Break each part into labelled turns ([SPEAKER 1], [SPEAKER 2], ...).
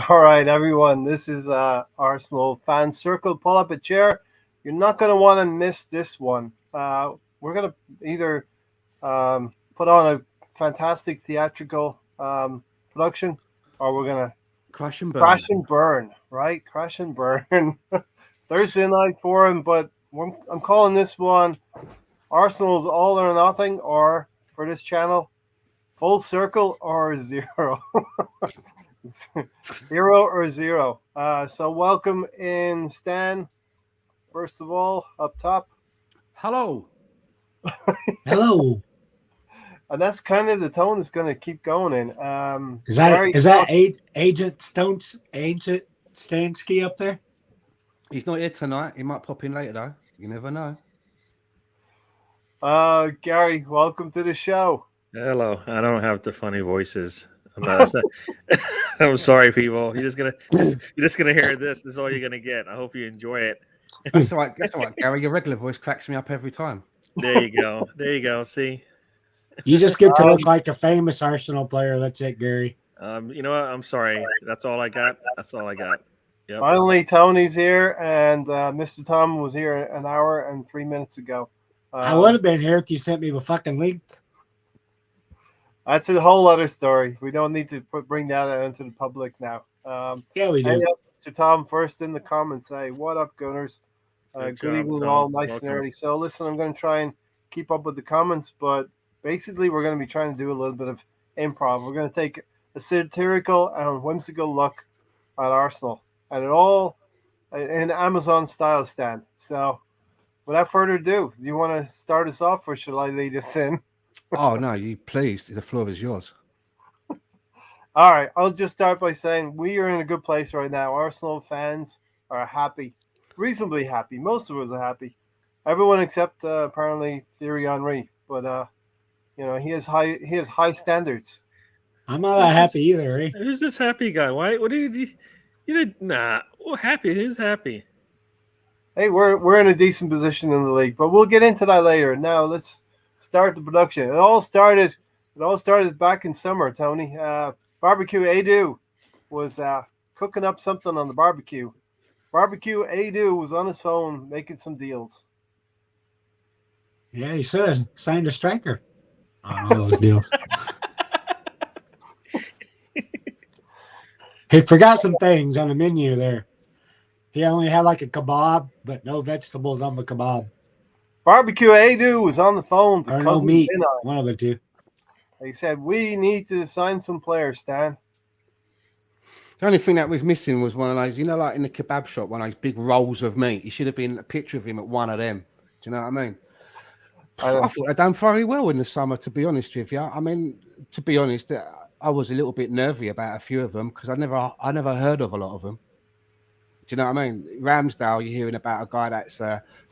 [SPEAKER 1] All right, everyone. This is Arsenal fan circle. Pull up a chair. You're not going to want to miss this one. We're going to either put on a fantastic theatrical production, or we're going to
[SPEAKER 2] crash and burn.
[SPEAKER 1] Crash and burn, right? Crash and burn. Thursday night forum, but I'm calling this one Arsenal's all or nothing, or for this channel, full circle or zero. Hero or zero. So welcome in, Stan. First of all, up top.
[SPEAKER 2] Hello.
[SPEAKER 3] Hello.
[SPEAKER 1] And that's kind of the tone it's going to keep going in.
[SPEAKER 3] Is that Agent Stansky up there?
[SPEAKER 2] He's not here tonight. He might pop in later though. You never know.
[SPEAKER 1] Gary, welcome to the show.
[SPEAKER 4] Hello. I don't have the funny voices. I'm sorry, people. You're just gonna hear this. This is all you're gonna get. I hope you enjoy it.
[SPEAKER 2] That's all right. Gary. Your regular voice cracks me up every time.
[SPEAKER 4] There you go. There you go. See.
[SPEAKER 3] You just get to look like a famous Arsenal player. That's it, Gary.
[SPEAKER 4] You know what? I'm sorry. That's all I got. That's all I got. Yep.
[SPEAKER 1] Finally, Tony's here, and Mr. Tom was here an hour and 3 minutes ago.
[SPEAKER 3] I would have been here if you sent me the fucking link.
[SPEAKER 1] That's a whole other story. We don't need to bring that out into the public now.
[SPEAKER 3] Yeah, we do.
[SPEAKER 1] Hey, Mr. Tom, first in the comments, say, what up, Gunners? Good evening, all. Nice and early. So, listen, I'm going to try and keep up with the comments, but basically, we're going to be trying to do a little bit of improv. We're going to take a satirical and whimsical look at Arsenal, and it all in Amazon style, Stan. So, without further ado, do you want to start us off, or shall I lead us in?
[SPEAKER 2] Oh no, you please. The floor is yours.
[SPEAKER 1] All right, I'll just start by saying we are in a good place right now. Arsenal fans are happy, reasonably happy. Most of us are happy. Everyone except apparently Thierry Henry, but he has high standards.
[SPEAKER 3] I'm not that happy either. Eh?
[SPEAKER 4] Who's this happy guy? Why? What do you? Nah. Well, happy. Who's happy?
[SPEAKER 1] Hey, we're in a decent position in the league, but we'll get into that later. Now let's start the production. It all started back in summer, Tony. BBQ Edu was cooking up something on the barbecue. BBQ Edu was on his phone making some deals.
[SPEAKER 3] Yeah, he should have signed a striker on all those deals. He forgot some things on the menu there. He only had like a kebab, but no vegetables on the kebab.
[SPEAKER 1] BBQ Edu was on the phone to
[SPEAKER 3] or no
[SPEAKER 1] cousin
[SPEAKER 3] meat,
[SPEAKER 1] Vinai.
[SPEAKER 3] one of the two.
[SPEAKER 1] He said, we need to sign some players, Stan.
[SPEAKER 2] The only thing that was missing was one of those, like in the kebab shop, one of those big rolls of meat. He should have been a picture of him at one of them. Do you know what I mean? I thought I'd done very well in the summer, to be honest with you. I mean, to be honest, I was a little bit nervy about a few of them because I never heard of a lot of them. Do you know what I mean? Ramsdale, you're hearing about a guy that's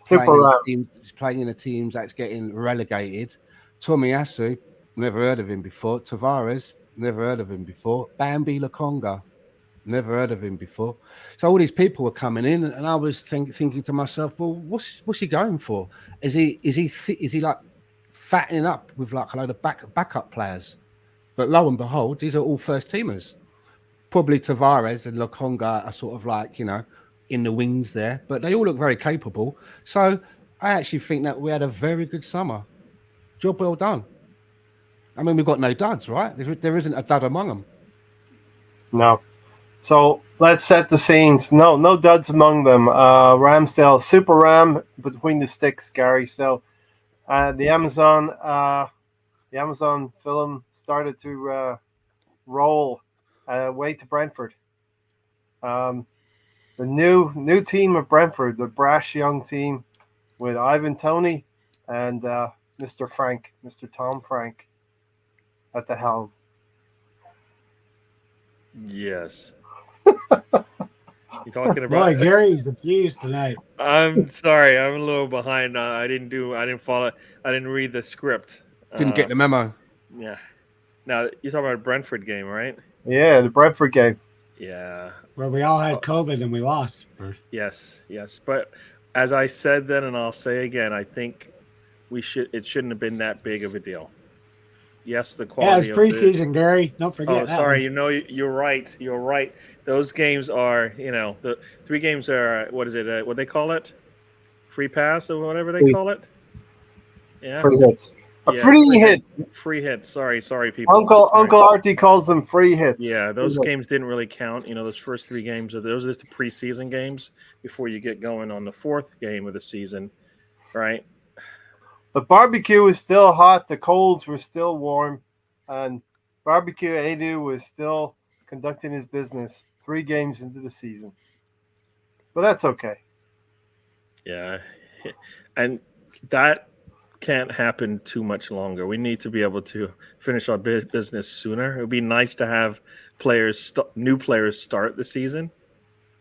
[SPEAKER 2] playing in the teams that's getting relegated. Tomiyasu, never heard of him before. Tavares, never heard of him before. Bambi Lokonga, never heard of him before. So all these people were coming in, and I was thinking to myself, well, what's he going for? Is he like fattening up with like a load of backup players? But lo and behold, these are all first teamers. Probably Tavares and Lokonga are sort of like, in the wings there, but they all look very capable. So I actually think that we had a very good summer. Job well done. I mean, we've got no duds, right? There isn't a dud among them.
[SPEAKER 1] No. So let's set the scenes. No duds among them. Ramsdale, Super Ram between the sticks, Gary. So the Amazon film started to roll way to Brentford. The new team of Brentford, the brash young team with Ivan Toney and Mr. Tom Frank at the helm.
[SPEAKER 4] Yes. You talking about?
[SPEAKER 3] Boy, Gary's the fuse tonight.
[SPEAKER 4] I'm sorry. I'm a little behind. I didn't read the script.
[SPEAKER 2] Didn't get the memo.
[SPEAKER 4] Yeah. Now you're talking about a Brentford game, right?
[SPEAKER 1] Yeah, the Brentford game.
[SPEAKER 4] Yeah.
[SPEAKER 3] Where we all had COVID and we lost.
[SPEAKER 4] Yes. But as I said then, and I'll say again, I think it shouldn't have been that big of a deal. yes, the
[SPEAKER 3] Yeah,
[SPEAKER 4] quality
[SPEAKER 3] it's
[SPEAKER 4] of the.
[SPEAKER 3] preseason, Gary. Don't forget
[SPEAKER 4] Oh,
[SPEAKER 3] that
[SPEAKER 4] sorry.
[SPEAKER 3] one.
[SPEAKER 4] You know, you're right. You're right. Those games are, the 3 games are what is it? What they call it? Free pass or whatever they
[SPEAKER 1] Free,
[SPEAKER 4] call it. Yeah,
[SPEAKER 1] free hits. A
[SPEAKER 4] yeah.
[SPEAKER 1] free hit.
[SPEAKER 4] Free hits. Sorry, people. Sorry.
[SPEAKER 1] Uncle Artie calls them free hits.
[SPEAKER 4] Yeah,
[SPEAKER 1] Free
[SPEAKER 4] those
[SPEAKER 1] hits.
[SPEAKER 4] games didn't really count. Those first 3 games those are just the preseason games before you get going on the 4th game of the season, right?
[SPEAKER 1] The barbecue was still hot. The coals were still warm, and BBQ Edu was still conducting his business 3 games into the season. But that's okay.
[SPEAKER 4] Yeah, and that can't happen too much longer. We need to be able to finish our business sooner. It would be nice to have new players start the season,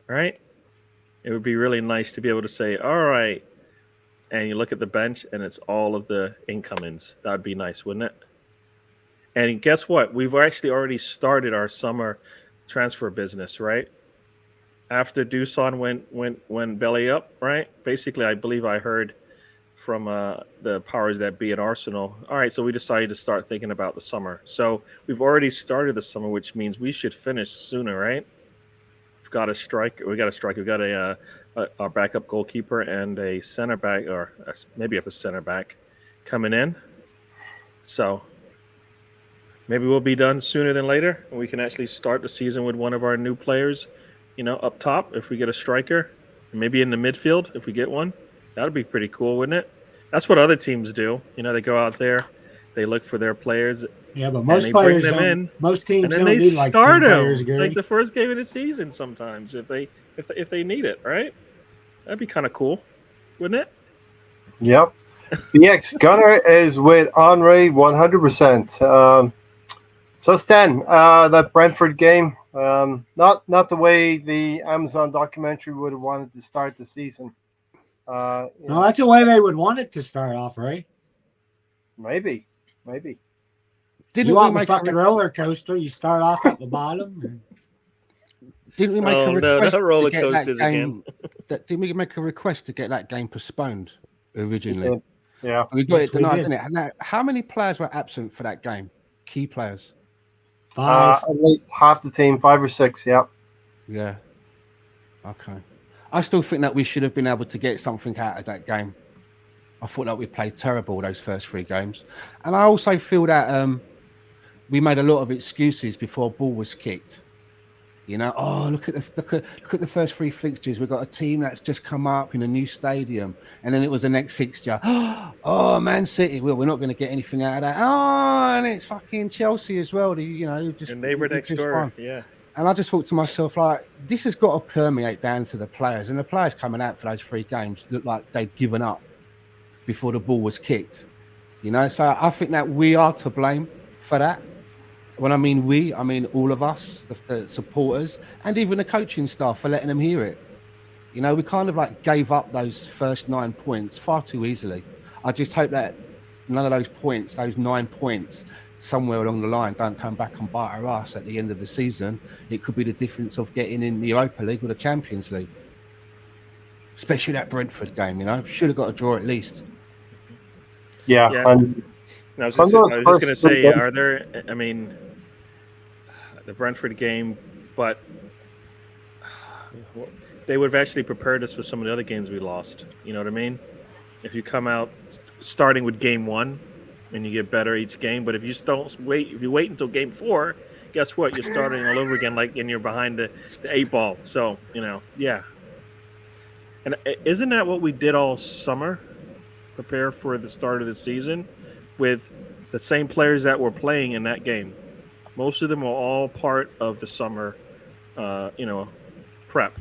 [SPEAKER 4] right? It would be really nice to be able to say, all right, and you look at the bench and it's all of the incomings. That would be nice, wouldn't it? And guess what? We've actually already started our summer transfer business, right? After Dusan went belly up, right? Basically, I believe I heard from the powers that be at Arsenal. All right, so we decided to start thinking about the summer. So we've already started the summer, which means we should finish sooner, right? We've got a striker. We got a striker. We got our backup goalkeeper and a center back, or maybe a center back coming in. So maybe we'll be done sooner than later, and we can actually start the season with one of our new players, up top if we get a striker, and maybe in the midfield if we get one. That would be pretty cool, wouldn't it? That's what other teams do. They go out there, they look for their players,
[SPEAKER 3] Yeah, but
[SPEAKER 4] and
[SPEAKER 3] most
[SPEAKER 4] they bring
[SPEAKER 3] players
[SPEAKER 4] them
[SPEAKER 3] don't.
[SPEAKER 4] in,
[SPEAKER 3] Most teams
[SPEAKER 4] and then
[SPEAKER 3] don't
[SPEAKER 4] they
[SPEAKER 3] need like
[SPEAKER 4] start
[SPEAKER 3] 10 players,
[SPEAKER 4] them
[SPEAKER 3] Gary.
[SPEAKER 4] like the first game of the season. Sometimes if they need it, right? That'd be kind of cool, wouldn't it?
[SPEAKER 1] Yep. BX Gunner is with Henri 100%. So Stan, that Brentford game, not the way the Amazon documentary would have wanted to start the season.
[SPEAKER 3] No, that's the way they would want it to start off, right?
[SPEAKER 1] Maybe.
[SPEAKER 3] Didn't you want a fucking roller coaster? You start off at the bottom.
[SPEAKER 2] Didn't we make a request
[SPEAKER 4] not roller
[SPEAKER 2] to get
[SPEAKER 4] coasters
[SPEAKER 2] that game?
[SPEAKER 4] again?
[SPEAKER 2] Didn't we make a request to get that game postponed originally?
[SPEAKER 1] Yeah,
[SPEAKER 2] we got it denied, didn't it? And now, how many players were absent for that game? Key players.
[SPEAKER 3] 5.
[SPEAKER 1] At least half the team, 5 or 6. Yeah.
[SPEAKER 2] Yeah. Okay. I still think that we should have been able to get something out of that game. I thought that we played terrible those first 3 games, and I also feel that we made a lot of excuses before a ball was kicked. Look at the first 3 fixtures. We've got a team that's just come up in a new stadium, and then it was the next fixture. Oh, Man City. Well, we're not going to get anything out of that. Oh, and it's fucking Chelsea as well. Just
[SPEAKER 4] your neighbor next door. Yeah.
[SPEAKER 2] And I just thought to myself, like, this has got to permeate down to the players, and the players coming out for those 3 games looked like they'd given up before the ball was kicked. So I think that we are to blame for that. When I mean we, I mean all of us, the supporters, and even the coaching staff for letting them hear it. We kind of like gave up those first 9 points far too easily. I just hope that none of those points, those 9 points, somewhere along the line don't come back and bite our ass at the end of the season. It could be the difference of getting in the Europa League or the Champions League. Especially that Brentford game, should have got a draw at least.
[SPEAKER 1] Yeah.
[SPEAKER 4] I was just going to say, are there? I mean, the Brentford game, but they would have actually prepared us for some of the other games we lost. You know what I mean? If you come out starting with game 1 and you get better each game, but if you wait until game 4, guess what? You're starting all over again, and you're behind the 8 ball. So yeah. And isn't that what we did all summer? Prepare for the start of the season with the same players that were playing in that game. Most of them were all part of the summer, prep,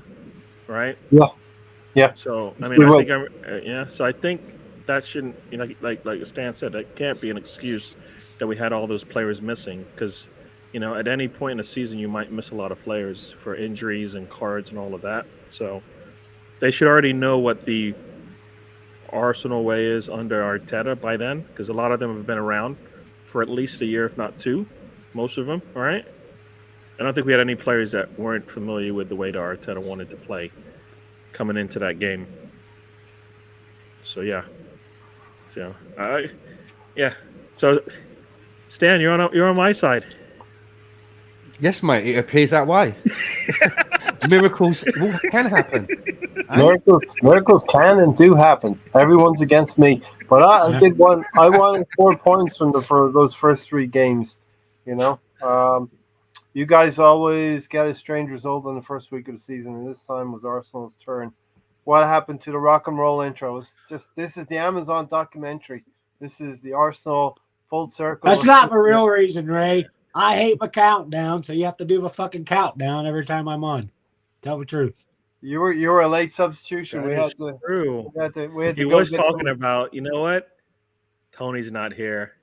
[SPEAKER 4] right?
[SPEAKER 1] Yeah.
[SPEAKER 4] So So I think that shouldn't, like Stan said, that can't be an excuse that we had all those players missing because, at any point in the season you might miss a lot of players for injuries and cards and all of that. So they should already know what the Arsenal way is under Arteta by then, because a lot of them have been around for at least a year, if not 2, most of them. All right. I don't think we had any players that weren't familiar with the way that Arteta wanted to play coming into that game. So yeah. So Stan, you're on my side.
[SPEAKER 2] Yes, mate. It appears that way. Miracles can happen.
[SPEAKER 1] Miracles can and do happen. Everyone's against me, but I did one. I wanted 4 points for those first 3 games. You know, you guys always get a strange result in the first week of the season, and this time was Arsenal's turn. What happened to the rock and roll intro? This is the Amazon documentary. This is the Arsenal full circle.
[SPEAKER 3] That's not the real reason, Ray. I hate my countdown, so you have to do the fucking countdown every time I'm on. Tell the truth.
[SPEAKER 1] You were a late substitution.
[SPEAKER 4] That
[SPEAKER 1] we
[SPEAKER 4] is
[SPEAKER 1] had to.
[SPEAKER 4] true.
[SPEAKER 1] We had to
[SPEAKER 4] He was talking about. You know what? Tony's not here,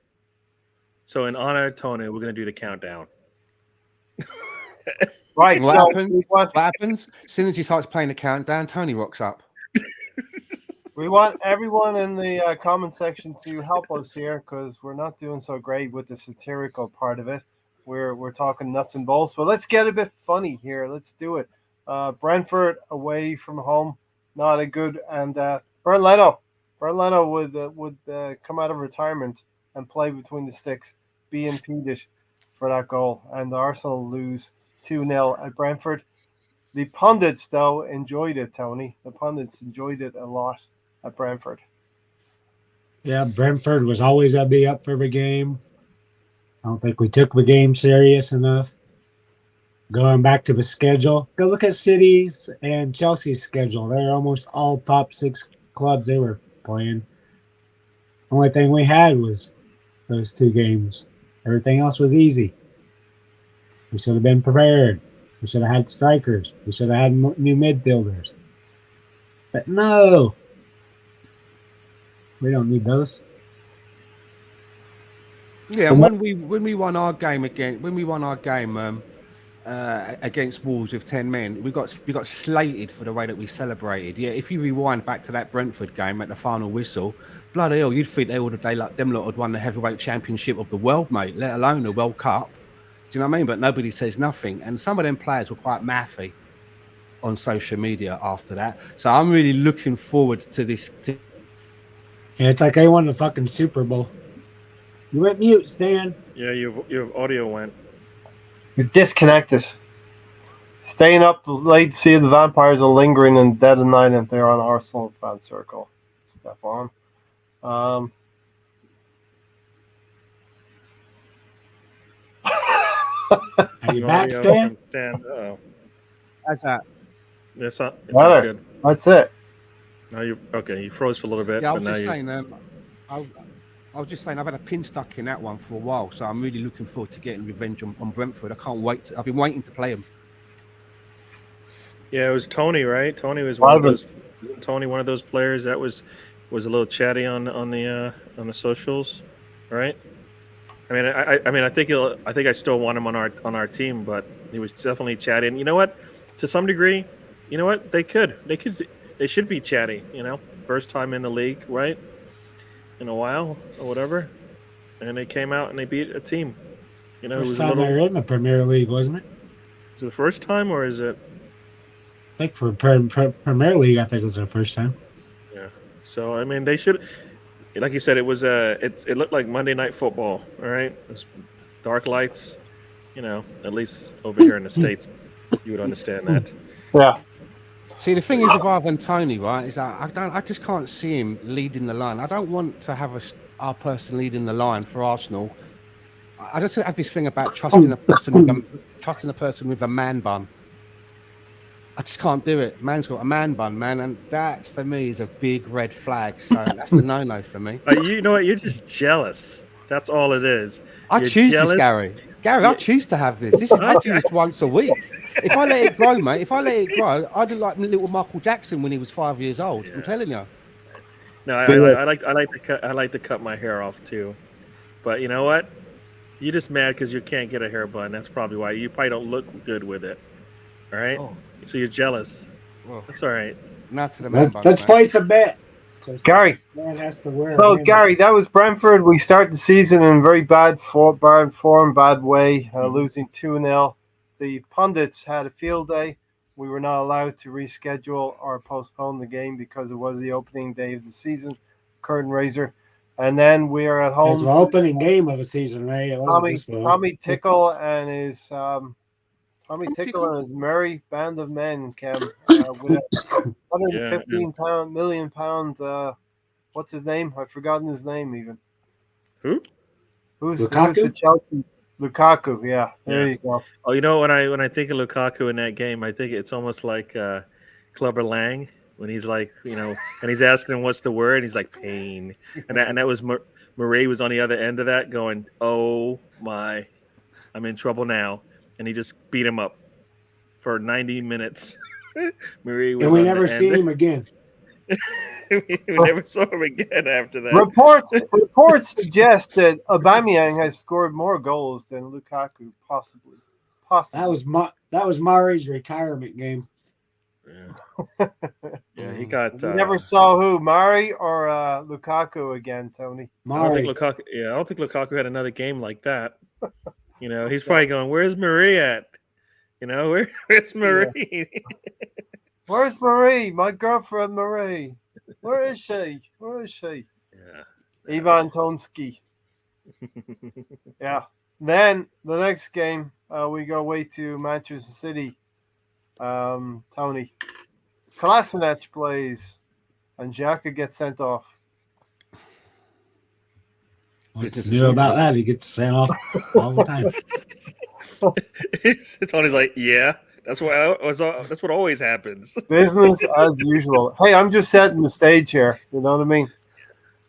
[SPEAKER 4] so in honor of Tony, we're gonna do the countdown.
[SPEAKER 1] Right.
[SPEAKER 2] What happens? As soon as he starts playing the countdown, Tony rocks up.
[SPEAKER 1] We want everyone in the comment section to help us here because we're not doing so great with the satirical part of it. We're talking nuts and bolts, but let's get a bit funny here. Let's do it. Brentford away from home, not a good. And Bernd Leno would come out of retirement and play between the sticks, be impeded for that goal, and Arsenal lose 2-0 at Brentford. The pundits, though, enjoyed it, Tony. The pundits enjoyed it a lot at Brentford.
[SPEAKER 3] Yeah, Brentford was always going to be up for the game. I don't think we took the game serious enough. Going back to the schedule, go look at City's and Chelsea's schedule. They're almost all top 6 clubs they were playing. Only thing we had was those 2 games. Everything else was easy. We should have been prepared. We should have had strikers. We should have had new midfielders. But no. We don't need those.
[SPEAKER 2] Yeah, when we won our game against Wolves with 10 men, we got slated for the way that we celebrated. Yeah, if you rewind back to that Brentford game at the final whistle, bloody hell, you'd think them lot had won the heavyweight championship of the world, mate, let alone the World Cup. Do you know what I mean? But nobody says nothing. And some of them players were quite mathy on social media after that. So I'm really looking forward to this.
[SPEAKER 3] Yeah, it's like they won the fucking Super Bowl. You went mute, Stan.
[SPEAKER 4] Yeah, your audio went.
[SPEAKER 1] You're disconnected. Staying up late to see the vampires are lingering in dead of night if they're on Arsenal fan circle. Stefan.
[SPEAKER 3] Are you back, Stan?
[SPEAKER 2] How's that?
[SPEAKER 4] That's not. It's
[SPEAKER 1] good. That's it.
[SPEAKER 4] Now you okay? You froze for a little bit.
[SPEAKER 2] Yeah, I was just saying. I was just saying I've had a pin stuck in that one for a while, so I'm really looking forward to getting revenge on Brentford. I can't wait. I've been waiting to play them.
[SPEAKER 4] Yeah, it was Tony, right? Tony was one of those. Tony, one of those players that was a little chatty on the socials, right? I mean, I think I still want him on our team, but he was definitely chatty. And you know what? To some degree, you know what? They should be chatty. You know, first time in the league, right? In a while or whatever, and they came out and they beat a team. You know,
[SPEAKER 3] first
[SPEAKER 4] it was
[SPEAKER 3] time they were in the Premier League, wasn't it?
[SPEAKER 4] Is it the first time or is it?
[SPEAKER 3] I think for Premier League, I think it was their first time.
[SPEAKER 4] Yeah. So I mean, they should. Like you said, it was it looked like Monday Night Football. All right, it was dark lights. You know, at least over here in the States, you would understand that.
[SPEAKER 1] Yeah.
[SPEAKER 2] See, the thing is with Ivan Tony, right, is that I just can't see him leading the line. I don't want to have our person leading the line for Arsenal. I just have this thing about trusting a person with a man bun. I just can't do it. Man's got a man bun, man, and that for me is a big red flag. So that's a no-no for me.
[SPEAKER 4] You know what? You're just jealous. That's all it is.
[SPEAKER 2] I choose this, Gary. I choose to have this. I do this once a week. If I let it grow, mate, I'd be like little Michael Jackson when he was 5 years old. Yeah. I'm telling you.
[SPEAKER 4] No, I like to cut my hair off too, but you know what? You're just mad because you can't get a hair bun. That's probably why. You probably don't look good with it. All right. Oh. So you're jealous. Well, that's all right.
[SPEAKER 2] Not to the man bun.
[SPEAKER 3] Let's place a bet.
[SPEAKER 1] So Gary. Gary, that was Brentford. We start the season in very bad form, bad way, losing 2-0. The pundits had a field day. We were not allowed to reschedule or postpone the game because it was the opening day of the season, curtain raiser. And then we are at home.
[SPEAKER 3] It's the opening game of a season, right? It wasn't
[SPEAKER 1] Tommy Tickle and his merry band of men came with a £115 million. What's his name? I've forgotten his name even.
[SPEAKER 4] Who?
[SPEAKER 1] Who's the Chelsea? Lukaku. Yeah, there you go.
[SPEAKER 4] Oh, you know, when I think of Lukaku in that game, I think it's almost like Clubber Lang when he's like, you know, and he's asking him what's the word, and he's like pain, and that was Murray was on the other end of that going, oh my, I'm in trouble now, and he just beat him up for 90 minutes. Murray was,
[SPEAKER 3] and we never seen him again.
[SPEAKER 4] We never saw him again after that.
[SPEAKER 1] Reports suggest that Aubameyang has scored more goals than Lukaku, possibly.
[SPEAKER 3] That was Murray's retirement game.
[SPEAKER 4] Yeah, he got.
[SPEAKER 1] We never saw who, Murray or Lukaku again, Tony.
[SPEAKER 3] Murray.
[SPEAKER 4] I don't think Lukaku had another game like that. You know, he's probably going, "Where's Murray at? You know, where's Murray?
[SPEAKER 1] Yeah. Where's Marie? My girlfriend Marie. Where is she?
[SPEAKER 4] Yeah.
[SPEAKER 1] Ivan Tonsky. Yeah. Then the next game, we go away to Manchester City. Tony. Kolasinac plays, and Xhaka gets sent off.
[SPEAKER 3] What's new about that? He gets sent off all the time.
[SPEAKER 4] Tony's like, yeah. That's what always happens.
[SPEAKER 1] Business as usual. Hey, I'm just setting the stage here. You know what I mean?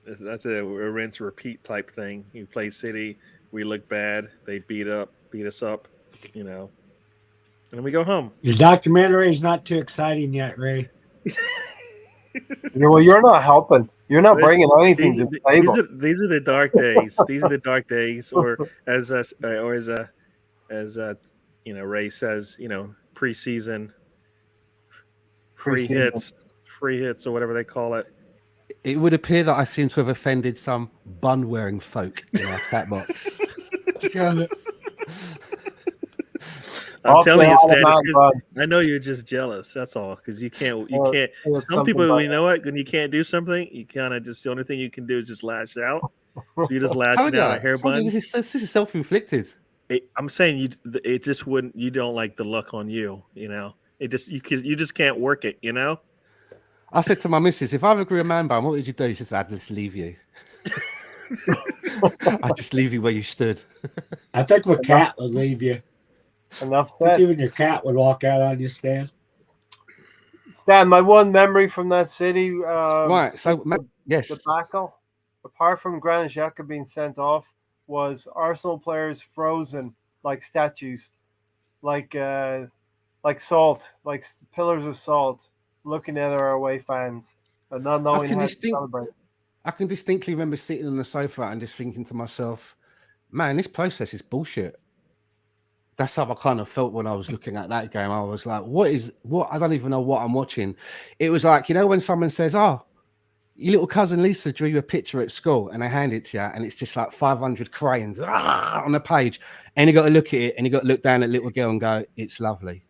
[SPEAKER 4] That's a rinse repeat type thing. You play City, we look bad, they beat us up, you know, and then we go home.
[SPEAKER 3] Your documentary is not too exciting yet, Ray.
[SPEAKER 1] Well, you're not helping. You're not bringing anything to the table.
[SPEAKER 4] These are the dark days. These are the dark days, or as you know, Ray says, you know, preseason free hits, or whatever they call it.
[SPEAKER 2] It would appear that I seem to have offended some bun-wearing folk in our chat box.
[SPEAKER 4] I'm telling you, Stan, I know you're just jealous. That's all, because you can't. Some people, you know what? When you can't do something, you kind of just the only thing you can do is just lash out. So you just lashing out a hair bun.
[SPEAKER 2] This is self-inflicted.
[SPEAKER 4] I'm saying it just wouldn't. You don't like the look on you. You know, you just can't work it. You know.
[SPEAKER 2] I said to my missus, if I ever grew a man bun, what would you do? She said, I'd just leave you. I'd just leave you where you stood.
[SPEAKER 3] I think my cat would leave you.
[SPEAKER 1] Enough said.
[SPEAKER 3] Even your cat would walk out on you, Stan.
[SPEAKER 1] Stan, my one memory from that city.
[SPEAKER 2] Right. So, yes.
[SPEAKER 1] The debacle, apart from Granit Xhaka being sent off, was Arsenal players frozen like statues, like salt, like pillars of salt, looking at our away fans and not knowing how to celebrate.
[SPEAKER 2] I can distinctly remember sitting on the sofa and just thinking to myself, man, this process is bullshit. That's how I kind of felt when I was looking at that game. I was like, what? I don't even know what I'm watching. It was like, you know, when someone says, oh, your little cousin Lisa drew you a picture at school and they hand it to you and it's just like 500 crayons on the page. And you got to look at it and you got to look down at little girl and go, it's lovely.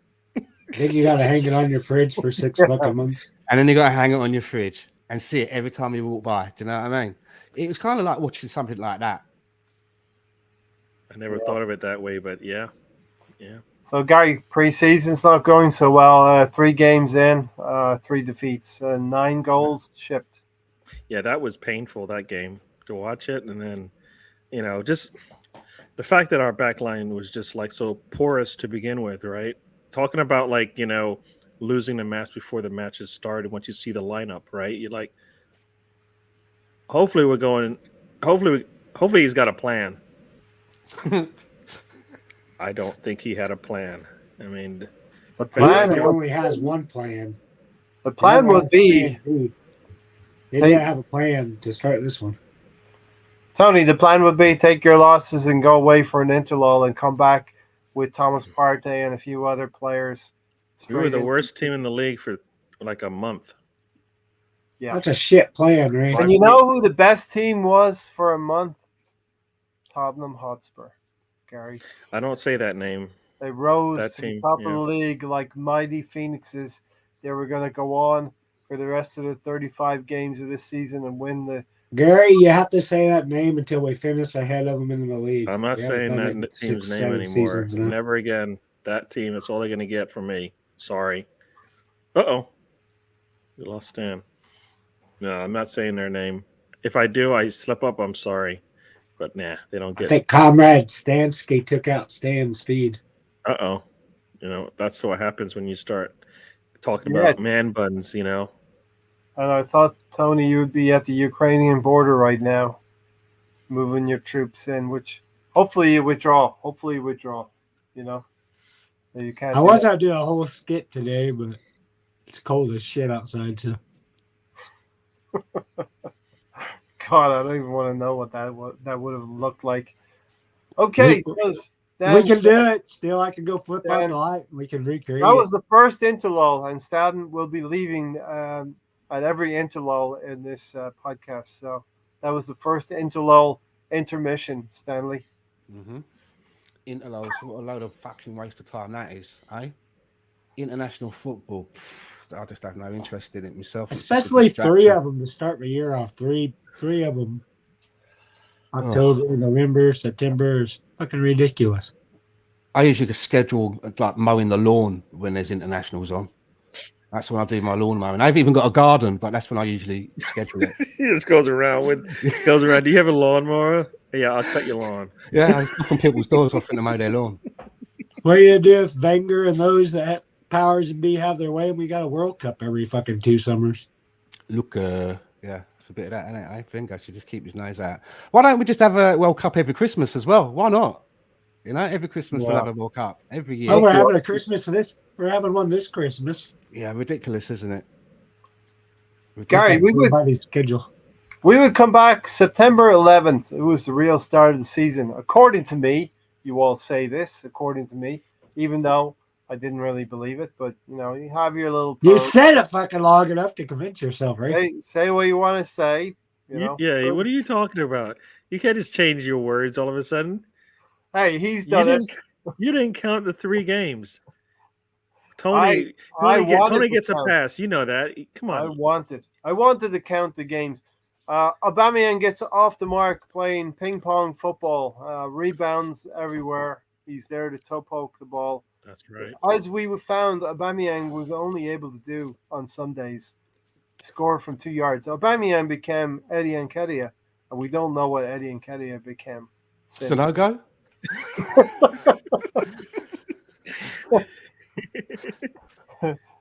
[SPEAKER 3] Then you got to hang it on your fridge for 6 fucking months.
[SPEAKER 2] And then you got to hang it on your fridge and see it every time you walk by. Do you know what I mean? It was kind of like watching something like that.
[SPEAKER 4] I never thought of it that way, but yeah.
[SPEAKER 1] So, Gary, pre-season's not going so well. 3 games in, 3 defeats, 9 goals shipped.
[SPEAKER 4] Yeah, that was painful, that game, to watch it. And then, you know, just the fact that our back line was just like so porous to begin with, right? Talking about like, you know, losing the match before the matches started. Once you see the lineup, right? You're like, hopefully he's got a plan. I don't think he had a plan. I mean,
[SPEAKER 1] the plan
[SPEAKER 3] only has one plan.
[SPEAKER 1] The plan would be
[SPEAKER 3] they didn't have a plan to start this one.
[SPEAKER 1] Tony, the plan would be take your losses and go away for an interlull and come back with Thomas Partey and a few other players.
[SPEAKER 4] We were the worst team in the league for like a month.
[SPEAKER 3] Yeah, that's a shit plan, right?
[SPEAKER 1] And you know who the best team was for a month? Tottenham Hotspur, Gary.
[SPEAKER 4] I don't say that name.
[SPEAKER 1] They rose to the top of the league like mighty phoenixes. They were going to go on for the rest of the 35 games of this season and win
[SPEAKER 3] Gary, you have to say that name until we finish ahead of them in the league.
[SPEAKER 4] I'm not saying that team's name anymore. Never again. That team, that's all they're going to get from me. Sorry. Uh-oh. We lost Stan. No, I'm not saying their name. If I do, I slip up, I'm sorry. But nah, they don't get
[SPEAKER 3] I think Comrade Stansky took out Stan's feed.
[SPEAKER 4] Uh-oh. That's what happens when you start talking about man buns, And
[SPEAKER 1] I thought, Tony, you would be at the Ukrainian border right now, moving your troops in, which hopefully you withdraw. You can't.
[SPEAKER 3] I was out doing a whole skit today, but it's cold as shit outside, so.
[SPEAKER 1] God, I don't even want to know what that would have looked like. Okay,
[SPEAKER 3] we can do it. Still, I can go flip out the light. We can recreate.
[SPEAKER 1] That was the first interlull, and Stan will be leaving at every interlull in this podcast. So that was the first interlull intermission, Stanley.
[SPEAKER 2] Mm-hmm. Interlulls, what a load of fucking waste of time that is, eh? International football. I just have no interest in it myself.
[SPEAKER 3] Especially 3 of them to start the year off. Three of them. October, November, September is fucking ridiculous.
[SPEAKER 2] I usually schedule like mowing the lawn when there's internationals on. That's when I do my lawn mowing. I've even got a garden, but that's when I usually schedule it.
[SPEAKER 4] He just goes around. Do you have a lawnmower? Yeah, I'll cut your lawn.
[SPEAKER 2] Yeah, I was knocking people's doors off to mow their lawn.
[SPEAKER 3] What are you gonna do if Wenger and those that powers and be have their way and we got a World Cup every fucking 2 summers?
[SPEAKER 2] Look, yeah, it's a bit of that, isn't it? I think I should just keep his nose out. Why don't we just have a World Cup every Christmas as well? Why not? Every Christmas we'll have a World Cup. Every year.
[SPEAKER 3] Oh, we're having a Christmas for this. We're having one this Christmas.
[SPEAKER 2] Yeah, ridiculous, isn't it?
[SPEAKER 1] Gary, we would come back September 11th. It was the real start of the season. According to me, you all say this, according to me, even though I didn't really believe it, but you have your little.
[SPEAKER 3] You said it fucking long enough to convince yourself, right?
[SPEAKER 1] Say what you want to say.
[SPEAKER 4] Yeah, what are you talking about? You can't just change your words all of a sudden.
[SPEAKER 1] Hey, he's done it.
[SPEAKER 4] You didn't count the 3 games. Tony gets a pass. You know that. Come on.
[SPEAKER 1] I wanted to count the games. Aubameyang gets off the mark playing ping pong football. Rebounds everywhere. He's there to toe poke the ball.
[SPEAKER 4] That's right.
[SPEAKER 1] As we found, Aubameyang was only able to do on Sundays, score from 2 yards. Aubameyang became Eddie Nketiah, and we don't know what Eddie Nketiah became.
[SPEAKER 2] Sonogo?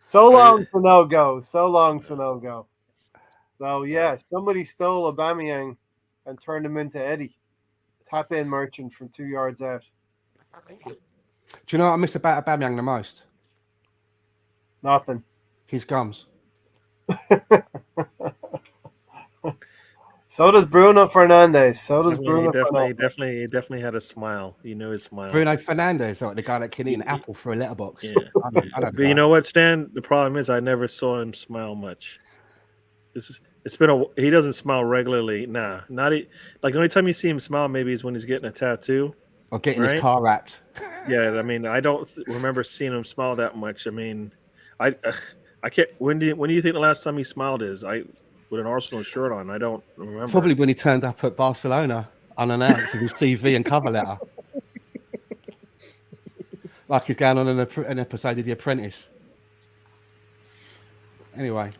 [SPEAKER 1] So long, Sonogo. So, yeah, somebody stole Aubameyang and turned him into Eddie. Tap-in merchant from 2 yards out.
[SPEAKER 2] Do you know what I miss about Aubameyang the most?
[SPEAKER 1] Nothing.
[SPEAKER 2] His gums.
[SPEAKER 1] So does Bruno Fernandes.
[SPEAKER 4] He definitely had a smile. You know his smile.
[SPEAKER 2] Bruno Fernandes, like the guy that can eat an apple for a letterbox.
[SPEAKER 4] Yeah. But you know what, Stan? The problem is I never saw him smile much. He doesn't smile regularly. Nah, the only time you see him smile maybe is when he's getting a tattoo.
[SPEAKER 2] Or getting his car wrapped.
[SPEAKER 4] Yeah, I mean, I don't remember seeing him smile that much. I mean, I can't. When do you think the last time he smiled is? With an Arsenal shirt on, I don't remember.
[SPEAKER 2] Probably when he turned up at Barcelona unannounced with his CV and cover letter, like he's going on an episode of The Apprentice. Anyway,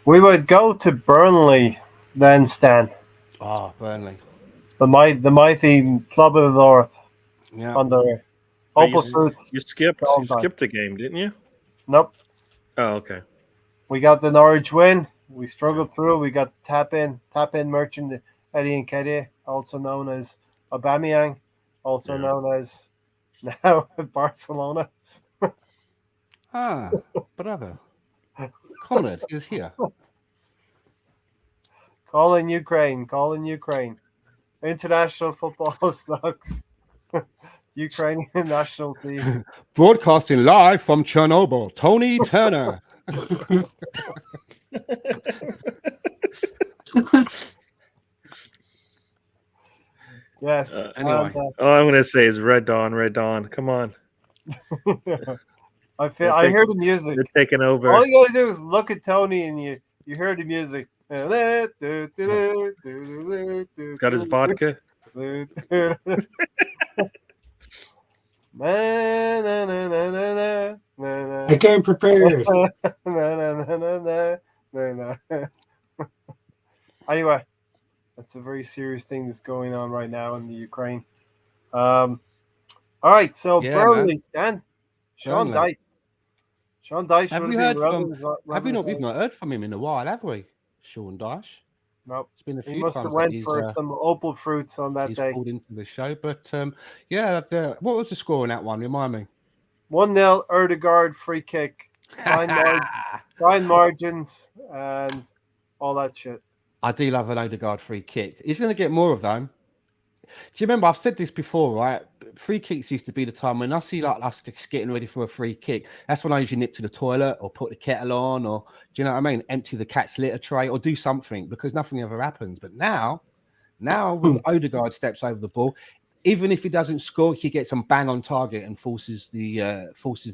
[SPEAKER 1] we would go to Burnley then, Stan.
[SPEAKER 2] Oh, Burnley.
[SPEAKER 1] The mighty club of the north.
[SPEAKER 2] Yeah.
[SPEAKER 1] Under
[SPEAKER 4] you skipped the game, didn't you?
[SPEAKER 1] Nope.
[SPEAKER 4] Oh, okay.
[SPEAKER 1] We got the Norwich win. We struggled through. We got tap-in merchant Eddie Nketiah, also known as Aubameyang, also known as now Barcelona.
[SPEAKER 2] Brother. Conrad is here.
[SPEAKER 1] Calling Ukraine. International football sucks. Ukrainian national team.
[SPEAKER 2] Broadcasting live from Chernobyl, Tony Turner.
[SPEAKER 1] Yes.
[SPEAKER 2] Anyway.
[SPEAKER 4] All I'm going to say is Red Dawn. Come on.
[SPEAKER 1] I hear the music.
[SPEAKER 4] They're taking over.
[SPEAKER 1] All you got to do is look at Tony and you hear the music.
[SPEAKER 4] Got his vodka.
[SPEAKER 3] I came prepared.
[SPEAKER 1] Anyway, that's a very serious thing that's going on right now in the Ukraine. All right, so
[SPEAKER 2] Yeah,
[SPEAKER 1] Burnley,
[SPEAKER 2] man.
[SPEAKER 1] Stan. Sean
[SPEAKER 2] Burnley.
[SPEAKER 1] Dyche. Sean Dyche
[SPEAKER 2] Have
[SPEAKER 1] would
[SPEAKER 2] we
[SPEAKER 1] have been
[SPEAKER 2] heard from?
[SPEAKER 1] rubbing his
[SPEAKER 2] We've
[SPEAKER 1] eyes.
[SPEAKER 2] not heard from him in a while, have we? Sean Dyche.
[SPEAKER 1] Nope.
[SPEAKER 2] It's been a
[SPEAKER 1] He
[SPEAKER 2] few
[SPEAKER 1] must have
[SPEAKER 2] times
[SPEAKER 1] went
[SPEAKER 2] that
[SPEAKER 1] for some opal fruits on that
[SPEAKER 2] he's
[SPEAKER 1] day.
[SPEAKER 2] called into the show. But yeah, what was the score on that one? Remind me.
[SPEAKER 1] 1-0 Erdegaard free kick. Fine margins and all that shit.
[SPEAKER 2] I do love an Odegaard free kick. He's going to get more of them. Do you remember? I've said this before, right? Free kicks used to be the time when I see like us getting ready for a free kick. That's when I usually nip to the toilet or put the kettle on, or do you know what I mean? Empty the cat's litter tray or do something, because nothing ever happens. But now with Odegaard steps over the ball, even if he doesn't score, he gets some bang on target and forces the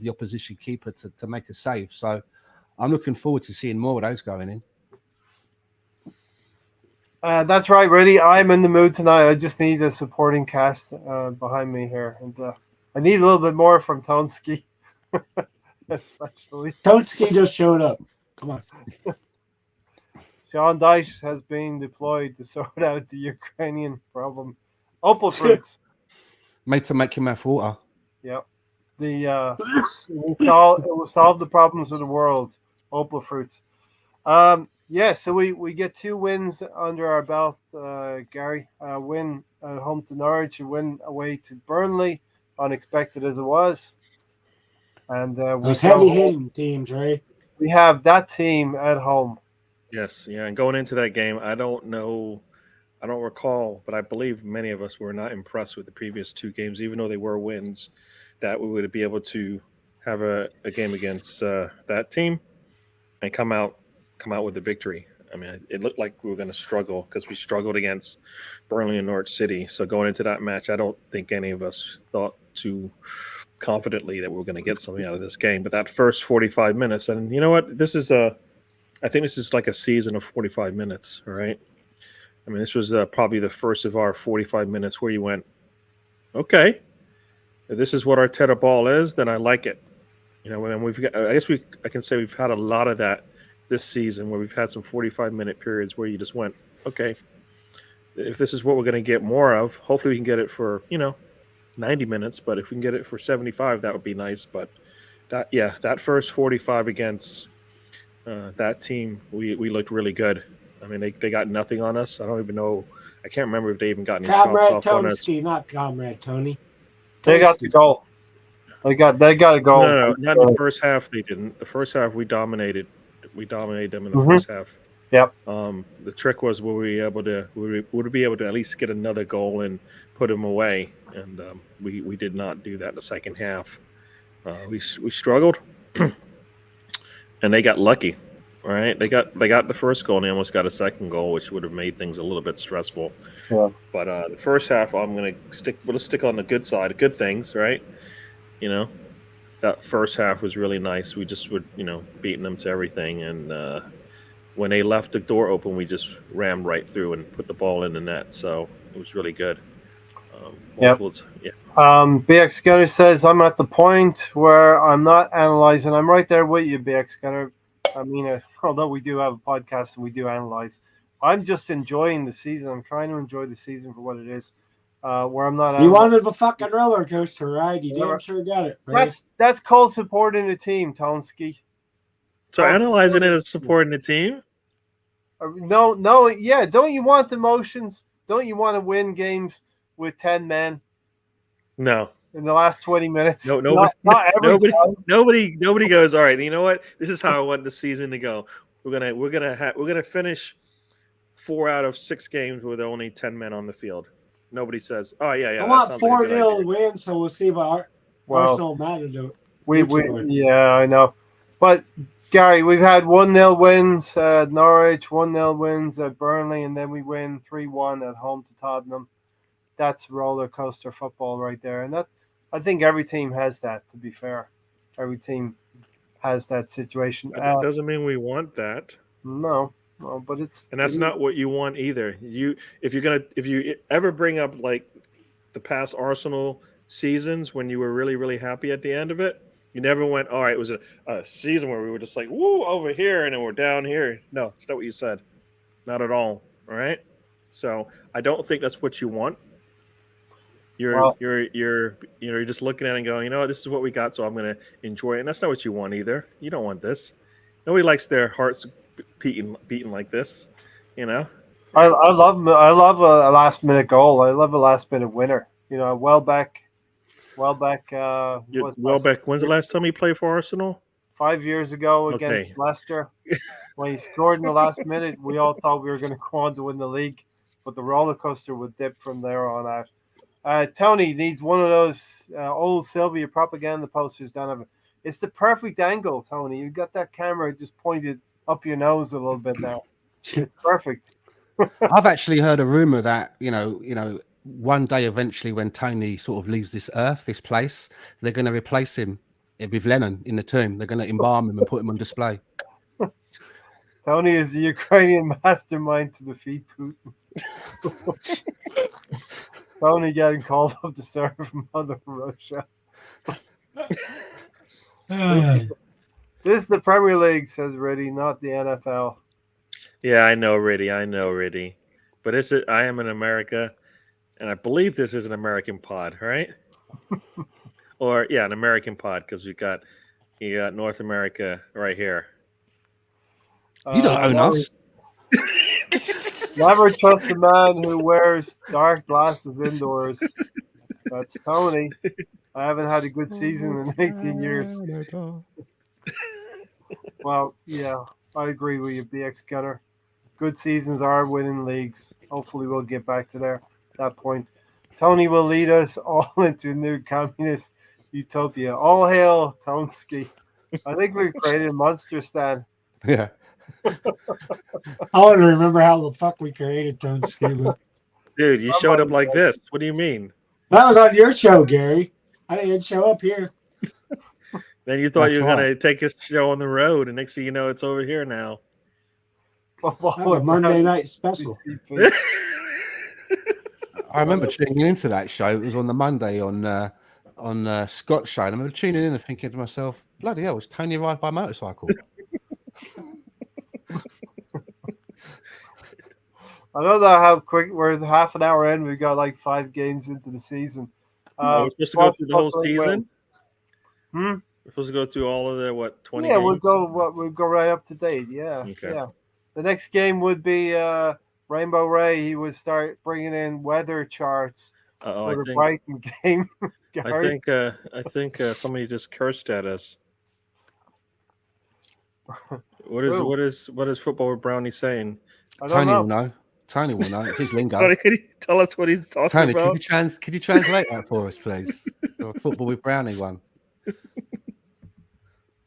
[SPEAKER 2] opposition keeper to make a save. So I'm looking forward to seeing more of those going in.
[SPEAKER 1] That's right, Reddy. I'm in the mood tonight. I just need a supporting cast behind me here, and I need a little bit more from Tonsky, especially.
[SPEAKER 3] Tonsky just showed up. Come on.
[SPEAKER 1] Sean Dyche has been deployed to sort out the Ukrainian problem. Opal fruits.
[SPEAKER 2] Made to make your mouth water.
[SPEAKER 1] Yep. It will solve the problems of the world. Opal fruits. Yeah, so we get 2 wins under our belt, Gary. A win at home to Norwich, a win away to Burnley, unexpected as it was. And
[SPEAKER 3] those heavy hitting teams, right?
[SPEAKER 1] We have that team at home.
[SPEAKER 4] Yes, yeah, and going into that game, I don't recall, but I believe many of us were not impressed with the previous 2 games, even though they were wins, that we would be able to have a game against that team and come out with a victory. I mean, it looked like we were going to struggle because we struggled against Burnley and Norwich City. So going into that match, I don't think any of us thought too confidently that we were going to get something out of this game. But that first 45 minutes, and you know what? I think this is like a season of 45 minutes, all right? I mean, this was probably the first of our 45 minutes where you went, okay, if this is what our Arteta ball is, then I like it. You know, and I can say we've had a lot of that this season, where we've had some 45-minute periods where you just went, okay, if this is what we're going to get more of, hopefully we can get it for 90 minutes. But if we can get it for 75, that would be nice. But that first 45 against that team, we looked really good. I mean, they got nothing on us. I don't even know. I can't remember if they even got any shots off on us.
[SPEAKER 3] Not Comrade Tony.
[SPEAKER 1] They got the goal. They got a goal.
[SPEAKER 4] No, not in the first half. They didn't. The first half we dominated. We dominated them in the first half.
[SPEAKER 1] Yep.
[SPEAKER 4] The trick was would we be able to at least get another goal and put them away, and we did not do that in the second half. We struggled, and they got lucky. All right, they got the first goal and they almost got a second goal, which would have made things a little bit stressful.
[SPEAKER 1] Yeah.
[SPEAKER 4] But the first half, we'll stick on the good side, good things, right? You know, that first half was really nice. We just were, beating them to everything. And when they left the door open, we just rammed right through and put the ball in the net. So it was really good.
[SPEAKER 1] BX Gunner says, I'm at the point where I'm not analyzing. I'm right there with you, BX Gunner. I mean, although we do have a podcast and we do analyze, I'm just enjoying the season. I'm trying to enjoy the season for what it is. Where I'm not.
[SPEAKER 3] You wanted a fucking roller coaster ride. You damn sure got it. Right?
[SPEAKER 1] That's called supporting the team, Tonsky.
[SPEAKER 4] So analyzing it as supporting the team?
[SPEAKER 1] No, yeah. Don't you want emotions? Don't you want to win games with 10 men?
[SPEAKER 4] No.
[SPEAKER 1] In the last 20 minutes.
[SPEAKER 4] No, nobody goes, all right, you know what? This is how I want the season to go. We're gonna finish 4 out of 6 games with only 10 men on the field. Nobody says, "Oh yeah."
[SPEAKER 3] I want 4-0 win, so we'll see what Arsenal matter do.
[SPEAKER 1] Yeah, I know. But Gary, we've had 1-0 wins at Norwich, 1-0 wins at Burnley, and then we win 3-1 at home to Tottenham. That's roller coaster football right there, and that I think every team has that. To be fair, every team has that situation.
[SPEAKER 4] It doesn't mean we want that.
[SPEAKER 1] No, Well, but
[SPEAKER 4] and that's not what you want either. If you ever bring up like the past Arsenal seasons when you were really, really happy at the end of it, you never went, all right, it was a season where we were just like, woo, over here, and then we're down here. No, it's not what you said. Not at all. All right. So I don't think that's what you want. You're just looking at it and going, this is what we got, so I'm going to enjoy it. And that's not what you want either. You don't want this. Nobody likes their hearts beating like this.
[SPEAKER 1] I love a last minute goal. I love a last minute winner. Welbeck. When's
[SPEAKER 4] the last time he played for Arsenal?
[SPEAKER 1] 5 years ago against Leicester. When he scored in the last minute, we all thought we were going to go on to win the league, but the roller coaster would dip from there on out. Tony needs one of those old Sylvia propaganda posters down of it. It's the perfect angle, Tony. You've got that camera just pointed up your nose a little bit now. It's perfect.
[SPEAKER 2] I've actually heard a rumor that one day eventually when Tony sort of leaves this earth, this place, they're going to replace him with Lennon in the tomb. They're going to embalm him and put him on display.
[SPEAKER 1] Tony is the Ukrainian mastermind to defeat Putin. Tony getting called up to serve Mother Russia. This is the Premier League, says Reddy, not the NFL.
[SPEAKER 4] Yeah, I know, Reddy. But I am in America, and I believe this is an American pod, right? An American pod, because you got North America right here.
[SPEAKER 2] You don't own us.
[SPEAKER 1] Never trust a man who wears dark glasses indoors. That's Tony. I haven't had a good season in 18 years. Well, yeah, I agree with you, BX Gunner. Good seasons are winning leagues. Hopefully we'll get back to that point. Tony will lead us all into new communist utopia. All hail Tonsky. I think we've created a monster, Stan.
[SPEAKER 2] Yeah.
[SPEAKER 3] I want to remember how the fuck we created Tonsky.
[SPEAKER 4] Dude, you showed up like this. What do you mean?
[SPEAKER 3] That was on your show, Gary. I didn't show up here.
[SPEAKER 4] Then you thought you were going to take this show on the road, and next thing you know, it's over here now.
[SPEAKER 3] That was a Monday night special.
[SPEAKER 2] I remember tuning into that show. It was on the Monday on Scott's show. I remember tuning in and thinking to myself, bloody hell, was Tony arrived by motorcycle?
[SPEAKER 1] I don't know how quick we're half an hour in. We've got like 5 games into the season.
[SPEAKER 4] We're supposed to go through the whole season? We're supposed to go through all of the 20 games?
[SPEAKER 1] We'll go right up to date. Yeah.
[SPEAKER 4] Okay.
[SPEAKER 1] Yeah. The next game would be Rainbow Ray. He would start bringing in weather charts for the Brighton game.
[SPEAKER 4] I think somebody just cursed at us. What is Football with Brownie saying?
[SPEAKER 2] Tony will know. Tony will know. His lingo.
[SPEAKER 4] Tony, could you tell us what he's talking about?
[SPEAKER 2] Tony, could you translate that for us, please? The Football with Brownie one. The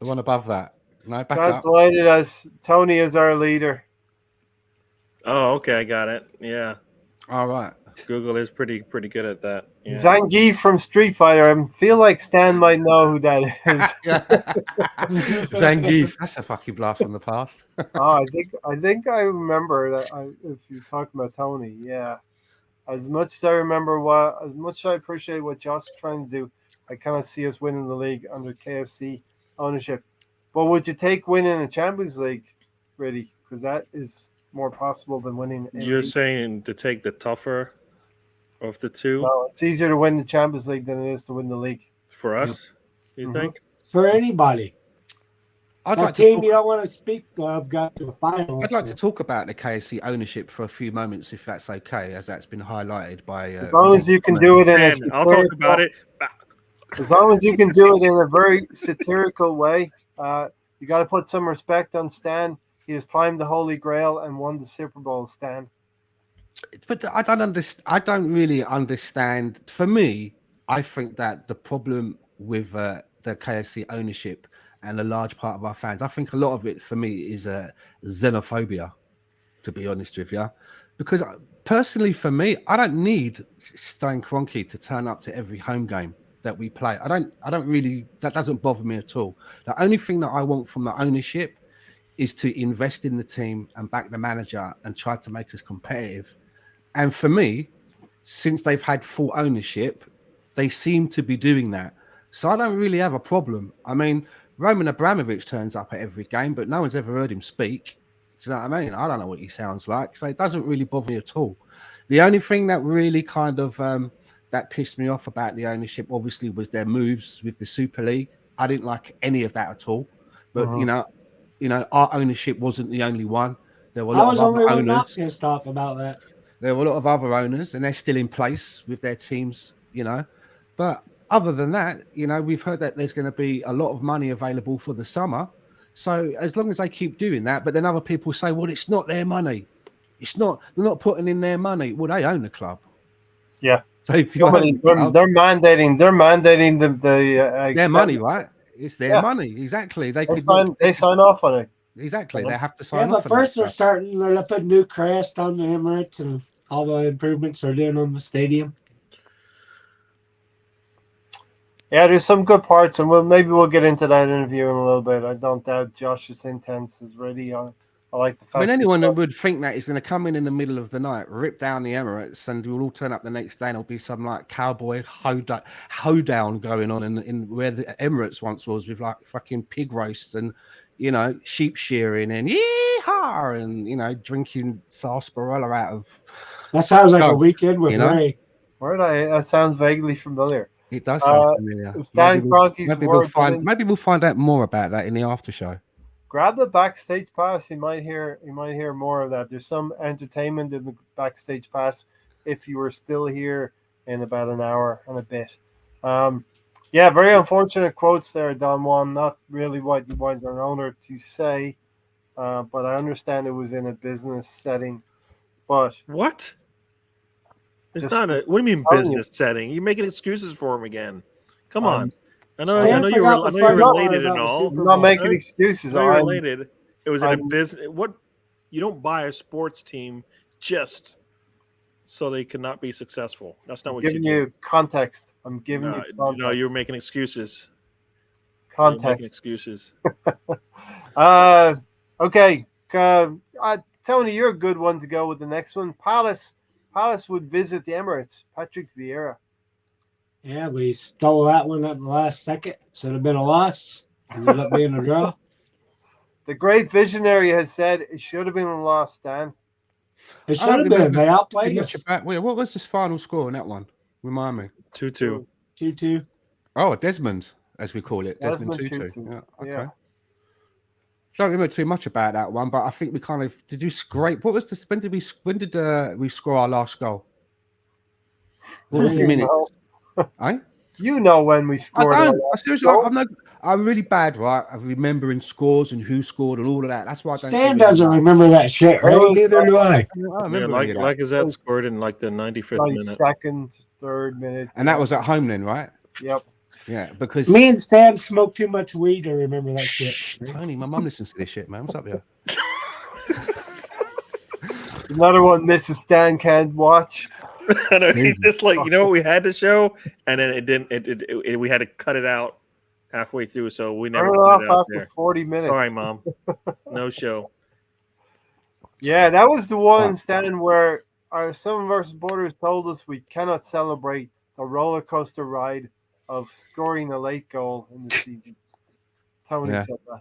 [SPEAKER 2] one above that. No, back
[SPEAKER 1] translated
[SPEAKER 2] up.
[SPEAKER 1] As Tony is our leader.
[SPEAKER 4] Oh, okay, I got it. Yeah.
[SPEAKER 2] All right.
[SPEAKER 4] Google is pretty good at that. Yeah.
[SPEAKER 1] Zangief from Street Fighter. I feel like Stan might know who that is.
[SPEAKER 2] Zangief. That's a fucking blast from the past.
[SPEAKER 1] I think I remember that. If you're talking about Tony, yeah. As much as I appreciate what Josh is trying to do, I kind of see us winning the league under KFC ownership. But would you take winning a Champions League, really? Because that is more possible than winning.
[SPEAKER 4] You're saying to take the tougher of the two?
[SPEAKER 1] No, it's easier to win the Champions League than it is to win the league.
[SPEAKER 4] For us, you think?
[SPEAKER 3] For anybody. You don't want to speak of got to the final.
[SPEAKER 2] I'd like to talk about the KFC ownership for a few moments, if that's okay, as that's been highlighted by.
[SPEAKER 1] As long as you can do it
[SPEAKER 4] I'll talk about it.
[SPEAKER 1] As long as you can do it in a very satirical way, you got to put some respect on Stan. He has climbed the Holy Grail and won the Super Bowl, Stan.
[SPEAKER 2] But I don't really understand. For me, I think that the problem with the KFC ownership and a large part of our fans, I think a lot of it for me is xenophobia, to be honest with you. Because personally, for me, I don't need Stan Kroenke to turn up to every home game that we play. I don't really, that doesn't bother me at all. The only thing that I want from the ownership is to invest in the team and back the manager and try to make us competitive. And for me, since they've had full ownership, they seem to be doing that. So I don't really have a problem. I mean, Roman Abramovich turns up at every game, but no one's ever heard him speak. Do you know what I mean? I don't know what he sounds like. So it doesn't really bother me at all. The only thing that really kind of that pissed me off about the ownership, obviously, was their moves with the Super League. I didn't like any of that at all. But, you know, our ownership wasn't the only one. There were a lot of other owners.
[SPEAKER 3] Not pissed off about that.
[SPEAKER 2] There were a lot of other owners, and they're still in place with their teams, you know. But other than that, you know, we've heard that there's going to be a lot of money available for the summer. So as long as they keep doing that, but then other people say, well, it's not their money. It's not. They're not putting in their money. Well, they own the club.
[SPEAKER 1] Yeah.
[SPEAKER 2] So if you
[SPEAKER 1] they're mandating the
[SPEAKER 2] their money, right? It's their money. Exactly. They
[SPEAKER 1] sign off on it.
[SPEAKER 2] Exactly. They have to sign off.
[SPEAKER 3] But first they're putting new crest on the Emirates and all the improvements they're doing on the stadium.
[SPEAKER 1] Yeah, there's some good parts, and maybe we'll get into that interview in a little bit. I don't doubt Josh's intense is ready. I like the fact.
[SPEAKER 2] I mean, anyone that would think that is going to come in the middle of the night, rip down the Emirates, and we'll all turn up the next day, and there'll be some like cowboy hoedown going on in where the Emirates once was, with like fucking pig roasts and, you know, sheep shearing and yeehaw and, you know, drinking sarsaparilla out of.
[SPEAKER 3] That sounds like a weekend with Ray.
[SPEAKER 1] That sounds vaguely familiar.
[SPEAKER 2] It does sound familiar. Maybe we'll find out more about that in the after show.
[SPEAKER 1] Grab the backstage pass. You might hear more of that. There's some entertainment in the backstage pass if you were still here in about an hour and a bit. Yeah, very unfortunate quotes there, Don Juan. Not really what you want your owner to say, but I understand it was in a business setting. But
[SPEAKER 4] what? It's not a. What do you mean business setting? You're making excuses for him again. Come on. I know you're related and all.
[SPEAKER 1] I'm not making excuses.
[SPEAKER 4] I'm related. It was in a business. What? You don't buy a sports team just so they cannot be successful. That's not what you're
[SPEAKER 1] giving you context. I'm giving you context.
[SPEAKER 4] No, you're making excuses.
[SPEAKER 1] Context.
[SPEAKER 4] You're making excuses.
[SPEAKER 1] Okay. Tony, you're a good one to go with the next one. Palace would visit the Emirates. Patrick Vieira.
[SPEAKER 3] Yeah, we stole that one at the last second. Should have been a loss. Ended up being a draw.
[SPEAKER 1] The great visionary has said it should have been a loss, Stan.
[SPEAKER 3] It should have been. They outplayed us.
[SPEAKER 2] Wait, what was the final score in that one? Remind me.
[SPEAKER 4] 2-2.
[SPEAKER 3] 2-2.
[SPEAKER 2] Oh, Desmond, as we call it. Desmond 2-2. Yeah, okay. Yeah. Don't remember too much about that one, but I think we kind of did you scrape. What was this? When did we score our last goal? What was the minute?
[SPEAKER 1] You know when we scored.
[SPEAKER 2] Seriously, I'm really bad, right? Of remembering scores and who scored and all of that. That's why I don't.
[SPEAKER 3] Stan doesn't remember that shit. Really, neither do I.
[SPEAKER 4] Lacazette scored in like the 95th minute,
[SPEAKER 1] 92nd, 3rd minute,
[SPEAKER 2] and that was at home then, right?
[SPEAKER 1] Yep.
[SPEAKER 2] Yeah, because
[SPEAKER 3] me and Stan smoked too much weed to remember that shit.
[SPEAKER 2] Tony, my mum listens to this shit, man. What's up here?
[SPEAKER 1] Another one Mrs. Stan can't watch.
[SPEAKER 4] I know, he's just like, you know what, we had to show, and then it didn't. We had to cut it out halfway through, so we never put it out
[SPEAKER 1] after 40 minutes.
[SPEAKER 4] Sorry, Mom. No show.
[SPEAKER 1] Yeah, that was the one, Stan, where some of our supporters told us we cannot celebrate a roller coaster ride of scoring a late goal in the season. Tony said that.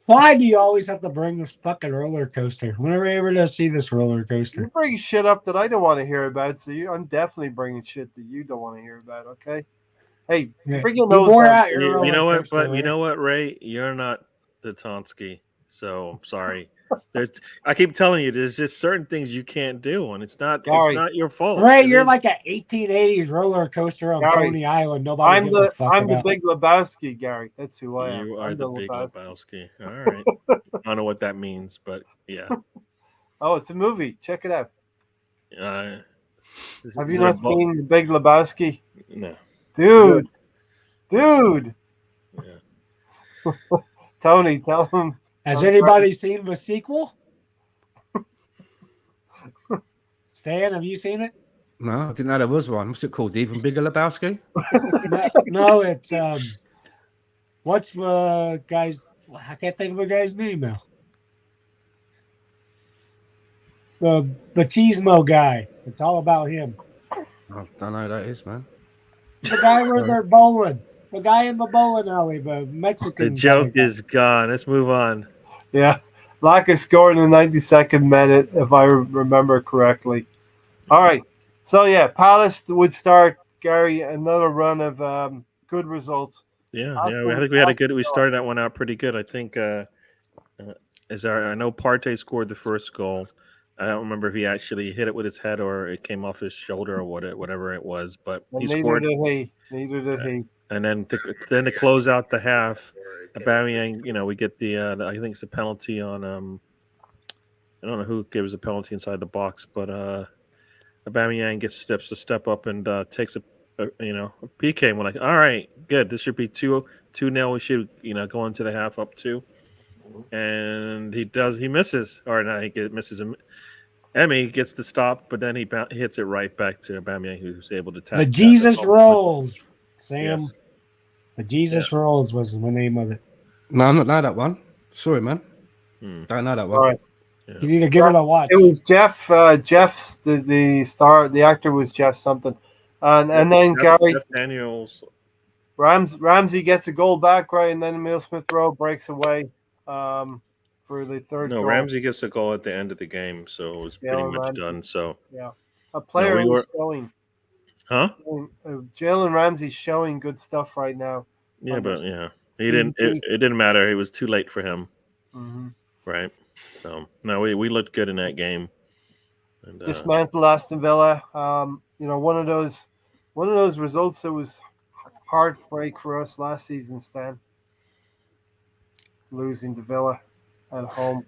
[SPEAKER 3] Why do you always have to bring this fucking roller coaster? Whenever I ever see this roller coaster,
[SPEAKER 1] you bring shit up that I don't want to hear about. So I'm definitely bringing shit that you don't want to hear about. Okay. Hey, bring your nose
[SPEAKER 4] out. You know what? But you know what, Ray? You're not the Tonsky, so I'm sorry. I keep telling you, there's just certain things you can't do, and it's not your fault.
[SPEAKER 3] Ray, you're like an 1880s roller coaster on Coney Island. Nobody gives a fuck
[SPEAKER 1] I'm
[SPEAKER 3] about.
[SPEAKER 1] the Big Lebowski, Gary. That's who I am.
[SPEAKER 4] You are the Big Lebowski. All right. I don't know what that means, but yeah.
[SPEAKER 1] Oh, it's a movie. Check it out.
[SPEAKER 4] Have
[SPEAKER 1] you not seen the Big Lebowski?
[SPEAKER 4] No.
[SPEAKER 1] Dude. Yeah. Tony, tell him.
[SPEAKER 3] Has anybody seen the sequel? Stan, have you seen it?
[SPEAKER 2] No, I didn't know there was one. What's it called? Even Bigger Lebowski?
[SPEAKER 3] No, it's what's the guy's? I can't think of a guy's name now. the Batismo guy. It's all about him.
[SPEAKER 2] I don't know who that is, man.
[SPEAKER 3] The guy where they're bowling. The guy in the bowling alley, the Mexican.
[SPEAKER 4] The joke is gone. Let's move on.
[SPEAKER 1] Yeah. Laka scored in the 92nd minute, if I remember correctly. All right. So, yeah, Palace would start, Gary, another run of good results.
[SPEAKER 4] Yeah. I think we had a good. We started that one out pretty good. I think. I know Partey scored the first goal. I don't remember if he actually hit it with his head or it came off his shoulder or whatever it was. But he scored.
[SPEAKER 1] Neither did he.
[SPEAKER 4] And then to close out the half, Aubameyang, we get the I think it's the penalty on I don't know who gives a penalty inside the box, but Aubameyang gets steps to step up and takes a PK. And we're like, all right, good. This should be 2-0. We should go into the half up 2. And he misses, or no, misses him. Emmy gets the stop, but then he hits it right back to Aubameyang, who's able to tap.
[SPEAKER 3] The Jesus rolls, Sam.
[SPEAKER 4] Yes.
[SPEAKER 3] The Jesus rolls was the name of it.
[SPEAKER 2] No, I'm not know that one. Sorry, man. Don't know that one.
[SPEAKER 1] All right.
[SPEAKER 4] Yeah.
[SPEAKER 3] You need to give it a watch.
[SPEAKER 1] It was Jeff. Jeff's the star. The actor was Jeff something, and then Gary
[SPEAKER 4] Daniels.
[SPEAKER 1] Ramsey gets a goal back, right, and then Emile Smith-Rowe breaks away for the third.
[SPEAKER 4] No,
[SPEAKER 1] goal.
[SPEAKER 4] Ramsey gets a goal at the end of the game, so it was pretty much done. So
[SPEAKER 1] yeah, a player is showing.
[SPEAKER 4] Huh?
[SPEAKER 1] Jalen Ramsey's showing good stuff right now.
[SPEAKER 4] Yeah, but he didn't. It didn't matter. It was too late for him.
[SPEAKER 1] Mm-hmm.
[SPEAKER 4] Right. So no, we looked good in that game. And,
[SPEAKER 1] dismantle Aston Villa. One of those results that was heartbreak for us last season, Stan. Losing to Villa at home.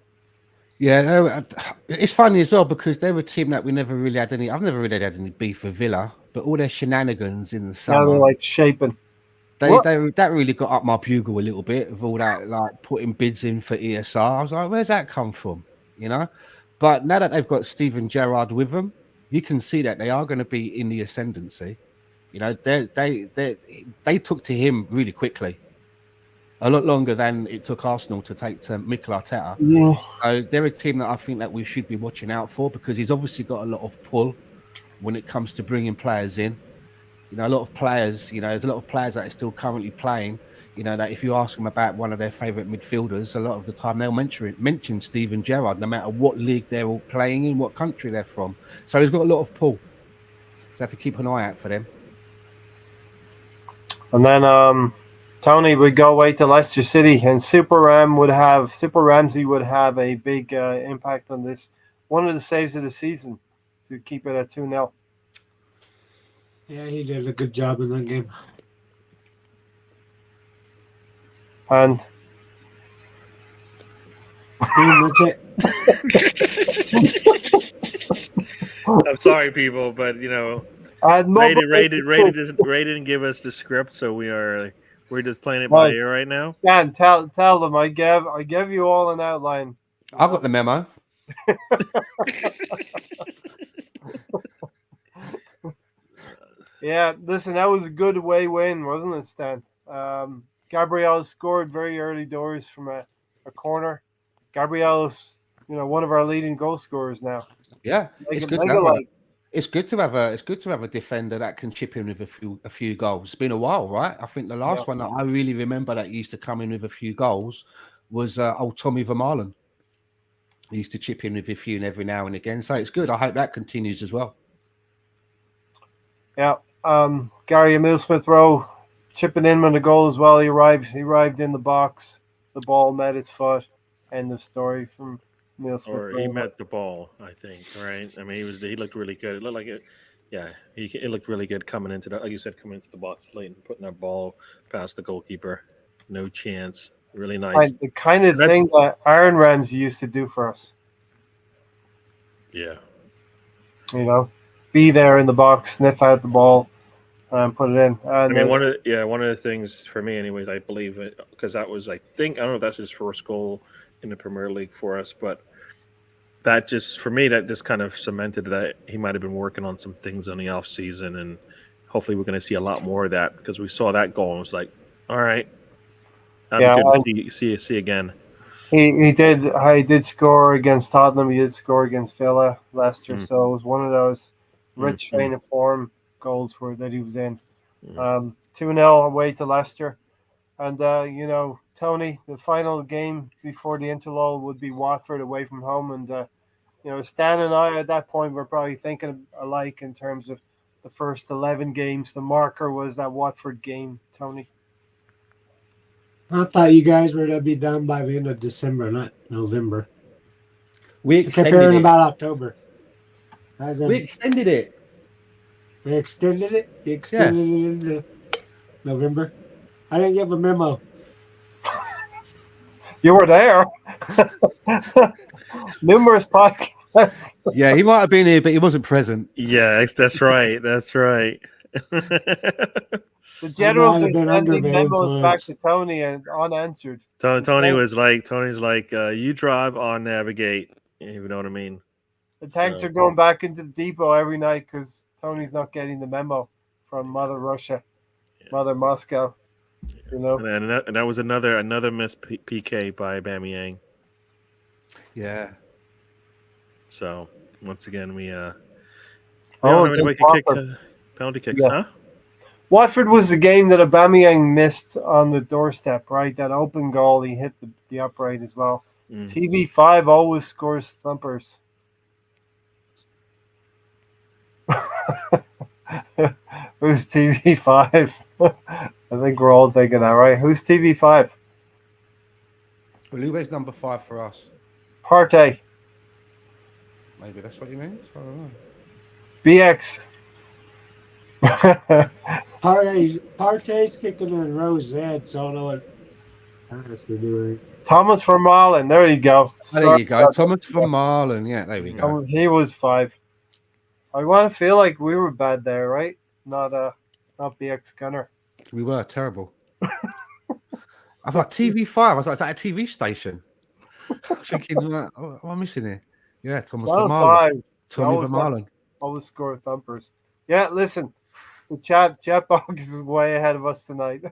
[SPEAKER 2] Yeah, it's funny as well because they were a team that we never really had any. I've never really had any beef with Villa, but all their shenanigans in the summer,
[SPEAKER 1] now they're like shaping.
[SPEAKER 2] That really got up my bugle a little bit with all that, like putting bids in for ESR. I was like, where's that come from? But now that they've got Steven Gerrard with them, you can see that they are going to be in the ascendancy. They took to him really quickly, a lot longer than it took Arsenal to take to Mikel Arteta.
[SPEAKER 1] Yeah.
[SPEAKER 2] So they're a team that I think that we should be watching out for because he's obviously got a lot of pull when it comes to bringing players in. A lot of players, there's a lot of players that are still currently playing, that if you ask them about one of their favourite midfielders, a lot of the time they'll mention Steven Gerrard, no matter what league they're all playing in, what country they're from. So he's got a lot of pull. So have to keep an eye out for them.
[SPEAKER 1] And then Tony would go away to Leicester City, and Super Ramsey would have a big impact on this. One of the saves of the season to keep it at 2-0.
[SPEAKER 3] Yeah, he did a good job in that game.
[SPEAKER 1] And
[SPEAKER 3] that's it.
[SPEAKER 4] I'm sorry, people, but Ray didn't give us the script, so we're just playing it by ear right now.
[SPEAKER 1] Dan, tell them I gave you all an outline.
[SPEAKER 2] I got the memo.
[SPEAKER 1] Yeah, listen, that was a good away win, wasn't it, Stan? Gabriel scored very early doors from a corner. Gabriel's, one of our leading goal scorers now.
[SPEAKER 2] Yeah, it's good to have a defender that can chip in with a few goals. It's been a while, right? I think the last one that I really remember that used to come in with a few goals was old Tommy Vermaelen. He used to chip in with a few every now and again. So it's good. I hope that continues as well.
[SPEAKER 1] Yeah. Gary Emile Smith-Rowe chipping in with a goal as well. He arrived in the box. The ball met his foot. End of story from Emile Smith-Rowe.
[SPEAKER 4] Or he met the ball, I think. Right? I mean, he looked really good. It looked like it. Yeah, it looked really good coming into like you said, coming into the box late and putting that ball past the goalkeeper. No chance. Really nice.
[SPEAKER 1] The kind of thing that Aaron Ramsey used to do for us.
[SPEAKER 4] Yeah.
[SPEAKER 1] Be there in the box, sniff out the ball, and put it in. And
[SPEAKER 4] one of the things for me, anyways, I believe it because that was, I don't know if that's his first goal in the Premier League for us, but that just kind of cemented that he might have been working on some things on the off season, and hopefully we're going to see a lot more of that because we saw that goal and it was like, all right, that'd be good to see again.
[SPEAKER 1] He did score against Tottenham. He did score against Villa, Leicester. So it was one of those rich vein of form goals that he was in. 2-0 away to Leicester. And, Tony, the final game before the interlull would be Watford away from home. And, Stan and I at that point were probably thinking alike in terms of the first 11 games. The marker was that Watford game, Tony.
[SPEAKER 3] I thought you guys were to be done by the end of December, not November.
[SPEAKER 2] We
[SPEAKER 3] kept hearing about October.
[SPEAKER 2] We extended it.
[SPEAKER 3] We extended it? You extended it into November? I didn't give a memo.
[SPEAKER 1] You were there. Numerous podcasts.
[SPEAKER 2] Yeah, he might have been here, but he wasn't present.
[SPEAKER 4] Yeah, that's right. That's right.
[SPEAKER 1] The generals are sending memos back to Tony and unanswered.
[SPEAKER 4] Tony's like, you drive, I'll navigate. You know what I mean?
[SPEAKER 1] The tanks are going back into the depot every night because Tony's not getting the memo from Mother Russia, Mother Moscow. And
[SPEAKER 4] that was another missed PK by Aubameyang.
[SPEAKER 2] Yeah.
[SPEAKER 4] So once again, we don't have anybody can kick penalty kicks, huh?
[SPEAKER 1] Watford was the game that Aubameyang missed on the doorstep, right? That open goal, he hit the upright as well. TV5 always scores thumpers. Who's TV5? I think we're all thinking that, right? Who's TV5?
[SPEAKER 2] Well, who is number 5 for us?
[SPEAKER 1] Partey.
[SPEAKER 2] Maybe that's what you mean? I don't know.
[SPEAKER 1] BX.
[SPEAKER 3] Partey's kicking in Rose's head, so I don't know what has to do with
[SPEAKER 1] Thomas from Marlin. There you go.
[SPEAKER 2] There you go. Thomas from Marlin. Yeah, there we go.
[SPEAKER 1] He was 5. I want to feel like we were bad there, right? Not BX Gunner.
[SPEAKER 2] We were terrible. I thought TV5. I was like, is that a TV station? I was thinking, what am I missing here? Yeah, Thomas from Marlin. Tommy from Marlin.
[SPEAKER 1] Always score thumpers. Yeah, listen. The chat box is way ahead of us tonight.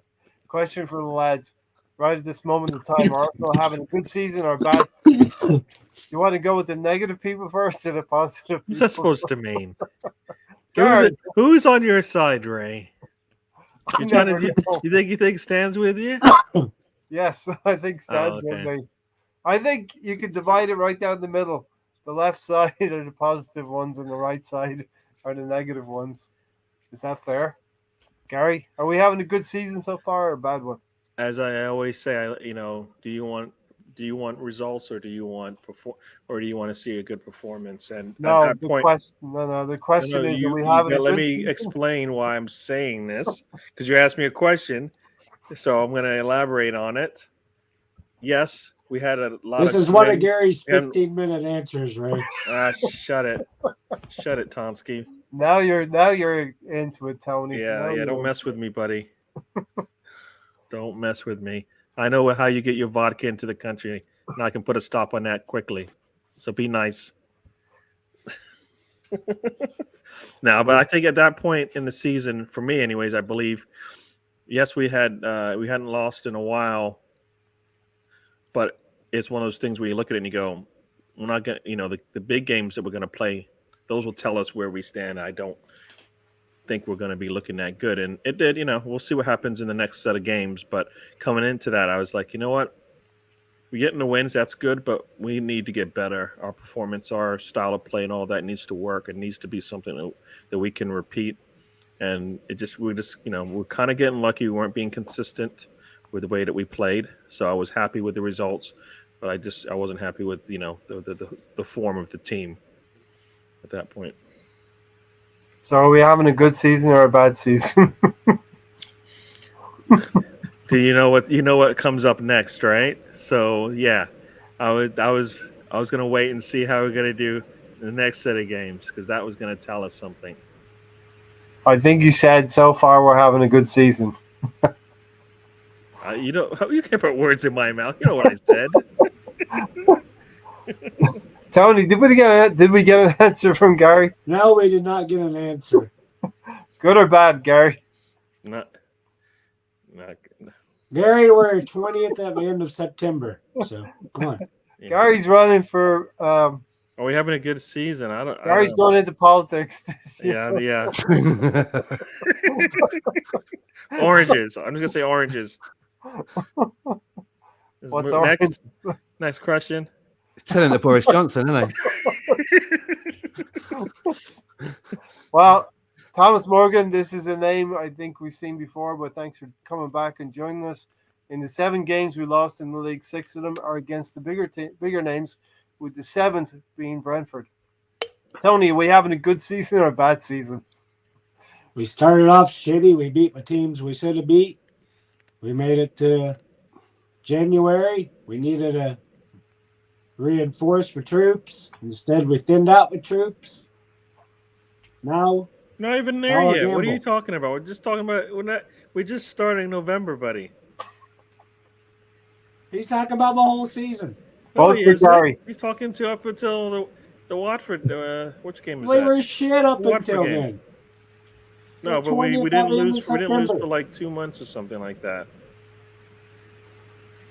[SPEAKER 1] Question for the lads. Right at this moment in time, are Arsenal having a good season or a bad season? You want to go with the negative people first or the positive people?
[SPEAKER 4] What's that supposed to mean? Who's on your side, Ray? You think Stan's with you?
[SPEAKER 1] Yes, I think Stan's with me. I think you could divide it right down the middle. The left side are the positive ones and the right side are the negative ones. Is that fair? Gary, are we having a good season so far or a bad one?
[SPEAKER 4] As I always say, do you want results or do you want to see a good performance? And
[SPEAKER 1] no, the question is, are we having a good
[SPEAKER 4] Let me
[SPEAKER 1] season?
[SPEAKER 4] explain why I'm saying this, because you asked me a question, so I'm going to elaborate on it. Yes, we had a lot.
[SPEAKER 3] This is one of Gary's 15-minute answers, right?
[SPEAKER 4] Shut it, Tonsky.
[SPEAKER 1] Now you're into it, Tony.
[SPEAKER 4] Yeah, don't mess with me, buddy. Don't mess with me. I know how you get your vodka into the country, and I can put a stop on that quickly. So be nice. Now, but I think at that point in the season, for me, anyways, I believe, yes, we hadn't lost in a while, but it's one of those things where you look at it and you go, we're not going to, the big games that we're going to play, those will tell us where we stand. I don't think we're going to be looking that good. And it did, we'll see what happens in the next set of games. But coming into that, I was like, you know what? We're getting the wins. That's good, but we need to get better. Our performance, our style of play and all that needs to work. It needs to be something that we can repeat. And we're kind of getting lucky. We weren't being consistent with the way that we played. So I was happy with the results, but I wasn't happy with, the form of the team at that point.
[SPEAKER 1] So are we having a good season or a bad season?
[SPEAKER 4] Do you know what comes up next, right? So yeah, I was gonna wait and see how we're gonna do the next set of games because that was gonna tell us something.
[SPEAKER 1] I think you said so far we're having a good season.
[SPEAKER 4] You can't put words in my mouth. You know what I said.
[SPEAKER 1] Tony, did we get an answer from Gary?
[SPEAKER 3] No, we did not get an answer.
[SPEAKER 1] Good or bad, Gary?
[SPEAKER 4] Not good.
[SPEAKER 3] Gary, we're 20th at the end of September. So come on.
[SPEAKER 1] Yeah. Gary's running for.
[SPEAKER 4] Are we having a good season?
[SPEAKER 1] Gary's going into politics.
[SPEAKER 4] Yeah. Oranges. I'm just gonna say oranges.
[SPEAKER 1] What's orange?
[SPEAKER 4] Next question.
[SPEAKER 2] Telling the Boris Johnson, isn't
[SPEAKER 1] he? Well, Thomas Morgan, this is a name I think we've seen before, but thanks for coming back and joining us. In the 7 games we lost in the league, 6 of them are against the bigger names, with the 7th being Brentford. Tony, are we having a good season or a bad season?
[SPEAKER 3] We started off shitty. We beat the teams we should have beat. We made it to January. We needed to reinforce the troops. Instead, we thinned out the troops. Now,
[SPEAKER 4] not even there yet. What are you talking about? We're just talking about we're just starting November, buddy.
[SPEAKER 3] He's talking about the whole season.
[SPEAKER 4] No, he's talking to up until the Watford. Which game was that?
[SPEAKER 3] We were shit up until then.
[SPEAKER 4] No, but we didn't lose. We didn't lose for like 2 months or something like that.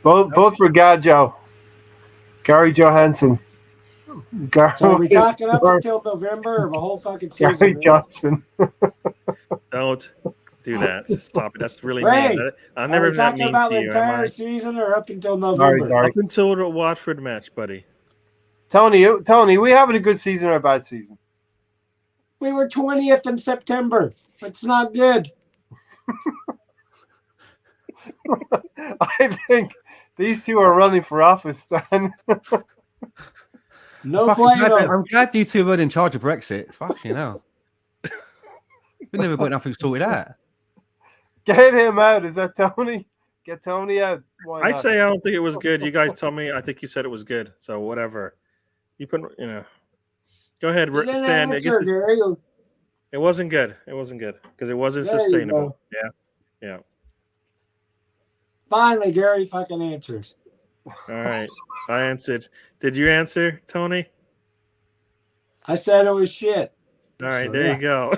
[SPEAKER 1] Vote for Gajo. Gary Johansson.
[SPEAKER 3] So are we talking up until November or the whole fucking season?
[SPEAKER 1] Gary Johnson.
[SPEAKER 4] Don't do that. Stop it. That's really mean. I've never been that mean
[SPEAKER 3] about
[SPEAKER 4] to you.
[SPEAKER 3] The entire season or up until November?
[SPEAKER 1] Sorry.
[SPEAKER 4] Up until the Watford match, buddy.
[SPEAKER 1] Tony, we having a good season or a bad season?
[SPEAKER 3] We were 20th in September. It's not good.
[SPEAKER 1] I think these two are running for office, Stan.
[SPEAKER 2] I'm glad you two weren't in charge of Brexit. Fucking hell. We never got nothing sorted out.
[SPEAKER 1] Get him out. Is that Tony? Get Tony out.
[SPEAKER 4] I say I don't think it was good. You guys tell me. I think you said it was good. So whatever. You put, Go ahead, Stan. I guess it wasn't good. It wasn't good because it wasn't sustainable. Yeah.
[SPEAKER 3] Finally, Gary fucking answers.
[SPEAKER 4] All right. I answered. Did you answer, Tony?
[SPEAKER 3] I said it was shit.
[SPEAKER 4] All right, there you go.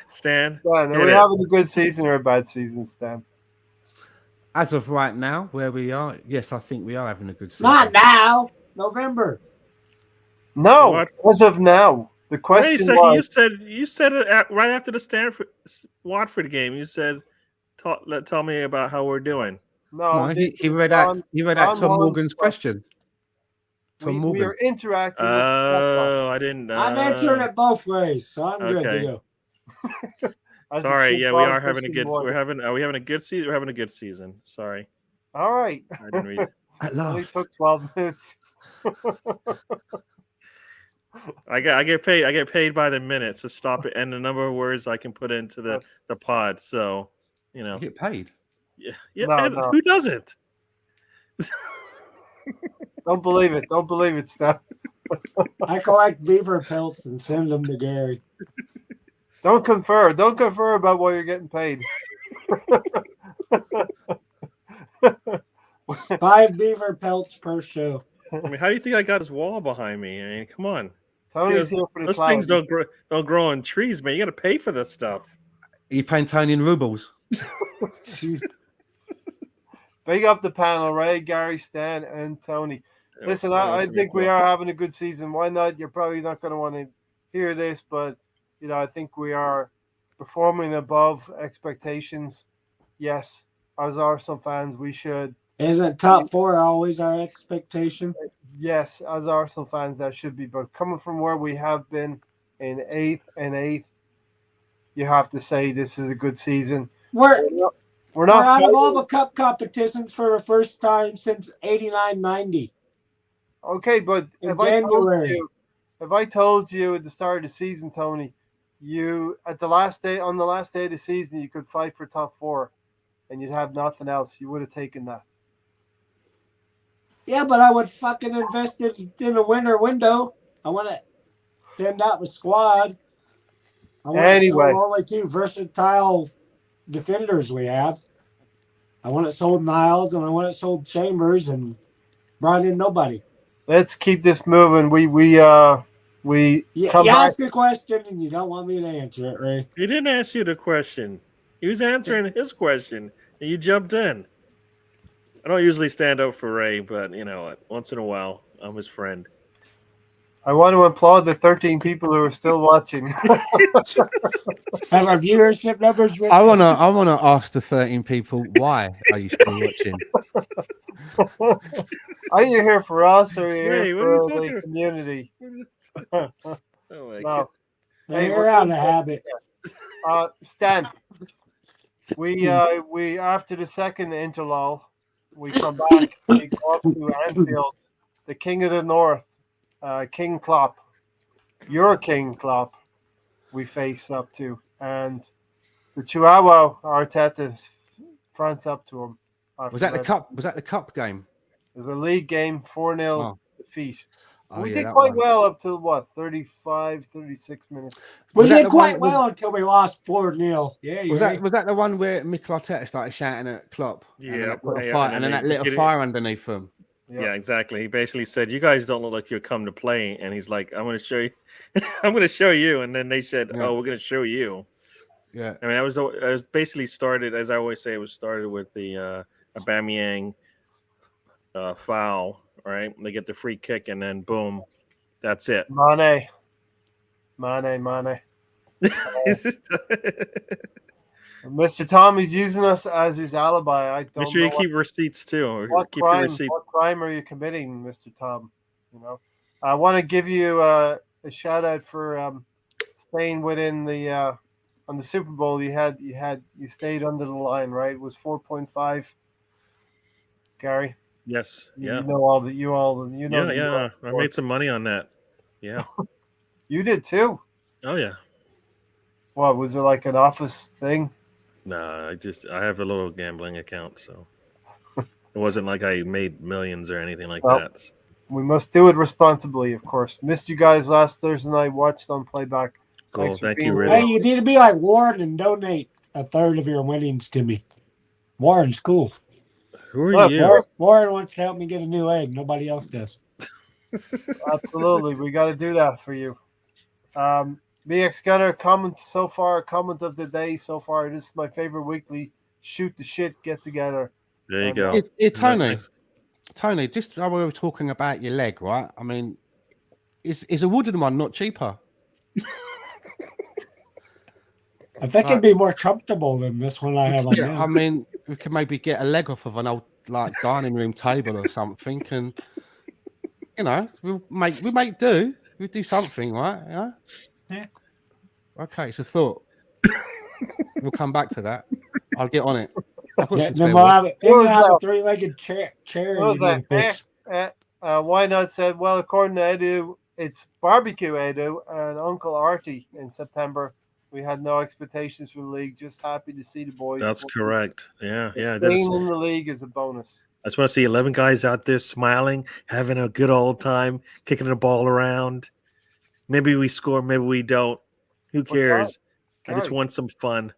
[SPEAKER 4] Stan.
[SPEAKER 1] Are we having a good season or a bad season, Stan?
[SPEAKER 2] As of right now, where we are, yes, I think we are having a good season.
[SPEAKER 3] Not now. November.
[SPEAKER 1] No, as of now. The question
[SPEAKER 4] Wait a second, you said it right after the Watford game. You said, tell me about how we're doing.
[SPEAKER 2] No, he read out Tom Morgan's question.
[SPEAKER 1] We are interacting.
[SPEAKER 4] Oh, I didn't.
[SPEAKER 3] I'm answering it both ways, so I'm good to
[SPEAKER 4] go. Sorry, we are having a good. Are we having a good season? We're having a good season. Sorry.
[SPEAKER 1] All right.
[SPEAKER 4] I didn't read it.
[SPEAKER 1] At last. It only took 12 minutes.
[SPEAKER 4] I get paid. I get paid by the minute, so stop it. And the number of words I can put into the pod. So
[SPEAKER 2] you get paid.
[SPEAKER 4] Yeah. No. Who doesn't?
[SPEAKER 1] Don't believe it, Steph.
[SPEAKER 3] I collect beaver pelts and send them to Gary.
[SPEAKER 1] Don't confer about what you're getting paid.
[SPEAKER 3] 5 beaver pelts per show.
[SPEAKER 4] I mean, how do you think I got this wall behind me? I mean, come on.
[SPEAKER 1] Tony's here for the
[SPEAKER 4] those things don't grow on trees, man. You got to pay for that stuff.
[SPEAKER 2] Are you paying Tony in rubles?
[SPEAKER 1] Big up the panel, Ray, Gary, Stan, and Tony. Listen, I think we are having a good season. Why not? You're probably not going to want to hear this, but I think we are performing above expectations. Yes, as Arsenal fans, we should.
[SPEAKER 3] Isn't top 4 always our expectation?
[SPEAKER 1] Yes, as Arsenal fans, that should be. But coming from where we have been in 8th, you have to say this is a good season. We're not
[SPEAKER 3] out of all the cup competitions for the first time since 89-90.
[SPEAKER 1] Okay, but if I told you at the start of the season, Tony, on the last day of the season, you could fight for top 4, and you'd have nothing else, you would have taken that.
[SPEAKER 3] Yeah, but I would fucking invest in a winter window. I want to thin out the squad. I want to only 2 versatile defenders we have. I want it sold Niles and I want it sold Chambers and brought in nobody.
[SPEAKER 1] Let's keep this moving. You
[SPEAKER 3] ask a question and you don't want me to answer it, Ray.
[SPEAKER 4] He didn't ask you the question. He was answering his question. You jumped in. I don't usually stand up for Ray, but you know what? Once in a while, I'm his friend.
[SPEAKER 1] I want to applaud the 13 people who are still watching.
[SPEAKER 3] Have our viewership numbers?
[SPEAKER 2] I wanna ask the 13 people, why are you still watching?
[SPEAKER 1] Are you here for us or are you
[SPEAKER 4] Ray,
[SPEAKER 1] here
[SPEAKER 4] what are you
[SPEAKER 1] for
[SPEAKER 4] talking
[SPEAKER 1] the
[SPEAKER 4] about?
[SPEAKER 1] community?
[SPEAKER 4] Oh my God.
[SPEAKER 1] No. Hey,
[SPEAKER 3] We're out of habit.
[SPEAKER 1] Stan, we after the second interlull, we come back. We go up to Anfield, the King of the North, King Klopp, your King Klopp. We face up to, and the Chihuahua Arteta fronts up to him.
[SPEAKER 2] Was that the cup? Was that the cup game?
[SPEAKER 1] It was a league game, 4-0
[SPEAKER 2] Oh.
[SPEAKER 1] defeat.
[SPEAKER 2] Oh,
[SPEAKER 1] We
[SPEAKER 2] yeah,
[SPEAKER 1] did
[SPEAKER 2] that
[SPEAKER 1] quite
[SPEAKER 2] one.
[SPEAKER 1] well up to what, 35, 36 minutes.
[SPEAKER 3] We
[SPEAKER 2] Was that
[SPEAKER 3] did
[SPEAKER 2] the
[SPEAKER 3] quite
[SPEAKER 2] one-
[SPEAKER 3] well until we lost 4-0. Yeah,
[SPEAKER 2] Was that the one where Mikel Arteta started shouting at Klopp?
[SPEAKER 4] Yeah,
[SPEAKER 2] and then that lit a
[SPEAKER 4] yeah,
[SPEAKER 2] fire,
[SPEAKER 4] and
[SPEAKER 2] and
[SPEAKER 4] then
[SPEAKER 2] then that
[SPEAKER 4] they
[SPEAKER 2] lit a
[SPEAKER 4] get it-
[SPEAKER 2] fire underneath them.
[SPEAKER 4] Yeah, exactly. He basically said, "You guys don't look like you're come to play," and he's like, "I'm going to show you. I'm going to show you." And then they said,
[SPEAKER 2] Yeah.
[SPEAKER 4] "Oh, we're going to show you."
[SPEAKER 2] Yeah.
[SPEAKER 4] I mean, I was basically started, as I always say, it was started with the Aubameyang foul. Right, they get the free kick, and then boom, that's it.
[SPEAKER 1] Mane. Mr. Tommy's using us as his alibi. I don't
[SPEAKER 4] Make sure
[SPEAKER 1] know
[SPEAKER 4] you keep receipts too.
[SPEAKER 1] what
[SPEAKER 4] Keep your
[SPEAKER 1] crime.
[SPEAKER 4] receipts.
[SPEAKER 1] What crime are you committing, Mr. Tom? You know, I want to give you a shout out for staying within the on the Super Bowl. You stayed under the line, right? It was 4.5. Gary,
[SPEAKER 4] Yes.
[SPEAKER 1] you
[SPEAKER 4] Yeah.
[SPEAKER 1] know all the you know.
[SPEAKER 4] Yeah. I made some money on that. Yeah.
[SPEAKER 1] You did too.
[SPEAKER 4] Oh yeah.
[SPEAKER 1] What was it, like an office thing?
[SPEAKER 4] Nah, I have a little gambling account, so it wasn't like I made millions or anything like
[SPEAKER 1] Well,
[SPEAKER 4] that.
[SPEAKER 1] We must do it responsibly, of course. Missed you guys last Thursday night. Watched on playback.
[SPEAKER 4] Cool.
[SPEAKER 1] Thanks for
[SPEAKER 4] Thank
[SPEAKER 1] being
[SPEAKER 4] you,
[SPEAKER 1] here.
[SPEAKER 3] Hey,
[SPEAKER 4] really.
[SPEAKER 3] you need to be like Warren and donate a third of your winnings to me. Warren's cool.
[SPEAKER 4] Who are
[SPEAKER 1] Look,
[SPEAKER 4] you?
[SPEAKER 3] Warren wants to help me get a new egg. Nobody else does.
[SPEAKER 1] Absolutely, we got to do that for you. BX Gunner comment of the day so far. This is my favorite weekly shoot the shit get together.
[SPEAKER 4] There you
[SPEAKER 1] And,
[SPEAKER 4] go.
[SPEAKER 2] Tony, just while we were talking about your leg, right? I mean, is a wooden one not cheaper?
[SPEAKER 3] I think it'd be more comfortable than this one I have on now.
[SPEAKER 2] I mean, we could maybe get a leg off of an old like dining room table or something, and you know, we make do. We do something, right?
[SPEAKER 3] Yeah.
[SPEAKER 2] Okay, it's a thought. We'll come back to that. I'll get on it.
[SPEAKER 3] Then we'll have a three-legged chair.
[SPEAKER 1] What was that? Why not said, well, according to Edu, it's barbecue Edu and Uncle Artie in September. We had no expectations from the league. Just happy to see the boys.
[SPEAKER 4] That's correct. Yeah.
[SPEAKER 1] Staying in the league is a bonus.
[SPEAKER 4] I just want to see 11 guys out there smiling, having a good old time, kicking the ball around. Maybe we score, maybe we don't. Who cares? I just want some fun.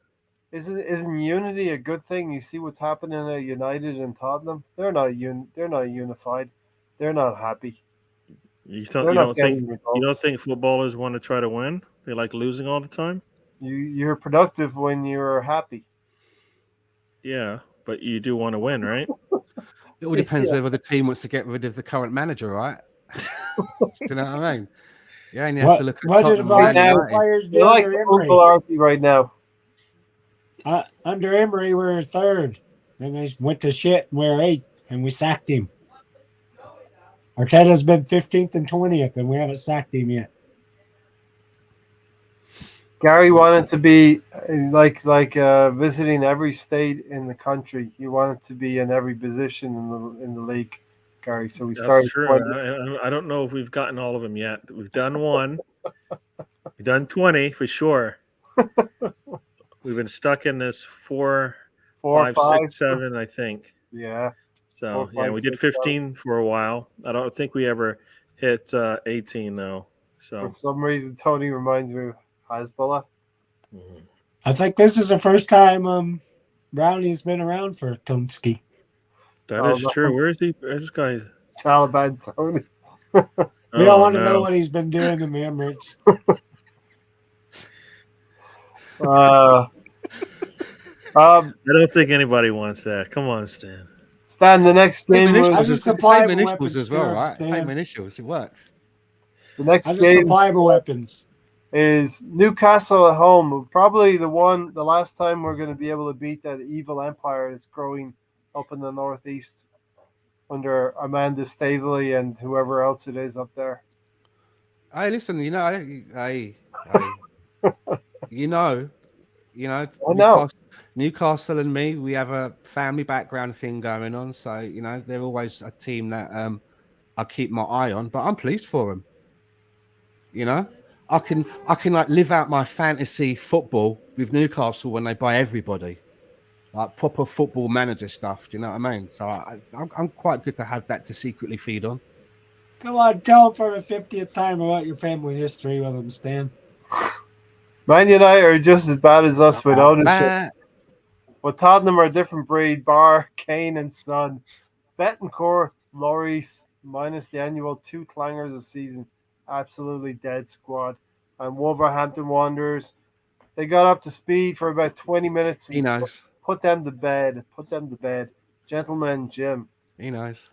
[SPEAKER 1] Isn't unity a good thing? You see what's happening at United and Tottenham. They're not unified. They're not happy.
[SPEAKER 4] You don't think footballers want to try to win? They like losing all the time?
[SPEAKER 1] You're productive when you're happy.
[SPEAKER 4] Yeah, but you do want to win, right?
[SPEAKER 2] It all depends whether the team wants to get rid of the current manager, right? Do you know what I mean? Yeah, and you have to look at
[SPEAKER 3] players do
[SPEAKER 1] like
[SPEAKER 3] under
[SPEAKER 1] Uncle Artie right now.
[SPEAKER 3] Under Emery, we're third. Then they went to shit and we're eighth, and we sacked him. Arteta's been 15th and 20th, and we haven't sacked him yet.
[SPEAKER 1] Gary wanted to be like visiting every state in the country. He wanted to be in every position in the league, Gary. So we started.
[SPEAKER 4] That's true. I don't know if we've gotten all of them yet. We've done one. We've done 20 for sure. We've been stuck in this 4, 5, 6, 7, I think.
[SPEAKER 1] Yeah.
[SPEAKER 4] So 4, 5, we did 15 for a while. I don't think we ever hit 18 though. So
[SPEAKER 1] for some reason, Tony reminds me of Hezbollah.
[SPEAKER 3] Mm-hmm. I think this is the first time Brownie's been around for Tomsky.
[SPEAKER 4] That is true. Where is he? Where's this guy?
[SPEAKER 1] Taliban Tony.
[SPEAKER 3] We don't want to know what he's been doing in the Emirates.
[SPEAKER 4] I don't think anybody wants that. Come on, Stan.
[SPEAKER 1] Stan, the next game
[SPEAKER 2] Same
[SPEAKER 1] was
[SPEAKER 2] initials, same initials as well, right? Same initials. It works.
[SPEAKER 1] the next
[SPEAKER 3] I just
[SPEAKER 1] game
[SPEAKER 3] supply the weapons.
[SPEAKER 1] is Newcastle at home. Probably the last time we're going to be able to beat that evil empire that's growing up in the northeast under Amanda Staveley and whoever else it is up there.
[SPEAKER 2] Hey, listen, you know, you know,
[SPEAKER 1] I know.
[SPEAKER 2] Newcastle and me, we have a family background thing going on, so you know they're always a team that I keep my eye on. But I'm pleased for them. You know, I can like live out my fantasy football with Newcastle when they buy everybody, like proper football manager stuff. Do you know what I mean? So I'm quite good to have that to secretly feed on.
[SPEAKER 3] Come on, tell them for the 50th time about your family history with them, Stan.
[SPEAKER 1] Man United are just as bad as us with ownership. But Tottenham are a different breed, bar Kane and Son. Betancourt, Lloris, minus the annual 2 clangers a season. Absolutely dead squad. And Wolverhampton Wanderers, they got up to speed for about 20 minutes.
[SPEAKER 2] He knows.
[SPEAKER 1] Put them to bed. Put them to bed. Gentleman Jim.
[SPEAKER 2] He knows.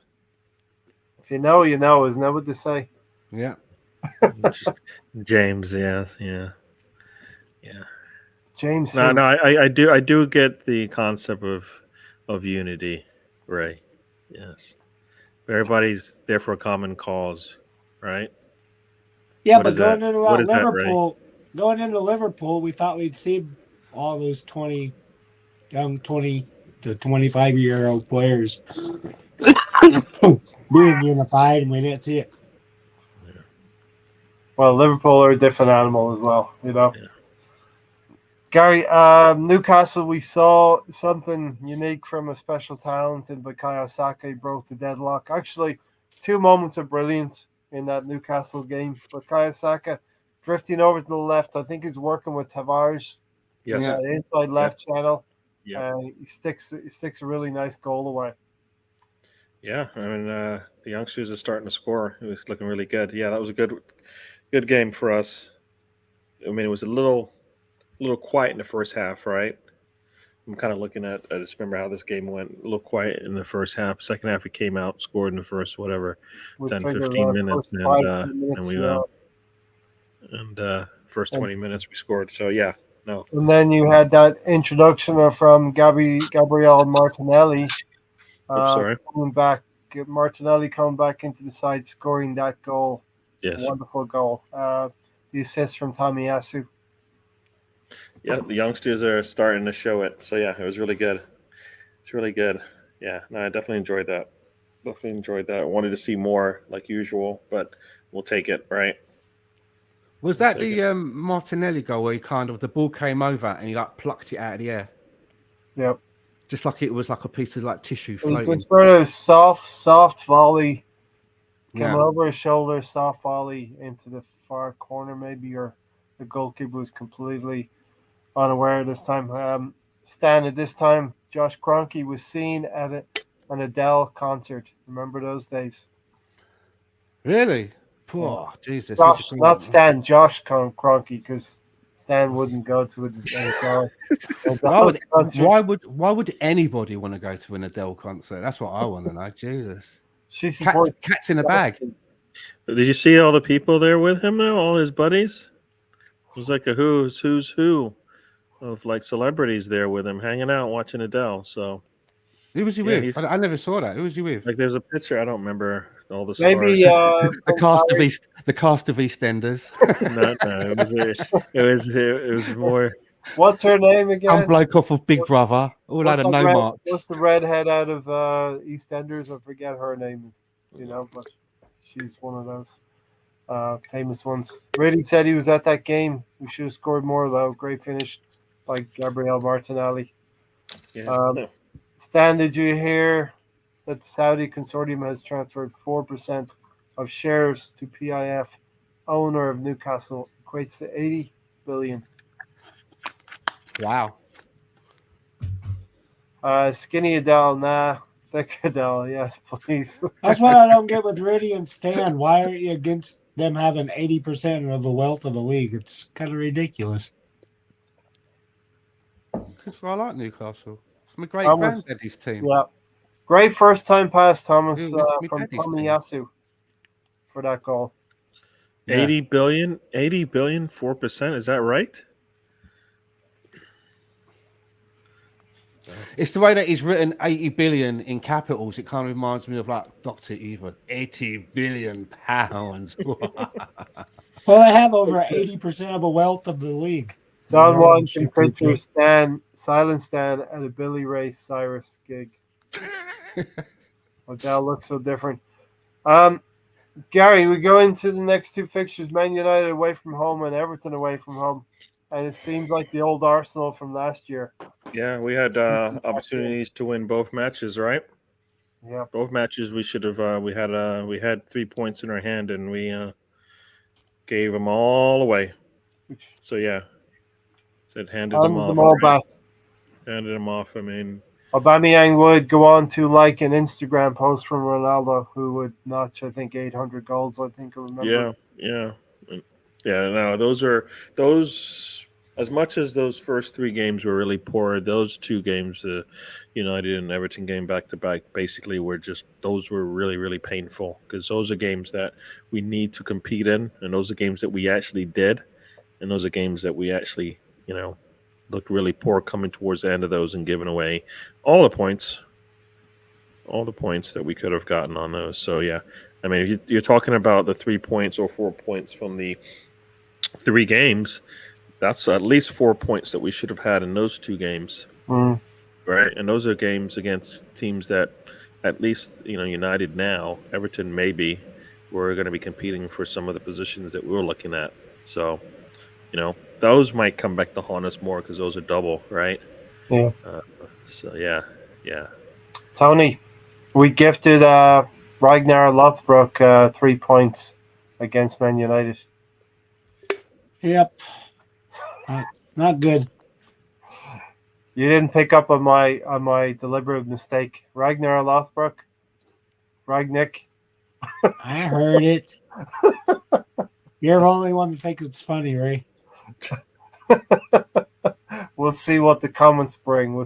[SPEAKER 1] If you know, you know. Isn't that what they say?
[SPEAKER 2] Yeah.
[SPEAKER 4] James, yeah.
[SPEAKER 1] James.
[SPEAKER 4] No, I do get the concept of unity, Ray. Yes. Everybody's there for a common cause, right?
[SPEAKER 3] Yeah,
[SPEAKER 4] What
[SPEAKER 3] but
[SPEAKER 4] is
[SPEAKER 3] going
[SPEAKER 4] that?
[SPEAKER 3] into
[SPEAKER 4] What is that,
[SPEAKER 3] going into Liverpool, we thought we'd see all those 20 to 25-year-old players being unified, and we didn't see it.
[SPEAKER 1] Well, Liverpool are a different animal as well, you know.
[SPEAKER 4] Yeah.
[SPEAKER 1] Gary, Newcastle, we saw something unique from a special talent in Bukayo Saka. He broke the deadlock. Actually, 2 moments of brilliance in that Newcastle game. Bukayo Saka drifting over to the left. I think he's working with Tavares.
[SPEAKER 4] Yes.
[SPEAKER 1] Inside left channel.
[SPEAKER 4] Yeah.
[SPEAKER 1] He sticks a really nice goal away.
[SPEAKER 4] Yeah, I mean the youngsters are starting to score. It was looking really good. Yeah, that was a good game for us. I mean, it was a little quiet in the first half, right? I'm kind of looking at. I just remember how this game went. A little quiet in the first half. Second half, we came out, scored in the first 10, 15 minutes, and we first 20 minutes we scored. So yeah, no.
[SPEAKER 1] And then you had that introduction from Gabriel Martinelli.
[SPEAKER 4] Sorry.
[SPEAKER 1] Martinelli coming back into the side, scoring that goal.
[SPEAKER 4] Yes.
[SPEAKER 1] Wonderful goal. The assist from Tomiyasu.
[SPEAKER 4] Yeah, the youngsters are starting to show it. So yeah, it was really good. It's really good. Yeah, no, I definitely enjoyed that. I wanted to see more like usual, but we'll take it, right?
[SPEAKER 2] Was that the Martinelli goal where the ball came over and he like plucked it out of the air?
[SPEAKER 1] Yep.
[SPEAKER 2] Just like it was like a piece of like tissue floating.
[SPEAKER 1] Just sort of soft volley. Came over his shoulder, soft volley into the far corner maybe, or the goalkeeper was completely unaware this time. Stan, at this time, Josh Kroenke was seen at an Adele concert. Remember those days?
[SPEAKER 2] Really? Oh, Jesus.
[SPEAKER 1] Josh, not Stan, Josh Kroenke, because Stan wouldn't go to an Adele concert.
[SPEAKER 2] Why would anybody want to go to an Adele concert? That's what I want to know. Jesus. Cats in a bag.
[SPEAKER 4] Did you see all the people there with him though? All his buddies? It was like a who's who of like celebrities there with him, hanging out, watching Adele. So
[SPEAKER 2] who was he with? I never saw that. Who was he with?
[SPEAKER 4] Like there's a picture. I don't remember all the
[SPEAKER 1] maybe
[SPEAKER 4] stars.
[SPEAKER 2] the cast of EastEnders.
[SPEAKER 4] No, it was more.
[SPEAKER 1] What's her name again?
[SPEAKER 2] Some bloke off of Big Brother. All out of no marks.
[SPEAKER 1] What's the redhead out of EastEnders? I forget her name. But she's one of those famous ones. Really said he was at that game. We should have scored more though. Great finish by Gabriel Martinelli.
[SPEAKER 4] Yeah.
[SPEAKER 1] Stan, did you hear that the Saudi consortium has transferred 4% of shares to PIF, owner of Newcastle, equates to 80 billion.
[SPEAKER 2] Wow.
[SPEAKER 1] Skinny Adele, nah. Thick Adele, yes, please.
[SPEAKER 3] That's what I don't get with Rudy and Stan. Why aren't you against them having 80% of the wealth of the league? It's kind of ridiculous.
[SPEAKER 2] That's why I like Newcastle. It's my great granddaddy's team.
[SPEAKER 1] Yeah. Great first time pass, Thomas,
[SPEAKER 2] It's
[SPEAKER 1] from
[SPEAKER 2] daddy's
[SPEAKER 1] Tommy
[SPEAKER 2] team.
[SPEAKER 1] Yasu for that goal.
[SPEAKER 2] Yeah.
[SPEAKER 4] 80 billion, 4%. Is that right?
[SPEAKER 2] It's the way that he's written 80 billion in capitals. It kind of reminds me of like Dr. Evil. 80 billion pounds.
[SPEAKER 3] Well, they have over 80% of the wealth of the league.
[SPEAKER 1] Don Juan can picture Stan, silent Stan at a Billy Ray Cyrus gig. That looks so different. Gary, we go into the next two fixtures: Man United away from home and Everton away from home, and it seems like the old Arsenal from last year.
[SPEAKER 4] Yeah, we had opportunities to win both matches, right?
[SPEAKER 1] Yeah,
[SPEAKER 4] both matches we should have. We had 3 points in our hand, and we gave them all away. So yeah, handed them off.
[SPEAKER 1] all back.
[SPEAKER 4] Handed them off. I mean,
[SPEAKER 1] Aubameyang would go on to like an Instagram post from Ronaldo, who would notch, I think, 800 goals. I think I remember.
[SPEAKER 4] Yeah. No, those. As much as those first 3 games were really poor, those 2 games, the United and Everton game back to back, basically were really, really painful, because those are games that we need to compete in, and those are games that we actually did, and those are games that we actually, looked really poor coming towards the end of those and giving away all the points that we could have gotten on those. So yeah, I mean, if you're talking about the 3 points or 4 points from the 3 games. That's at least 4 points that we should have had in those 2 games, right? And those are games against teams that, at least United now, Everton maybe, we're going to be competing for some of the positions that we were looking at. So, those might come back to haunt us more because those are double, right?
[SPEAKER 1] Yeah.
[SPEAKER 4] So yeah.
[SPEAKER 1] Tony, we gifted Ragnar Lothbrok 3 points against Man United.
[SPEAKER 3] Yep. Not good.
[SPEAKER 1] You didn't pick up on my deliberate mistake. Ragnar Lothbrok? Rangnick?
[SPEAKER 3] I heard it. You're the only one that thinks it's funny, Ray.
[SPEAKER 1] We'll see what the comments bring.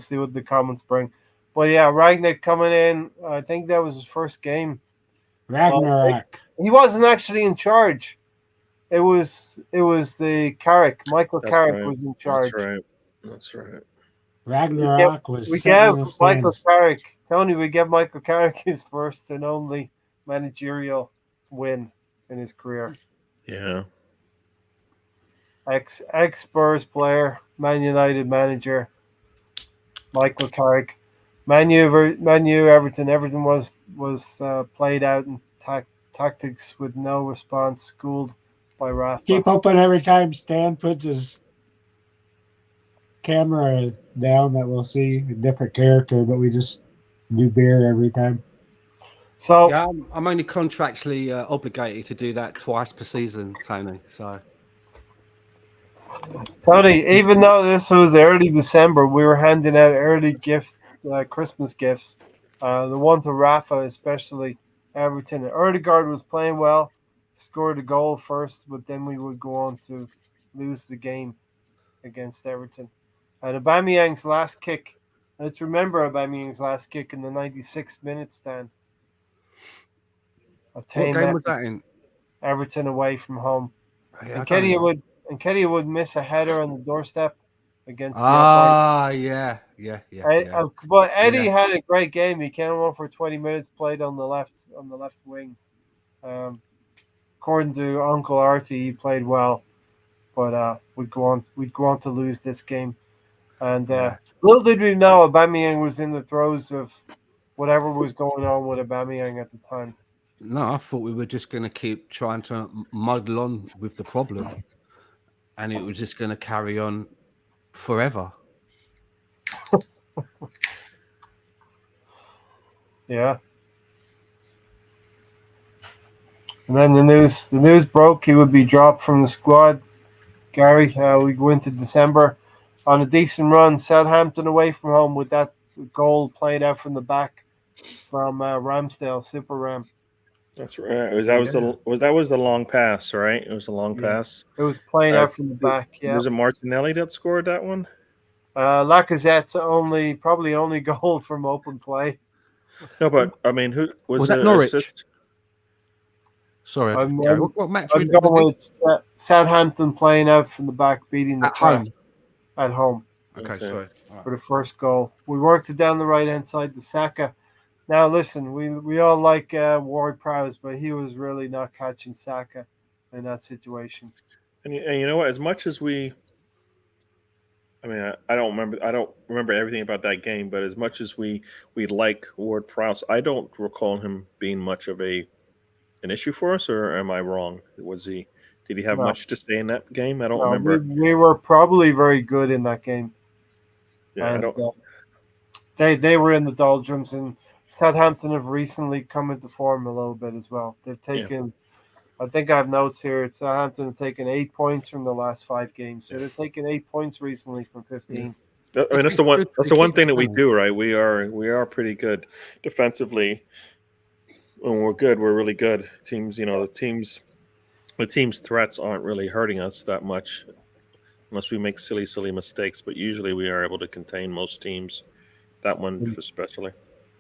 [SPEAKER 1] But yeah, Rangnick coming in. I think that was his first game.
[SPEAKER 3] Ragnarok.
[SPEAKER 1] He wasn't actually in charge. It was the Carrick. Michael Carrick was in charge.
[SPEAKER 4] That's right.
[SPEAKER 3] Ragnarok was.
[SPEAKER 1] We gave Michael Carrick. Tony, we gave Michael Carrick his first and only managerial win in his career.
[SPEAKER 4] Yeah.
[SPEAKER 1] Ex Spurs player, Man United manager, Michael Carrick. Man U, Everton. Everton was played out in tactics with no response, schooled by Rafa.
[SPEAKER 3] Keep hoping every time Stan puts his camera down that we'll see a different character, but we just do beer every time.
[SPEAKER 1] So
[SPEAKER 2] yeah, I'm only contractually obligated to do that twice per season, Tony. So,
[SPEAKER 1] Tony, even though this was early December, we were handing out early Christmas gifts. The one to Rafa, especially Everton. Erdegaard was playing well, scored a goal first, but then we would go on to lose the game against Everton. And Aubameyang's last kick. Let's remember Aubameyang's last kick in the 96th minute, Stan.
[SPEAKER 2] What game was that in?
[SPEAKER 1] Everton away from home.
[SPEAKER 2] Yeah,
[SPEAKER 1] and Kedia would miss a header on the doorstep against.
[SPEAKER 2] Yeah.
[SPEAKER 1] But Eddie had a great game. He came on for 20 minutes, played on the left wing. According to Uncle Artie, he played well, but we'd go on to lose this game. And little did we know, Aubameyang was in the throes of whatever was going on with Aubameyang at the time.
[SPEAKER 2] No, I thought we were just going to keep trying to muddle on with the problem, and it was just going to carry on forever.
[SPEAKER 1] Yeah. And then the news broke he would be dropped from the squad. Gary, we go into December on a decent run. Southampton away from home with that goal played out from the back from Ramsdale, Super Ram.
[SPEAKER 4] That's right. That was the long pass, right? It was a long pass.
[SPEAKER 1] It was playing out from the back. Yeah.
[SPEAKER 4] Was it Martinelli that scored that one?
[SPEAKER 1] Lacazette's probably only goal from open play.
[SPEAKER 4] No, but I mean, who
[SPEAKER 2] Was
[SPEAKER 4] the
[SPEAKER 2] that Norwich?
[SPEAKER 4] assist?
[SPEAKER 2] Sorry,
[SPEAKER 1] I'm
[SPEAKER 2] what match
[SPEAKER 1] going with Southampton playing out from the back, beating the
[SPEAKER 2] at home?
[SPEAKER 1] At home.
[SPEAKER 2] Okay, sorry.
[SPEAKER 1] For the first goal. We worked it down the right hand side to Saka. Now listen, we all like Ward-Prowse, but he was really not catching Saka in that situation.
[SPEAKER 4] And you know what? As much as I don't remember everything about that game, but as much as we like Ward-Prowse, I don't recall him being much of an issue for us, or am I wrong? Did he have much to say in that game? I don't remember.
[SPEAKER 1] We were probably very good in that game.
[SPEAKER 4] Yeah,
[SPEAKER 1] and they were in the doldrums, and Southampton have recently come into form a little bit as well. They've taken, I think I have notes here. Southampton have taken 8 points from the last 5 games, so they've taken 8 points recently from 15.
[SPEAKER 4] I mean, that's the one thing that we do, right? We are pretty good defensively. When we're good, we're really good. Teams, the team's threats aren't really hurting us that much, unless we make silly mistakes. But usually, we are able to contain most teams. That one especially.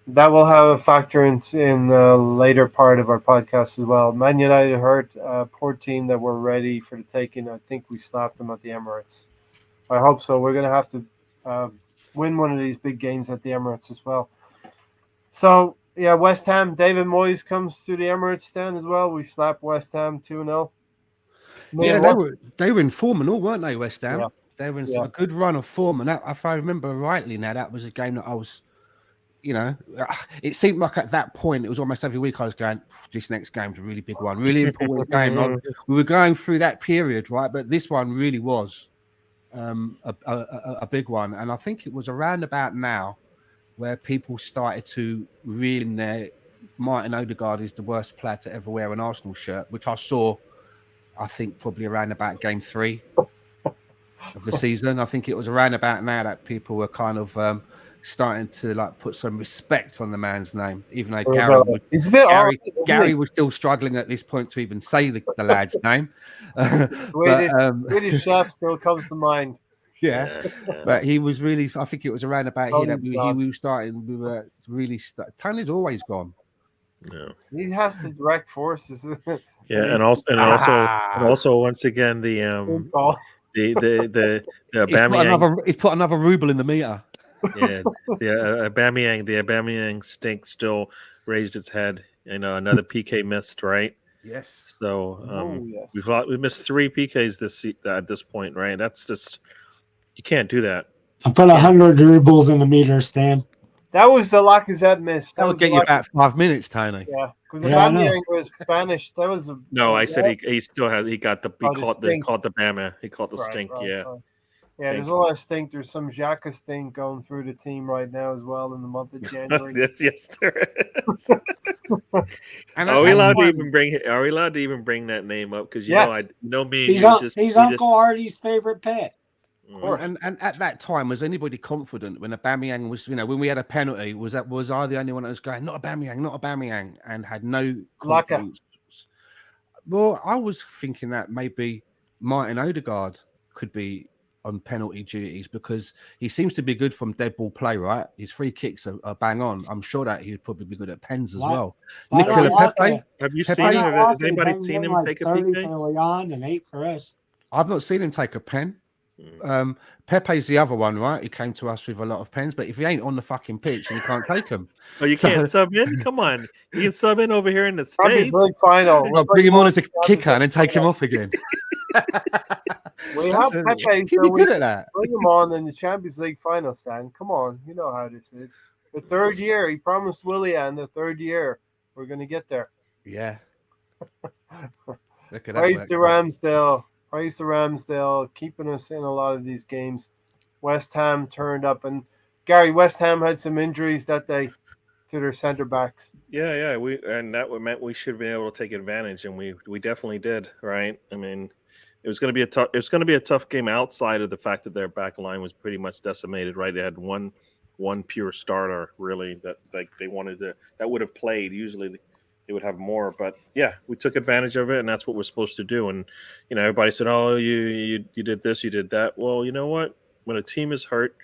[SPEAKER 1] That will have a factor in the later part of our podcast as well. Man United hurt a poor team that were ready for the taking. I think we slapped them at the Emirates. I hope so. We're going to have to win one of these big games at the Emirates as well. So, yeah, West Ham, David Moyes comes to the Emirates stand as well. We slapped West Ham 2-0.
[SPEAKER 2] Yeah, they were in form and all, weren't they, West Ham?
[SPEAKER 1] Yeah.
[SPEAKER 2] They were in a good run of form. And that, if I remember rightly now, that was a game that I was, it seemed like at that point, it was almost every week I was going, this next game's a really big one, really important game. We were going through that period, right? But this one really was a big one. And I think it was around about now where people started to reel in their Martin Odegaard is the worst player to ever wear an Arsenal shirt, which I saw, I think, probably around about game 3 of the season. I think it was around about now that people were kind of starting to put some respect on the man's name, even though Gary was still struggling at this point to even say the lad's name.
[SPEAKER 1] Swedish chef still comes to mind.
[SPEAKER 2] Yeah, but he was really. I think it was around about here that we were starting. We were really. Tony's always gone.
[SPEAKER 4] Yeah,
[SPEAKER 1] he has the direct forces.
[SPEAKER 4] Yeah, and also once again the Aubameyang.
[SPEAKER 2] He's put another ruble in the meter.
[SPEAKER 4] Yeah, the Aubameyang stink still raised its head. Another PK missed, right?
[SPEAKER 2] Yes.
[SPEAKER 4] So we missed 3 PKs at this point, right? That's just, you can't do that.
[SPEAKER 3] I put 100 rubles in the meter, Stan.
[SPEAKER 1] That was the Lacazette miss.
[SPEAKER 2] That would get you about 5 minutes, Tony.
[SPEAKER 1] Yeah, because Aubameyang was banished. That was
[SPEAKER 4] I said he still has. He caught the Bama. He caught the stink.
[SPEAKER 1] Right. Yeah, there's a lot of stink. There's some Xhaka stink going through the team right now as well in the month of January.
[SPEAKER 4] Yes, there is. Are we allowed to even bring that name up? Because me.
[SPEAKER 3] He's Uncle Artie's favorite pet.
[SPEAKER 2] And at that time, was anybody confident when Aubameyang was, when we had a penalty, was I the only one that was going, not Aubameyang, and had no confidence? Well, I was thinking that maybe Martin Odegaard could be on penalty duties because he seems to be good from dead ball play, right? His free kicks are bang on. I'm sure that he'd probably be good at pens as well.
[SPEAKER 4] Nicola Pepe, have you seen him? Has anybody seen him take a PK?
[SPEAKER 3] For Leon and 8 for us.
[SPEAKER 2] I've not seen him take a pen. Pepe's the other one, right? He came to us with a lot of pens, but if he ain't on the fucking pitch and you can't take them.
[SPEAKER 4] Oh, you can't sub in? Come on. You can sub in over here in the States.
[SPEAKER 1] Final.
[SPEAKER 2] Well, bring him on as a kicker and then take him off again.
[SPEAKER 1] We have Pepe.
[SPEAKER 2] He'd be good at that.
[SPEAKER 1] Bring him on in the Champions League final, Stan. Come on. You know how this is. The third year. He promised Willian the third year. We're going to get there.
[SPEAKER 2] Yeah. Look at
[SPEAKER 1] Praise to Ramsdale. Praise to Ramsdale, keeping us in a lot of these games. West Ham turned up, and Gary, West Ham had some injuries that day to their centre backs.
[SPEAKER 4] Yeah, that meant we should have been able to take advantage, and we definitely did, right? I mean, it was going to be a tough game outside of the fact that their back line was pretty much decimated, right? They had one pure starter really that they wanted to that would have played. Usually they would have more, but yeah, we took advantage of it, and that's what we're supposed to do. And everybody said, "Oh, you did this, you did that." Well, you know what? when a team is hurt,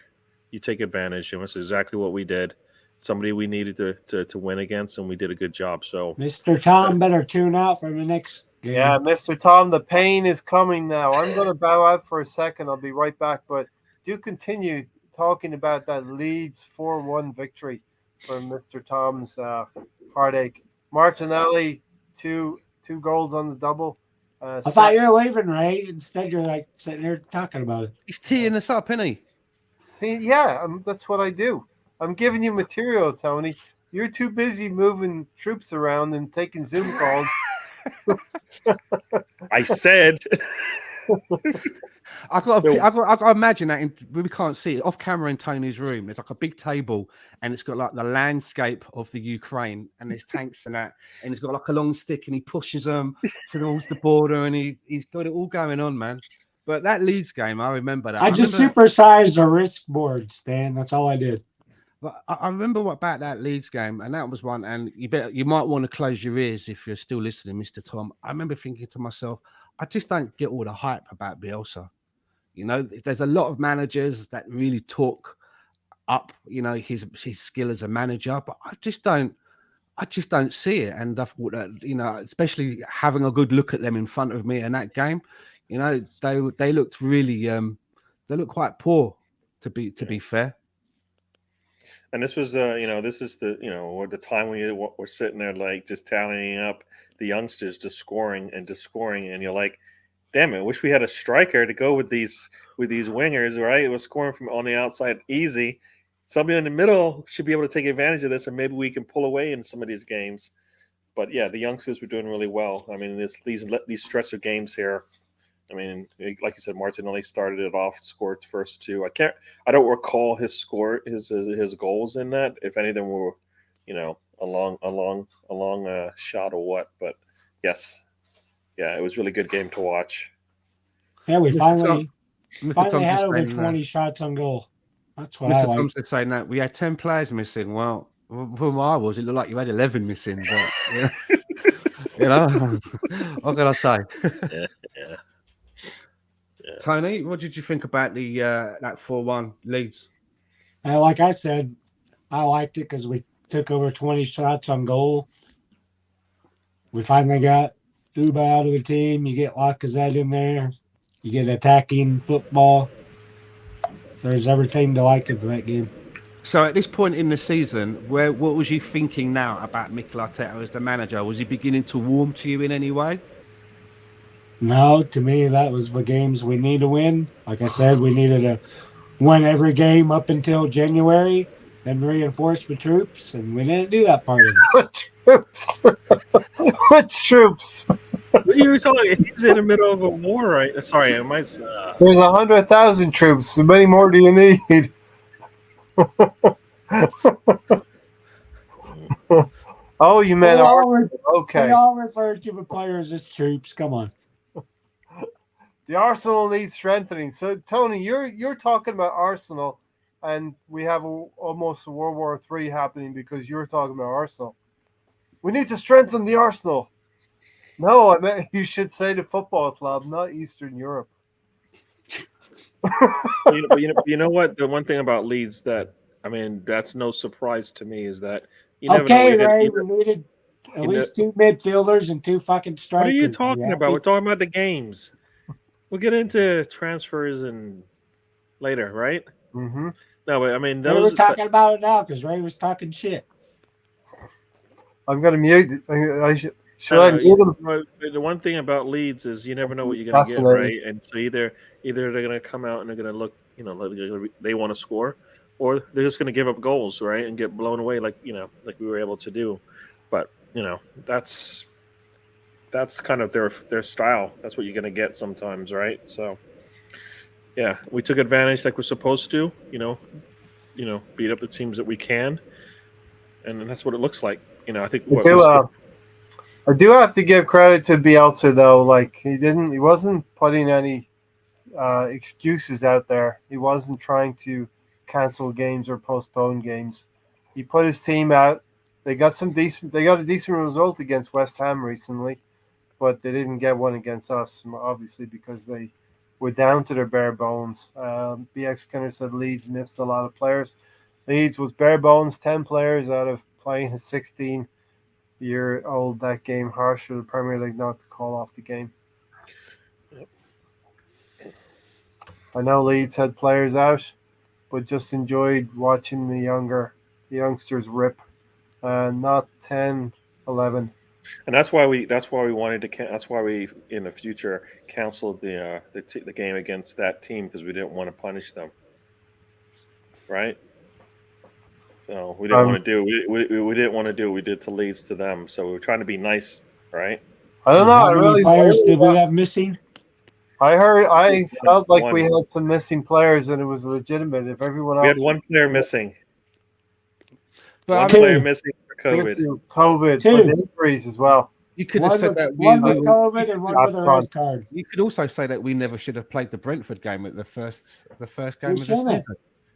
[SPEAKER 4] you take advantage, and that's exactly what we did. Somebody we needed to win against, and we did a good job. So,
[SPEAKER 3] Mr. Tom better tune out for the next game.
[SPEAKER 1] Yeah, Mr. Tom, the pain is coming now. I'm going to bow out for a second. I'll be right back, but do continue talking about that Leeds 4-1 victory for Mr. Tom's heartache. Martinelli, two goals on the double.
[SPEAKER 3] I thought you were leaving, Ray. Instead, you're like sitting here talking about it.
[SPEAKER 2] He's teeing us up, isn't he?
[SPEAKER 1] See, yeah, that's what I do. I'm giving you material, Tony. You're too busy moving troops around and taking Zoom calls.
[SPEAKER 4] I said.
[SPEAKER 2] I got to imagine that we can't see it off camera in Tony's room. There's like a big table, and it's got like the landscape of the Ukraine, and there's tanks and that, and he's got like a long stick, and he pushes them towards the border, and he's got it all going on, man. But that Leeds game, I remember that.
[SPEAKER 3] I just supersized the risk board, Stan. That's all I did.
[SPEAKER 2] But I remember about that Leeds game, and that was one. And you might want to close your ears if you're still listening, Mr. Tom. I remember thinking to myself, I just don't get all the hype about Bielsa. You know, there's a lot of managers that really talk up, you know, his skill as a manager, but I just don't see it. And I thought that, you know, especially having a good look at them in front of me in that game, you know, they looked really they looked quite poor to be fair.
[SPEAKER 4] And this was this is the time when we're sitting there like just tallying up the youngsters just scoring, and you're like, damn it, wish we had a striker to go with these wingers, right? It was scoring from on the outside easy. Somebody in the middle should be able to take advantage of this, and maybe we can pull away in some of these games. But yeah, the youngsters were doing really well. I mean, these stretch of games here. I mean, like you said, Martinelli started it off, scored the first two. I don't recall his goals in that. If any of them were, you know, a long shot or what. But yes, yeah, it was a really good game to watch.
[SPEAKER 3] Yeah, we finally had over 20 shots on goal. That's what
[SPEAKER 2] Mr. Thompson saying that we had 10 players missing. Well, from I was, it looked like you had 11 missing. But, yeah. You know, what can I say?
[SPEAKER 4] Yeah.
[SPEAKER 2] Tony, what did you think about the that 4-1 Leeds?
[SPEAKER 3] Like I said, I liked it because we took over 20 shots on goal. We finally got Uba out of the team. You get Lacazette in there. You get attacking football. There's everything to like of that game.
[SPEAKER 2] So at this point in the season, what was you thinking now about Mikel Arteta as the manager? Was he beginning to warm to you in any way?
[SPEAKER 3] No, to me, that was the games we need to win. Like I said, we needed to win every game up until January and reinforce the troops, and we didn't do that part of it.
[SPEAKER 1] What troops? What troops?
[SPEAKER 4] What are you talking? He's in the middle of a war, right? Sorry,
[SPEAKER 1] There's 100,000 troops. How many more do you need? Oh, you meant okay.
[SPEAKER 3] We all refer to the players as troops. Come on.
[SPEAKER 1] The Arsenal needs strengthening. So, Tony, you're talking about Arsenal, and we have almost a World War III happening because you're talking about Arsenal. We need to strengthen the Arsenal. No, I meant you should say the football club, not Eastern Europe.
[SPEAKER 4] you know what? The one thing about Leeds that, I mean, that's no surprise to me is that you never
[SPEAKER 3] okay,
[SPEAKER 4] know.
[SPEAKER 3] Ray, we needed at least two midfielders and two fucking strikers.
[SPEAKER 4] What are you talking about? We're talking about the games. We'll get into transfers and later, right?
[SPEAKER 1] Mm-hmm.
[SPEAKER 4] No, but I mean,
[SPEAKER 3] we're talking about it now because Ray was talking shit.
[SPEAKER 1] I'm going to mute. Should I mute him?
[SPEAKER 4] The one thing about Leeds is you never know what you're going to get, right? And so either they're going to come out and they're going to look, you know, like they want to score, or they're just going to give up goals, right, and get blown away, like we were able to do. But that's kind of their style. That's what you're going to get sometimes, right? So, yeah, we took advantage like we're supposed to. Beat up the teams that we can, and that's what it looks like. I think.
[SPEAKER 1] I do have to give credit to Bielsa though. Like he wasn't putting any excuses out there. He wasn't trying to cancel games or postpone games. He put his team out. They got a decent result against West Ham recently, but they didn't get one against us, obviously, because they were down to their bare bones. BX Skinner said Leeds missed a lot of players. Leeds was bare bones, 10 players out of playing his 16-year-old that game. Harsh for the Premier League not to call off the game.
[SPEAKER 4] Yep.
[SPEAKER 1] I know Leeds had players out, but just enjoyed watching the youngsters rip. Not 10, 11.
[SPEAKER 4] And that's why we wanted to. That's why we in the future canceled the game against that team, because we didn't want to punish them. Right. So we didn't want to do we didn't want to do what we did to Leeds to them. So we were trying to be nice, right?
[SPEAKER 1] I don't know.
[SPEAKER 3] How many players did we have missing?
[SPEAKER 1] I felt like we had some missing players, and it was legitimate. If everyone else,
[SPEAKER 4] we had one player missing.
[SPEAKER 2] But
[SPEAKER 4] one player missing for COVID.
[SPEAKER 1] But injuries as well.
[SPEAKER 2] You could have said that
[SPEAKER 3] one with COVID and one with a red card.
[SPEAKER 2] You could also say that we never should have played the Brentford game at the first game of the season.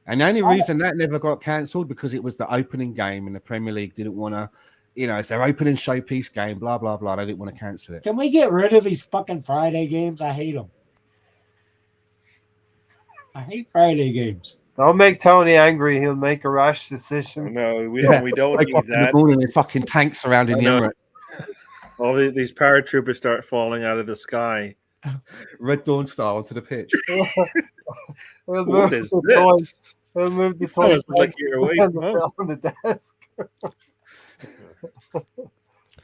[SPEAKER 2] And the only reason that never got cancelled because it was the opening game, and the Premier League didn't want to, it's their opening showpiece game, blah blah blah. They didn't want to cancel it.
[SPEAKER 3] Can we get rid of these fucking Friday games? I hate them. I hate Friday games.
[SPEAKER 1] Don't make Tony angry. He'll make a rash decision.
[SPEAKER 4] No, we don't need that.
[SPEAKER 2] In the morning, there's fucking tanks surrounding the Emirates.
[SPEAKER 4] All these paratroopers start falling out of the sky.
[SPEAKER 2] Red Dawn style onto the pitch.
[SPEAKER 4] What is this?
[SPEAKER 1] We'll move the toys
[SPEAKER 4] like you're awake
[SPEAKER 1] on the desk.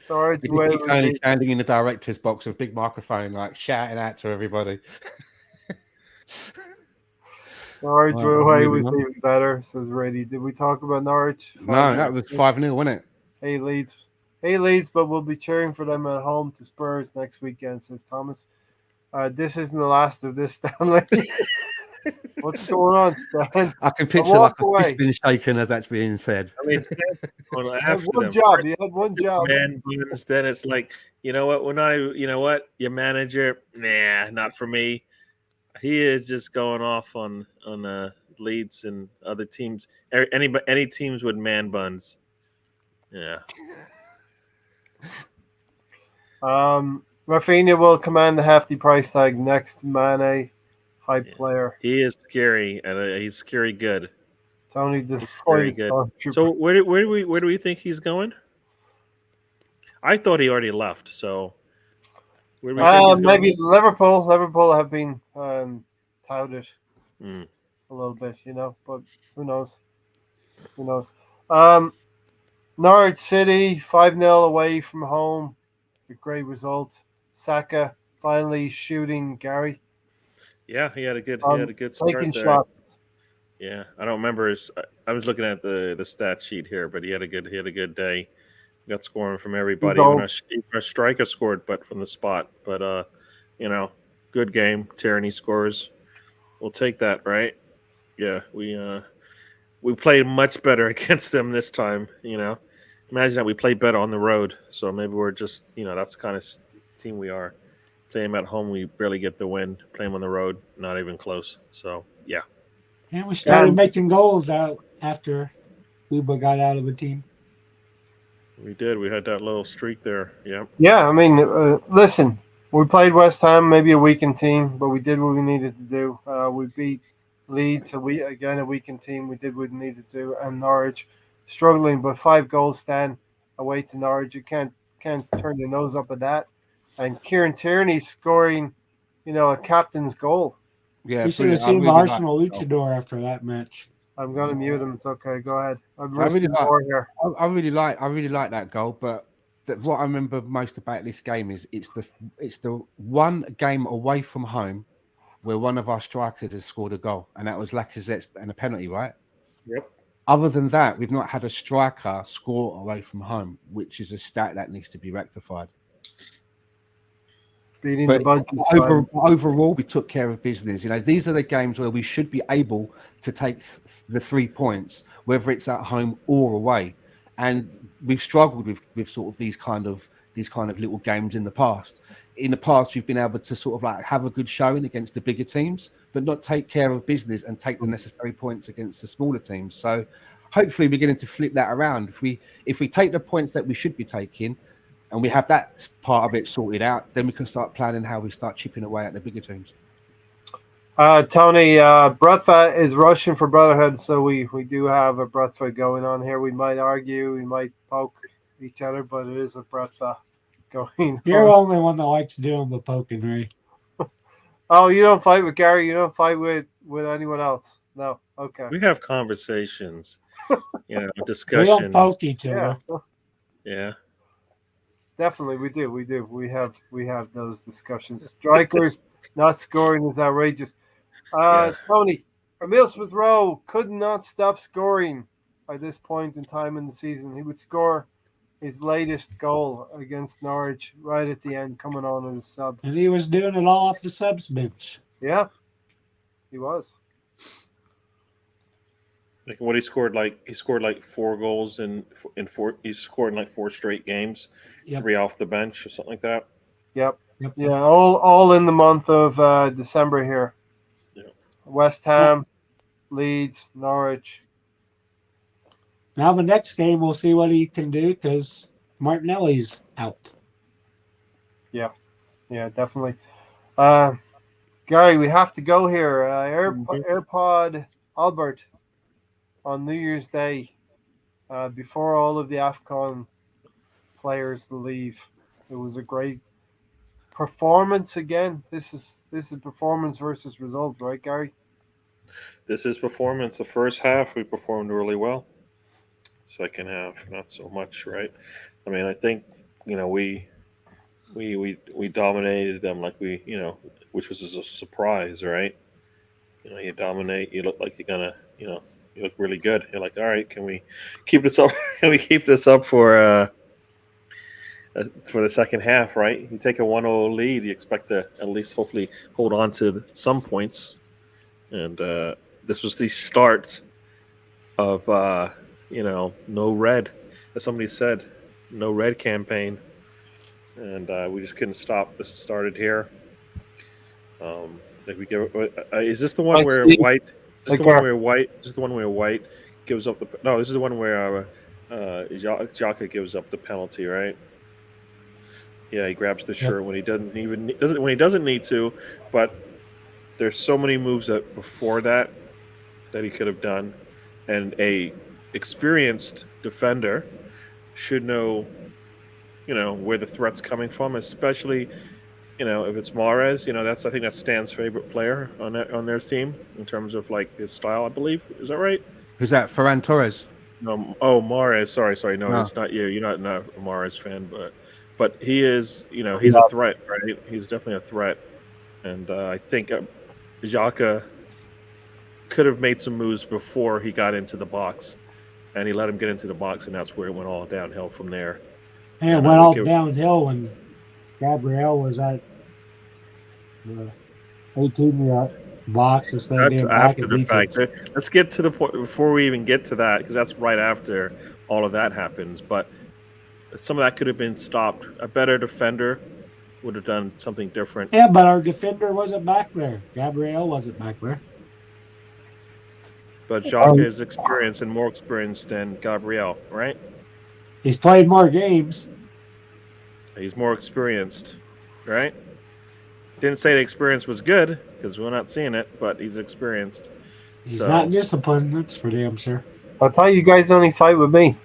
[SPEAKER 1] Sorry,
[SPEAKER 2] Tony standing in the director's box with a big microphone, like shouting out to everybody.
[SPEAKER 1] Norwich away was even better, says Brady. Did we talk about Norwich?
[SPEAKER 2] No, that was 5-0, wasn't it?
[SPEAKER 1] Hey Leeds, but we'll be cheering for them at home to Spurs next weekend, says Thomas. This isn't the last of this, Stanley. What's going on, Stan?
[SPEAKER 2] I can picture like a fist being shaken as that's being said.
[SPEAKER 4] I mean,
[SPEAKER 1] you had one job.
[SPEAKER 4] Man, then it's like, you know what? We're not. You know what? Your manager, nah, not for me. He is just going off on Leeds and other teams. Any teams with man buns. Yeah.
[SPEAKER 1] Rafinha will command the hefty price tag next to Mane, hype player.
[SPEAKER 4] He is scary, and he's scary good.
[SPEAKER 1] Tony,
[SPEAKER 4] he's scary good. So where do we think he's going? I thought he already left. So where do we think he's
[SPEAKER 1] maybe
[SPEAKER 4] going?
[SPEAKER 1] Liverpool. Liverpool have been touted a little bit, but who knows? Norwich City 5-0 away from home. A great result. Saka finally shooting Gary.
[SPEAKER 4] Yeah, he had a good start there.
[SPEAKER 1] Shots.
[SPEAKER 4] Yeah, I don't remember I was looking at the stat sheet here, but he had a good day. Got scoring from everybody. Even our striker scored, but from the spot. But good game. Tierney scores. We'll take that, right? Yeah, we played much better against them this time. Imagine that we played better on the road. So maybe we're just that's the kind of team we are. Play them at home, we barely get the win. Play them on the road, not even close. So yeah.
[SPEAKER 3] And we started making goals out after Uba got out of the team.
[SPEAKER 4] We did. We had that little streak there. Yeah.
[SPEAKER 1] Yeah, I mean, listen, we played West Ham, maybe a weakened team, but we did what we needed to do. We beat Leeds, a weakened team. We did what we needed to do, and Norwich struggling, but 5 goals stand away to Norwich. You can't turn your nose up at that. And Kieran Tierney scoring, a captain's goal.
[SPEAKER 3] Yeah, we should have seen Arsenal Luchador after that match.
[SPEAKER 1] I'm gonna mute him. It's okay. Go ahead.
[SPEAKER 2] I really like that goal, but what I remember most about this game is it's the one game away from home where one of our strikers has scored a goal, and that was Lacazette's and a penalty, right?
[SPEAKER 4] Yep.
[SPEAKER 2] Other than that, we've not had a striker score away from home, which is a stat that needs to be rectified. But overall, we took care of business. These are the games where we should be able to take the 3 points, whether it's at home or away. And we've struggled with sort of these kind of little games in the past. In the past, we've been able to sort of have a good showing against the bigger teams, but not take care of business and take the necessary points against the smaller teams. So hopefully, we're going to flip that around. If we take the points that we should be taking, and we have that part of it sorted out, then we can start planning how we start chipping away at the bigger teams.
[SPEAKER 1] Tony, Bradford is rushing for brotherhood, so we do have a Bradford going on here. We might argue, we might poke each other, but it is a Bradford going.
[SPEAKER 3] You're the only one that likes doing the poking, Ray.
[SPEAKER 1] Oh, you don't fight with Gary. You don't fight with anyone else. No. Okay.
[SPEAKER 4] We have conversations, discussions.
[SPEAKER 3] We don't poke each other.
[SPEAKER 4] Yeah.
[SPEAKER 1] Definitely, we do. We have those discussions. Strikers not scoring is outrageous. Tony, Emile Smith Rowe could not stop scoring by this point in time in the season. He would score his latest goal against Norwich right at the end, coming on as a sub.
[SPEAKER 3] And he was doing it all off the subs bench.
[SPEAKER 1] Yeah, he was.
[SPEAKER 4] Like what he scored like 4 goals in 4. He scored in like 4 straight games, 3 off the bench or something like that.
[SPEAKER 1] Yep. Yeah, all in the month of December here.
[SPEAKER 4] Yeah.
[SPEAKER 1] West Ham, Leeds, Norwich.
[SPEAKER 3] Now the next game, we'll see what he can do because Martinelli's out.
[SPEAKER 1] Yeah, definitely. Gary, we have to go here. Airpod Albert on New Year's Day, before all of the AFCON players leave. It was a great performance again. This is performance versus result, right, Gary?
[SPEAKER 4] This is performance. The first half we performed really well. Second half, not so much, right? I mean, I think we dominated them like which was a surprise, right? You dominate. You look like you're gonna, you look really good. You're like, all right, can we keep this up? Can we keep this up for the second half, right? You take a 1-0 lead, you expect to at least hopefully hold on to some points, and this was the start of no red, as somebody said, no red campaign, and we just couldn't stop. This started here. We give. Is this the one where White? Is the one where White? Is the one where White gives up the? No, this is the one where Xhaka gives up the penalty, right? Yeah, he grabs the shirt when he doesn't need to, but there's so many moves before that he could have done, and a experienced defender should know, where the threat's coming from, especially, if it's Mahrez. I think that's Stan's favorite player on their team in terms of like his style. I believe, is that right?
[SPEAKER 2] Who's that? Ferran Torres.
[SPEAKER 4] No, Mahrez. Sorry, no, it's not you. You're not a Mahrez fan, but he is. He's a threat, right? He's definitely a threat, and I think Xhaka could have made some moves before he got into the box, and he let him get into the box, and that's where it went all downhill from there.
[SPEAKER 3] And it went all downhill when Gabriel was at the 18-yard box instead of being back at defense.
[SPEAKER 4] Let's get to the point before we even get to that, because that's right after all of that happens. But some of that could have been stopped. A better defender would have done something different.
[SPEAKER 3] Yeah, but our defender wasn't back there. Gabriel wasn't back there.
[SPEAKER 4] But Xhaka is experienced and more experienced than Gabriel, right?
[SPEAKER 3] He's played more games.
[SPEAKER 4] He's more experienced, right? Didn't say the experience was good because we're not seeing it, but he's experienced.
[SPEAKER 3] He's not disciplined, that's for damn sure.
[SPEAKER 1] I thought you guys only fight with me.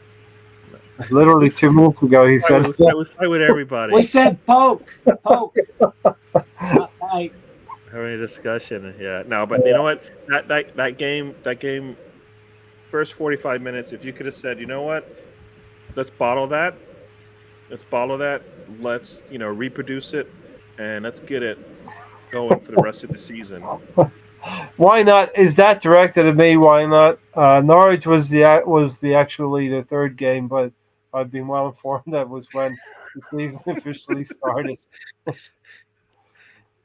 [SPEAKER 1] Literally 2 minutes ago, he said.
[SPEAKER 4] We fight with everybody.
[SPEAKER 3] We said poke. Not fight.
[SPEAKER 4] Having a discussion, yeah. No, but you know what? That game, first 45 minutes. If you could have said, you know what, let's bottle that. Let's reproduce it, and let's get it going for the rest of the season.
[SPEAKER 1] Why not? Is that directed at me? Why not? Norwich was actually the third game, but I've been well informed that was when the season officially started.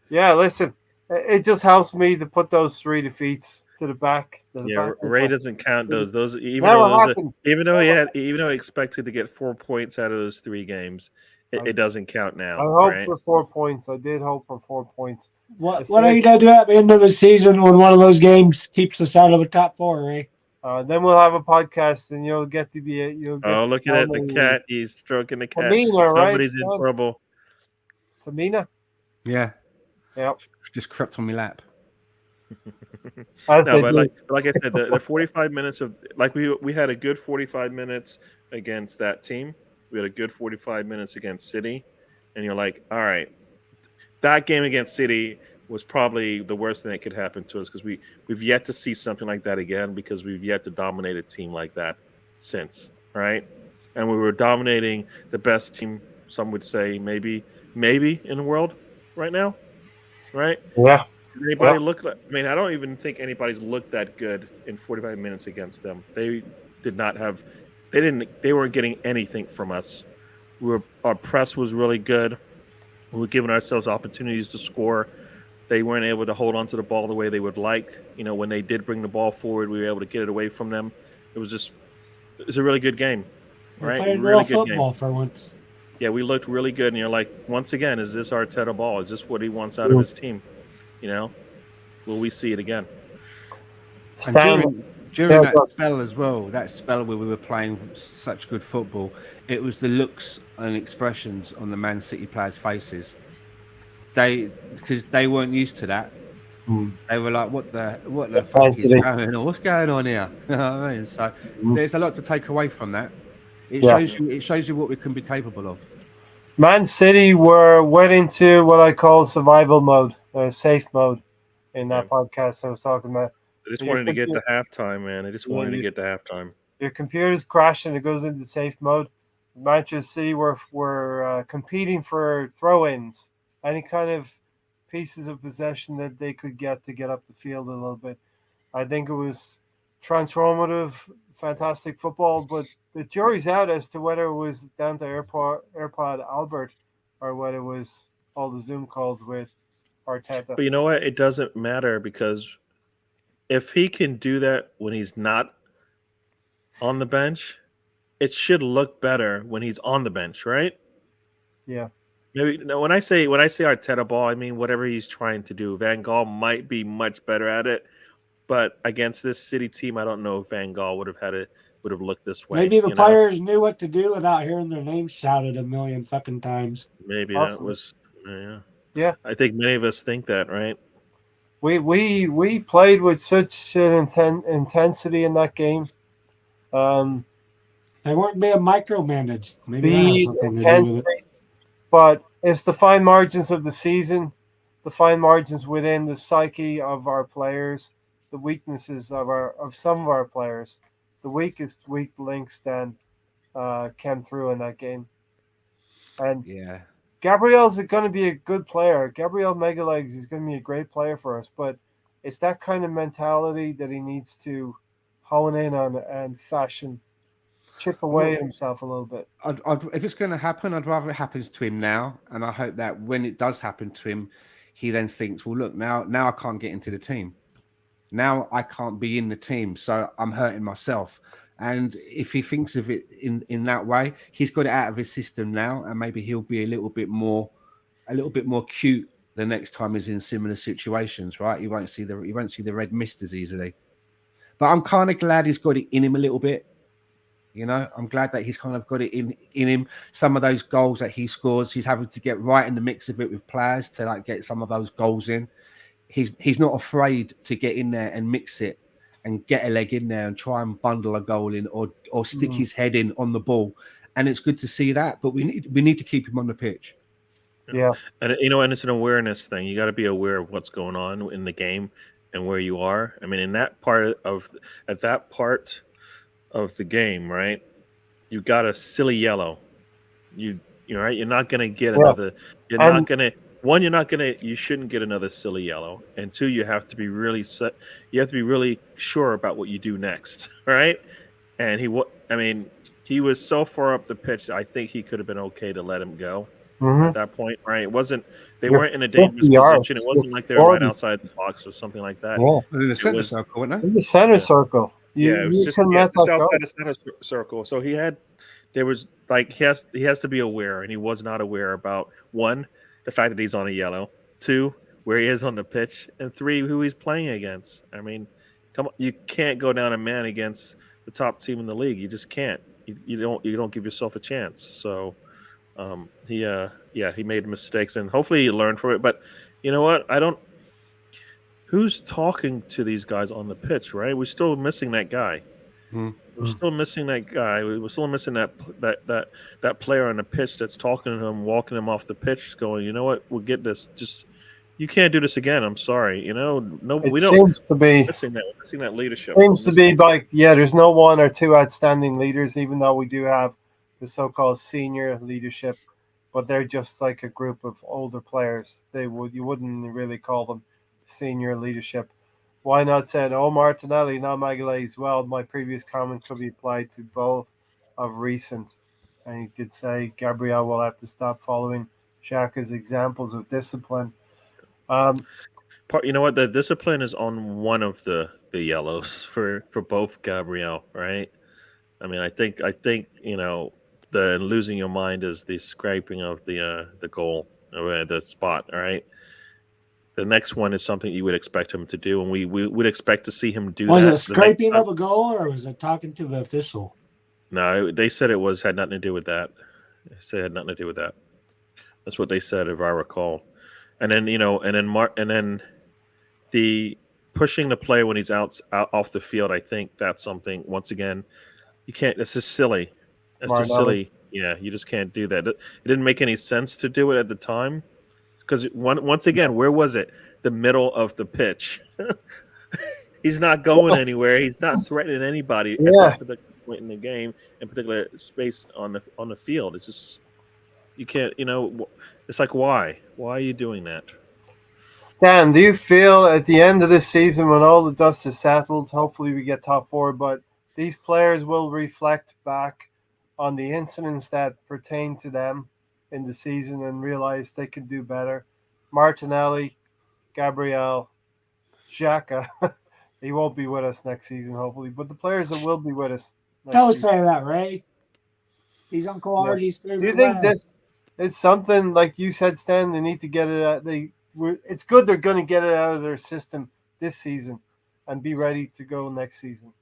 [SPEAKER 1] Yeah, listen. It just helps me to put those 3 defeats to the back.
[SPEAKER 4] Ray doesn't count those. Even though he expected to get 4 points out of those 3 games, it doesn't count now.
[SPEAKER 1] I hoped for 4 points. I did hope for 4 points.
[SPEAKER 3] What are you gonna do at the end of the season when one of those games keeps us out of the top 4, Ray?
[SPEAKER 1] Then we'll have a podcast, and you'll get to be.
[SPEAKER 4] Look at it, the cat. He's stroking the cat.
[SPEAKER 1] Tamina,
[SPEAKER 4] Somebody's
[SPEAKER 1] right?
[SPEAKER 4] in trouble.
[SPEAKER 1] Tamina.
[SPEAKER 2] Yeah.
[SPEAKER 1] Yep.
[SPEAKER 2] Just crept on my lap.
[SPEAKER 4] No, but like I said, the 45 minutes of we had a good 45 minutes against that team. We had a good 45 minutes against City, and you're like, all right, that game against City was probably the worst thing that could happen to us because we've yet to see something like that again because we've yet to dominate a team like that since, right? And we were dominating the best team, some would say maybe in the world right now, right?
[SPEAKER 1] Yeah.
[SPEAKER 4] Anybody look? I mean, I don't even think anybody's looked that good in 45 minutes against them. They did not have. They didn't. They weren't getting anything from us. Our press was really good. We were giving ourselves opportunities to score. They weren't able to hold on to the ball the way they would like. When they did bring the ball forward, we were able to get it away from them. It was a really good game, right?
[SPEAKER 3] Playing
[SPEAKER 4] Really
[SPEAKER 3] real
[SPEAKER 4] good
[SPEAKER 3] football
[SPEAKER 4] game
[SPEAKER 3] for once.
[SPEAKER 4] Yeah, we looked really good, and you're like, once again, is this Arteta ball? Is this what he wants out of his team? Will we see it again?
[SPEAKER 2] And during that spell as well, that spell where we were playing such good football, it was the looks and expressions on the Man City players' faces. Because they weren't used to that. They were like, "What the fuck is going on? What's going on here?" You know what I mean? So there's a lot to take away from that. It shows you what we can be capable of.
[SPEAKER 1] Man City went into what I call survival mode, safe mode, in that podcast I was talking about.
[SPEAKER 4] They just wanted to get to halftime, man. They just wanted to get to halftime.
[SPEAKER 1] Your computer's crashing. It goes into safe mode. Manchester City were competing for throw-ins, any kind of pieces of possession that they could get to get up the field a little bit. I think it was transformative, fantastic football, but the jury's out as to whether it was down to Airpod Albert or whether it was all the Zoom calls with Arteta.
[SPEAKER 4] But you know what? It doesn't matter because if he can do that when he's not on the bench, it should look better when he's on the bench, right?
[SPEAKER 1] Yeah.
[SPEAKER 4] Maybe when I say Arteta ball, I mean whatever he's trying to do. Van Gaal might be much better at it, but against this City team, I don't know if Van Gaal would have looked this way.
[SPEAKER 3] Maybe the players knew what to do without hearing their names shouted a million fucking times.
[SPEAKER 4] Maybe that was yeah. I think many of us think that, right?
[SPEAKER 1] We played with such an intensity in that game.
[SPEAKER 3] They weren't being micromanaged. Maybe that has something to do with it.
[SPEAKER 1] But it's the fine margins of the season, the fine margins within the psyche of our players, the weaknesses of some of our players. The weak links then came through in that game. And Gabriel's going to be a good player. Gabriel Megalegs is going to be a great player for us, but it's that kind of mentality that he needs to hone in on and fashion. Chip away at himself a little bit.
[SPEAKER 2] If it's going to happen, I'd rather it happens to him now, and I hope that when it does happen to him, he then thinks, "Well, look, now I can't get into the team. Now I can't be in the team, so I'm hurting myself." And if he thinks of it in that way, he's got it out of his system now, and maybe he'll be a little bit more cute the next time he's in similar situations, right? He won't see the red mist as easily. But I'm kind of glad he's got it in him a little bit. I'm glad that he's kind of got it in him. Some of those goals that he scores, he's having to get right in the mix of it with players to get some of those goals in. He's not afraid to get in there and mix it and get a leg in there and try and bundle a goal in or stick his head in on the ball. And it's good to see that, but we need to keep him on the pitch.
[SPEAKER 1] Yeah.
[SPEAKER 4] And it's an awareness thing. You got to be aware of what's going on in the game and where you are. I mean, at that part of the game, right? You got a silly yellow. You're right. You're not going to get another. You're not going to. One, you shouldn't get another silly yellow. And two, you have to be really sure about what you do next, right? And he was so far up the pitch, I think he could have been okay to let him go at that point, right? It wasn't. They weren't in a dangerous position. It wasn't like they were right outside the box or something like that.
[SPEAKER 1] Yeah.
[SPEAKER 2] In the center circle, wasn't it?
[SPEAKER 1] In the center circle.
[SPEAKER 4] It was just outside the center circle. So he has to be aware, and he was not aware about one, the fact that he's on a yellow, two, where he is on the pitch, and three, who he's playing against. I mean, come on, you can't go down a man against the top team in the league. You just can't. You don't give yourself a chance. So he made mistakes, and hopefully he learned from it. But you know what? who's talking to these guys on the pitch, right? We're still missing that guy. We're still missing that guy. We're still missing that player on the pitch that's talking to him, walking him off the pitch, going, you know what, we'll get this. Just you can't do this again. I'm sorry. We don't.
[SPEAKER 1] Seems to be
[SPEAKER 4] Missing that leadership.
[SPEAKER 1] Seems to be like there's no one or two outstanding leaders, even though we do have the so-called senior leadership, but they're just like a group of older players. You wouldn't really call them senior leadership. Why not said, Martinelli, not Magalhaes? Well, my previous comment could be applied to both of recent. And he did say Gabriel will have to stop following Xhaka's examples of discipline.
[SPEAKER 4] You know what? The discipline is on one of the yellows for both Gabriel, right? I mean, I think the losing your mind is the scraping of the goal, or the spot, all right? The next one is something you would expect him to do, and we would expect to see him do that.
[SPEAKER 3] Was it scraping of a goal, or was it talking to the official?
[SPEAKER 4] No, they said it had nothing to do with that. They said it had nothing to do with that. That's what they said, if I recall. And then and then the pushing the player when he's out off the field. I think that's something. Once again, you can't. It's just silly. It's just silly. Yeah, you just can't do that. It didn't make any sense to do it at the time. Because once again, where was it? The middle of the pitch. He's not going anywhere. He's not threatening anybody at that particular point in the game, in particular space on the field. It's just you can't. It's like why? Why are you doing that?
[SPEAKER 1] Dan, do you feel at the end of this season, when all the dust is settled, hopefully we get top four, but these players will reflect back on the incidents that pertain to them in the season and realize they can do better? Martinelli, Gabriel, Xhaka, he won't be with us next season, hopefully, but the players that will be with us
[SPEAKER 3] Don't say that, Ray. He's Uncle Artie's favorite.
[SPEAKER 1] Do you think this is something, like you said, Stan, they need to get it out? It's good they're going to get it out of their system this season and be ready to go next season.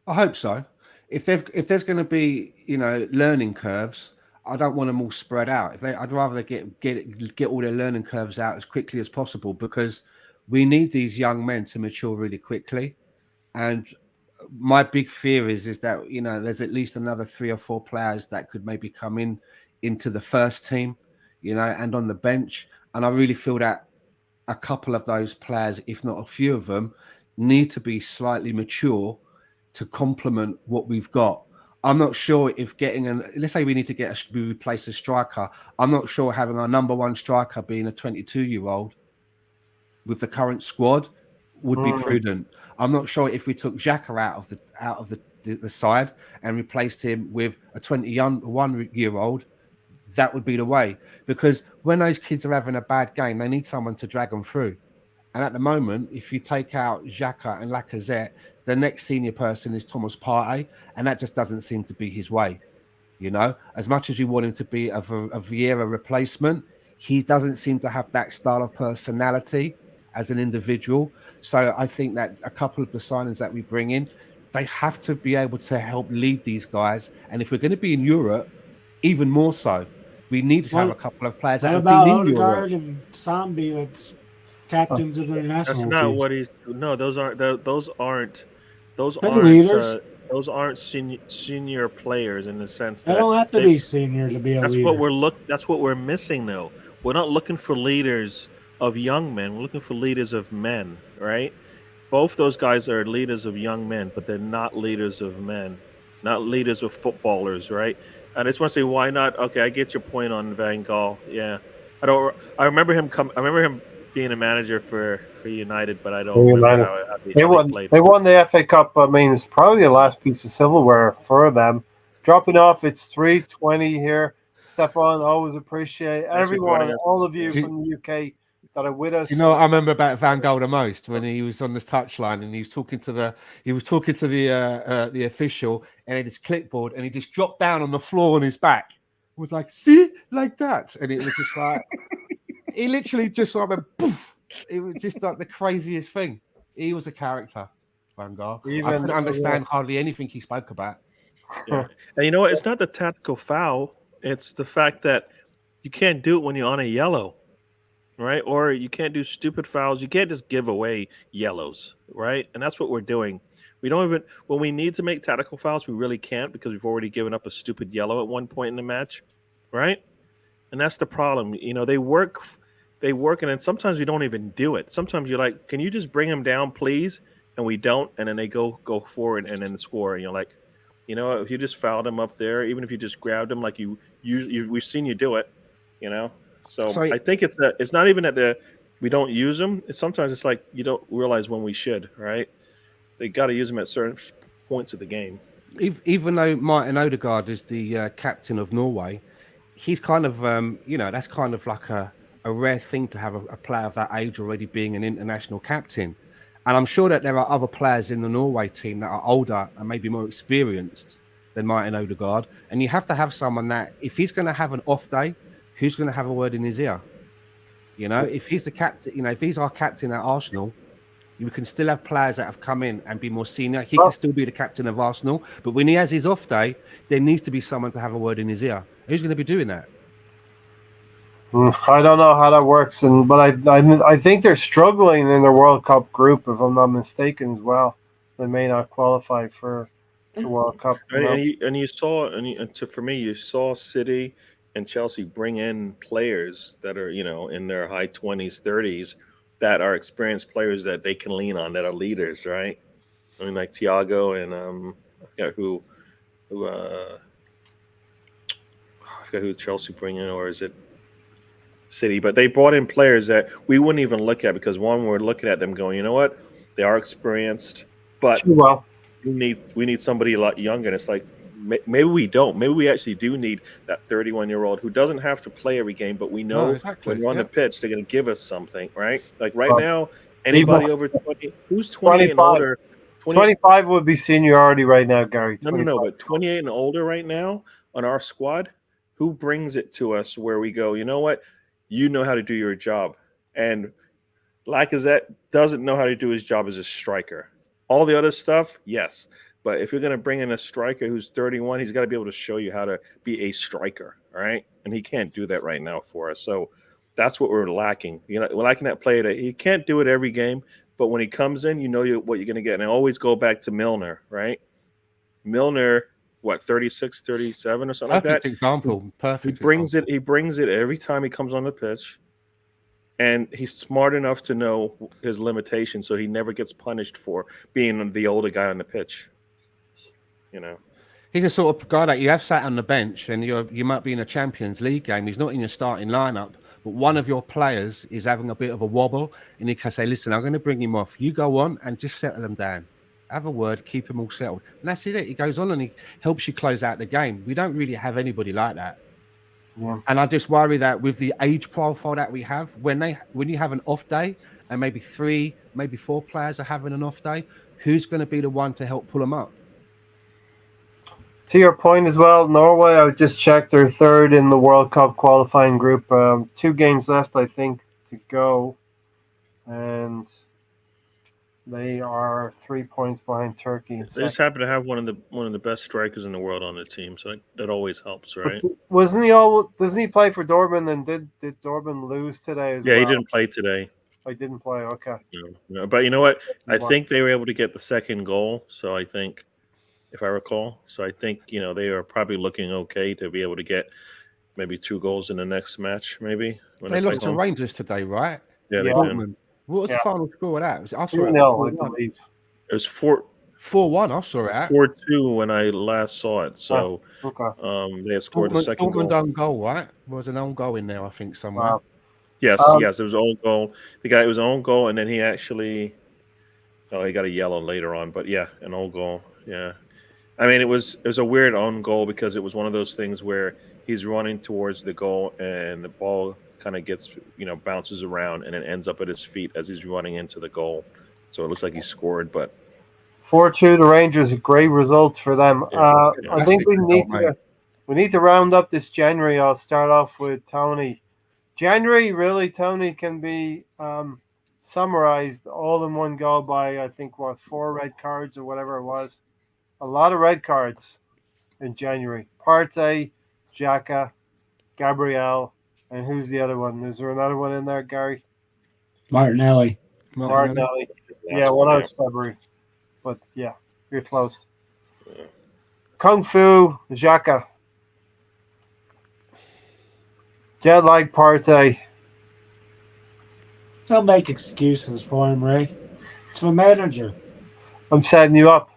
[SPEAKER 2] I hope so. If there's going to be learning curves, I don't want them all spread out. I'd rather they get all their learning curves out as quickly as possible, because we need these young men to mature really quickly. And my big fear is that there's at least another 3 or 4 players that could maybe come into the first team, and on the bench. And I really feel that a couple of those players, if not a few of them, need to be slightly mature to complement what we've got. I'm not sure if let's say we need to replace a striker. I'm not sure having our number one striker being a 22-year-old with the current squad would be prudent. I'm not sure if we took Xhaka out of the side and replaced him with a 21-year-old, that would be the way. Because when those kids are having a bad game, they need someone to drag them through. And at the moment, if you take out Xhaka and Lacazette, the next senior person is Thomas Partey, and that just doesn't seem to be his way. As much as you want him to be a Vieira replacement, he doesn't seem to have that style of personality as an individual. So I think that a couple of the signings that we bring in, they have to be able to help lead these guys. And if we're going to be in Europe, even more so, we need to have a couple of players that have been in Europe.
[SPEAKER 3] And Sambi, that's captains of their national team.
[SPEAKER 4] That's not what he's. No, those aren't senior players in the sense that
[SPEAKER 3] they don't have to be senior to be a leader.
[SPEAKER 4] That's what we're missing, though. We're not looking for leaders of young men. We're looking for leaders of men, right? Both those guys are leaders of young men, but they're not leaders of men, not leaders of footballers, right? And I just want to say, why not? Okay, I get your point on Van Gaal. Yeah, I remember him being a manager for United, but I don't remember how they played.
[SPEAKER 1] They won the FA Cup. I mean, it's probably the last piece of silverware for them. Dropping off, it's 3:20 here. Stefan, always appreciate everyone, all of you from the UK that are with us.
[SPEAKER 2] What I remember about Van Gaal the most, when he was on this touchline and he was talking to the official, and he had his clipboard and he just dropped down on the floor on his back. It was like, see, like that, and it was just like he literally just sort of went poof. It was just like the craziest thing. He was a character, Van Gaal. I couldn't understand hardly anything he spoke about.
[SPEAKER 4] Yeah. And you know what? It's not the tactical foul. It's the fact that you can't do it when you're on a yellow. right? Or you can't do stupid fouls. You can't just give away yellows, right? And that's what we're doing. We don't even when we need to make tactical fouls, we really can't because we've already given up a stupid yellow at one point in the match, right? And that's the problem. They work, and then sometimes we don't even do it. Sometimes you're like, "Can you just bring him down, please?" And we don't, and then they go forward and then score. And you're like, if you just fouled him up there, even if you just grabbed him like we've seen you do it, So I think it's not even that we don't use them. Sometimes it's like you don't realize when we should, right? They got to use them at certain points of the game.
[SPEAKER 2] Even though Martin Odegaard is the captain of Norway, he's kind of, that's kind of like a rare thing to have a player of that age already being an international captain. And I'm sure that there are other players in the Norway team that are older and maybe more experienced than Martin Odegaard. And you have to have someone that, if he's going to have an off day, who's going to have a word in his ear? If he's the captain, if he's our captain at Arsenal, you can still have players that have come in and be more senior. He can still be the captain of Arsenal. But when he has his off day, there needs to be someone to have a word in his ear. Who's going to be doing that?
[SPEAKER 1] I don't know how that works, but I think they're struggling in their World Cup group, if I'm not mistaken, as well. They may not qualify for the World Cup.
[SPEAKER 4] And you saw, for me, you saw City and Chelsea bring in players that are, in their high 20s, 30s, that are experienced players that they can lean on, that are leaders, right? I mean, like Thiago and I forgot who Chelsea bring in, or is it City? But they brought in players that we wouldn't even look at because we're looking at them going, you know what, they are experienced, but we need somebody a lot younger. And it's like maybe we don't. Maybe we actually do need that 31-year-old who doesn't have to play every game, but we know when we're on the pitch, they're going to give us something, right? Like right now, anybody over 20, who's 28 and older?
[SPEAKER 1] 25 would be seniority right now, Gary.
[SPEAKER 4] No, but 28 and older right now on our squad, who brings it to us where we go, you know what? You know how to do your job. And Lacazette doesn't know how to do his job as a striker. All the other stuff, yes. But if you're going to bring in a striker who's 31, he's got to be able to show you how to be a striker, all right? And he can't do that right now for us. So that's what we're lacking. We're lacking that player that he can't do it every game, but when he comes in, what you're going to get. And I always go back to Milner, right? Milner, 36, 37 or something like that?
[SPEAKER 2] Perfect
[SPEAKER 4] He brings it every time he comes on the pitch. And he's smart enough to know his limitations, so he never gets punished for being the older guy on the pitch.
[SPEAKER 2] He's a sort of guy that you have sat on the bench, and you might be in a Champions League game. He's not in your starting lineup, but one of your players is having a bit of a wobble, and you can say, "Listen, I'm going to bring him off. You go on and just settle him down. Have a word, keep him all settled." And that's it. He goes on and he helps you close out the game. We don't really have anybody like that. Yeah. And I just worry that with the age profile that we have, when you have an off day and maybe 3, maybe 4 players are having an off day, who's going to be the one to help pull them up?
[SPEAKER 1] To your point as well, Norway, I just checked, they're third in the World Cup qualifying group. 2 games left, I think, to go. And they are 3 points behind Turkey.
[SPEAKER 4] They just happen to have one of the best strikers in the world on the team, so that always helps, right?
[SPEAKER 1] Doesn't he play for Dortmund? And did Dortmund lose today as well?
[SPEAKER 4] Yeah, he didn't play today.
[SPEAKER 1] I didn't play. Okay.
[SPEAKER 4] No, but you know what? I think they were able to get the second goal. So I think, if I recall, they are probably looking okay to be able to get maybe 2 goals in the next match. Maybe
[SPEAKER 2] they lost to Rangers today, right?
[SPEAKER 4] Yeah, they did.
[SPEAKER 2] What was the final score of that?
[SPEAKER 1] I believe.
[SPEAKER 4] It was 4-1.
[SPEAKER 2] I saw it.
[SPEAKER 4] 4-2 when I last saw it. So they had scored the second goal.
[SPEAKER 2] Own goal, right? There was an own goal in there, I think, somewhere.
[SPEAKER 4] Yes, it was own goal. It was own goal, and then he actually, he got a yellow later on. But yeah, an own goal. Yeah, I mean it was a weird own goal because it was one of those things where he's running towards the goal and the ball kind of gets bounces around and it ends up at his feet as he's running into the goal. So it looks like he scored, but
[SPEAKER 1] 4-2 the Rangers, great results for them. I think we need to round up this January. I'll start off with Tony. January, really, Tony, can be summarized all in one go by, I think, 4 red cards or whatever it was. A lot of red cards in January. Partey, Xhaka, Gabriel, And who's the other one? Is there another one in there, Gary?
[SPEAKER 3] Martinelli.
[SPEAKER 1] Martinelli. Yeah, well, that was February. But yeah, you're close.
[SPEAKER 4] Yeah.
[SPEAKER 1] Kung Fu Xhaka. Jet lag Partey.
[SPEAKER 3] Don't make excuses for him, Ray. It's my manager.
[SPEAKER 1] I'm setting you up.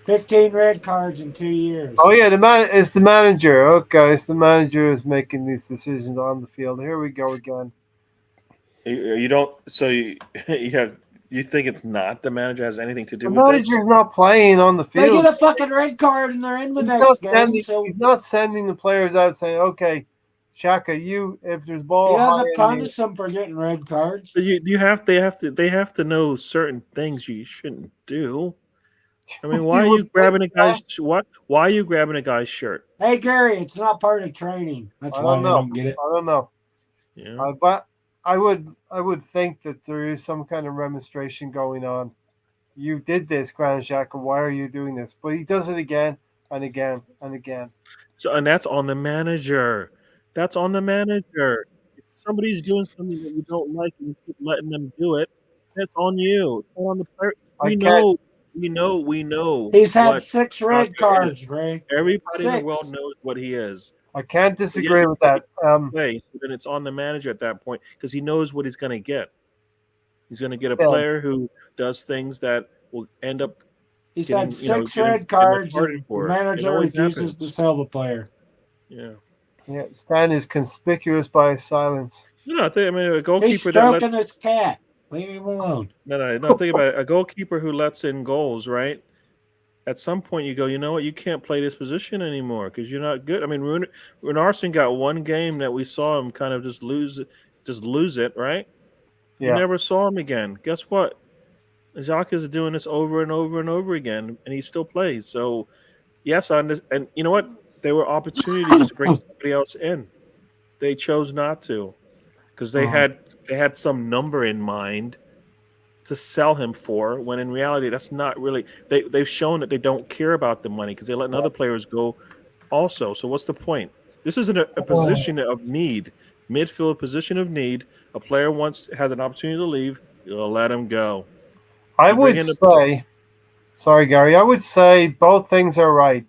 [SPEAKER 3] 15 red cards in 2 years.
[SPEAKER 1] Oh yeah, it's the manager. Okay, it's the manager is making these decisions on the field. Here we go again.
[SPEAKER 4] You don't. So you think it's not the manager has anything to do with
[SPEAKER 1] The manager's not playing on the
[SPEAKER 3] They
[SPEAKER 1] field.
[SPEAKER 3] get a fucking red card and they're in the
[SPEAKER 1] He's
[SPEAKER 3] next game. So
[SPEAKER 1] he's not sending the players out saying, "Okay, Xhaka, you if there's ball."
[SPEAKER 3] he
[SPEAKER 1] high
[SPEAKER 3] doesn't
[SPEAKER 1] in
[SPEAKER 3] punish them for getting red cards.
[SPEAKER 4] But they have to know certain things you shouldn't do. I mean, why are you grabbing a guy's what? Why are you grabbing a guy's shirt?
[SPEAKER 3] Hey Gary, it's not part of training. That's why I don't get it.
[SPEAKER 1] I don't know.
[SPEAKER 4] Yeah.
[SPEAKER 1] But I would think that there is some kind of remonstration going on. You did this, Granit Xhaka. Why are you doing this? But he does it again and again and again.
[SPEAKER 4] So, and that's on the manager. That's on the manager. If somebody's doing something that you don't like and you keep letting them do it, that's on you. It's not on the player. We know.
[SPEAKER 3] He's had 6 red cards, Ray.
[SPEAKER 4] Everybody in the world knows what he is.
[SPEAKER 1] I can't disagree with that.
[SPEAKER 4] So then it's on the manager at that point because he knows what he's going to get. He's going to get a player who does things that will end up.
[SPEAKER 3] He's had 6 red cards. And the manager refuses to sell the player.
[SPEAKER 4] Yeah.
[SPEAKER 1] Yeah. Stan is conspicuous by his silence.
[SPEAKER 4] No, a goalkeeper
[SPEAKER 3] He's stroking his cat. Leave him alone.
[SPEAKER 4] No. Think about it. A goalkeeper who lets in goals, right? At some point, you go, you know what? You can't play this position anymore because you're not good. I mean, Runarsson got one game that we saw him kind of just lose it, right?
[SPEAKER 1] Yeah.
[SPEAKER 4] You never saw him again. Guess what? Jacques is doing this over and over and over again, and he still plays. So, yes, and you know what? There were opportunities to bring somebody else in. They chose not to because they had some number in mind to sell him for, when in reality that's not really. They've shown that they don't care about the money because they're letting other players go also. So what's the point? This is a position of need, midfield position of need. A player has an opportunity to leave, you'll let him go.
[SPEAKER 1] I would say, sorry, Gary, I would say both things are right.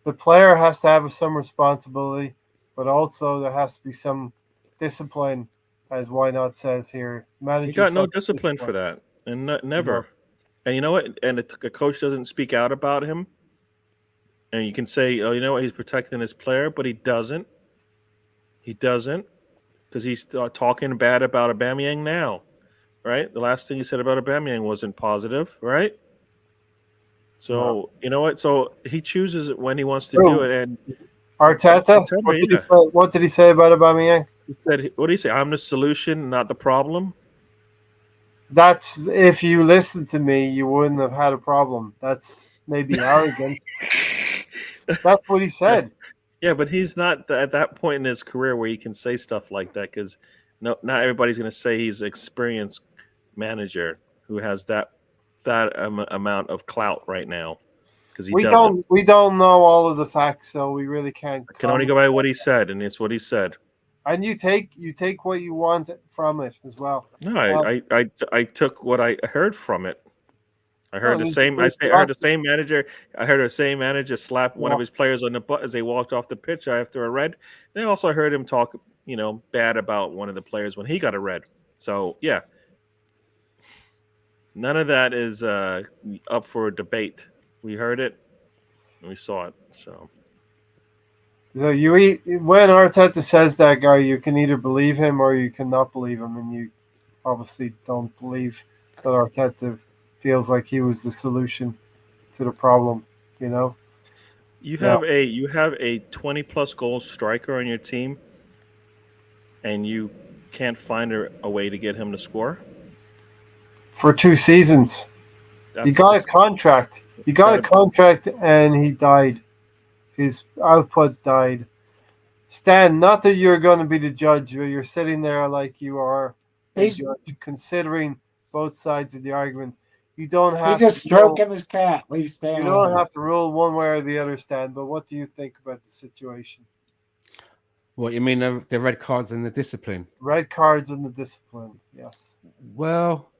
[SPEAKER 1] The player has to have some responsibility, but also there has to be some discipline, as Why Not says here.
[SPEAKER 4] He got no discipline for that, and never. No. And you know what? And the coach doesn't speak out about him. And you can say, oh, you know what? He's protecting his player, but he doesn't. He doesn't, because he's talking bad about Aubameyang now, right? The last thing he said about Aubameyang wasn't positive, right? So you know what? So he chooses it when he wants to do it. And
[SPEAKER 1] Arteta, what did he say about Aubameyang?
[SPEAKER 4] He said, what did he say? I'm the solution, not the problem.
[SPEAKER 1] That's, if you listened to me, you wouldn't have had a problem. That's maybe arrogant. That's what he said.
[SPEAKER 4] Yeah, but he's not at that point in his career where he can say stuff like that, because not everybody's going to say he's an experienced manager who has that amount of clout right now. Because we
[SPEAKER 1] don't know all of the facts, so we really can't.
[SPEAKER 4] I can only go by what he said, and it's what he said.
[SPEAKER 1] And you take what you want from it as well.
[SPEAKER 4] No, I took what I heard from it. I heard the same. I heard the same manager. I heard the same manager slap one of his players on the butt as they walked off the pitch after a red. And I also heard him talk, bad about one of the players when he got a red. So yeah, none of that is up for debate. We heard it, and we saw it. So
[SPEAKER 1] when Arteta says that, guy, you can either believe him or you cannot believe him, and you obviously don't believe that Arteta feels like he was the solution to the problem.
[SPEAKER 4] You have a 20+ goal striker on your team, and you can't find a way to get him to score
[SPEAKER 1] for 2 seasons. He got a contract. He got a contract, and he died. His output died. Stan, not that you're going to be the judge, but you're sitting there like you are a judge, considering both sides of the argument. You don't have.
[SPEAKER 3] He's just stroking his cat. Leave Stan.
[SPEAKER 1] You don't have to rule one way or the other, Stan. But what do you think about the situation?
[SPEAKER 2] What you mean, the red cards and the discipline?
[SPEAKER 1] Red cards and the discipline, yes.
[SPEAKER 2] Well,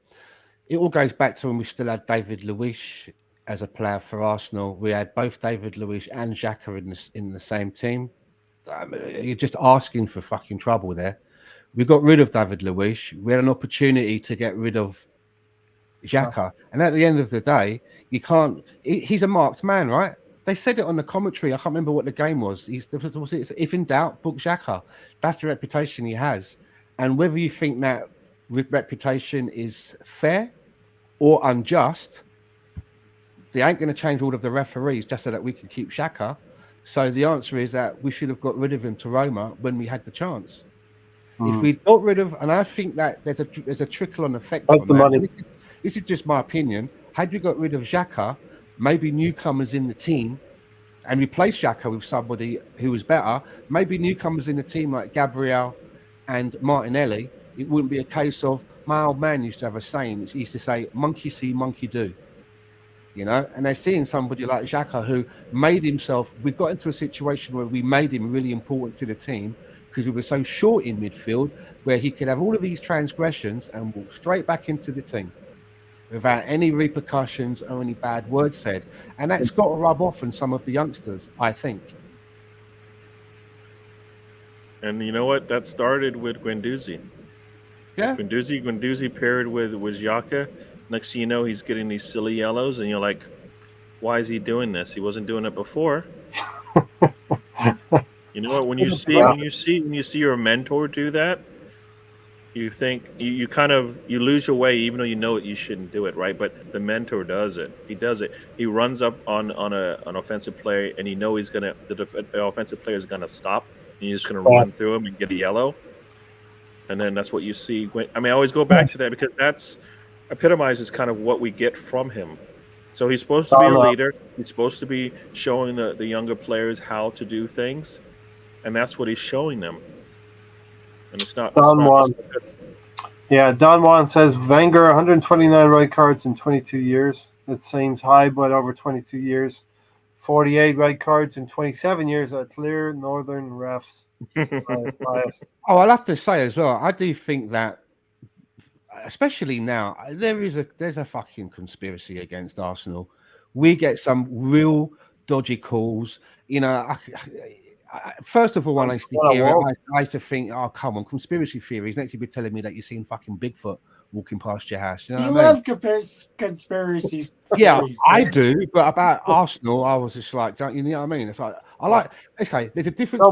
[SPEAKER 2] it all goes back to when we still had David Luiz as a player for Arsenal. We had both David Luiz and Xhaka in the same team. You're just asking for fucking trouble there. We got rid of David Luiz. We had an opportunity to get rid of Xhaka. And at the end of the day, you can't... He's a marked man, right? They said it on the commentary. I can't remember what the game was. If in doubt, book Xhaka. That's the reputation he has. And whether you think that reputation is fair or unjust, they ain't going to change all of the referees just so that we can keep Xhaka. So the answer is that we should have got rid of him to Roma when we had the chance. If we got rid of, and I think that there's a trickle-on effect from
[SPEAKER 1] the
[SPEAKER 2] that.
[SPEAKER 1] money.
[SPEAKER 2] This is just my opinion. Had we got rid of Xhaka, maybe newcomers in the team, and replaced Xhaka with somebody who was better, maybe newcomers in the team like Gabriel and Martinelli, it wouldn't be a case of, my old man used to have a saying, he used to say, monkey see, monkey do. You know, and they're seeing somebody like Xhaka who made himself, we got into a situation where we made him really important to the team because we were so short in midfield where he could have all of these transgressions and walk straight back into the team without any repercussions or any bad words said. And that's got to rub off on some of the youngsters, I think.
[SPEAKER 4] And you know what? That started with Guendouzi.
[SPEAKER 2] Yeah.
[SPEAKER 4] Guendouzi paired with Xhaka. Next thing you know, he's getting these silly yellows, and you're like, why is he doing this? He wasn't doing it before. You know what? When you see your mentor do that, you think you lose your way, even though you know you shouldn't do it, right? But the mentor does it. He does it. He runs up on an offensive player, and the offensive player is gonna stop, and you're just gonna run through him and get a yellow. And then that's what you see. I always go back to that because that's epitomizes kind of what we get from him. So he's supposed to be a leader. He's supposed to be showing the younger players how to do things, and that's what he's showing them. And it's not.
[SPEAKER 1] Don Juan. Yeah, Don Juan says Wenger 129 red cards in 22 years. It seems high, but over 22 years, 48 red cards in 27 years are clear northern refs.
[SPEAKER 2] I'll have to say as well, I do think that, especially now, there's a fucking conspiracy against Arsenal. We get some real dodgy calls. You know, first of all, when I used to hear it, I used to think, oh, come on, conspiracy theories. Next, you'd be telling me that you've seen fucking Bigfoot walking past your house. You know what I mean?
[SPEAKER 3] Love conspiracies.
[SPEAKER 2] Yeah, I do. But about Arsenal, I was just like, you know what I mean? It's like, okay, there's a difference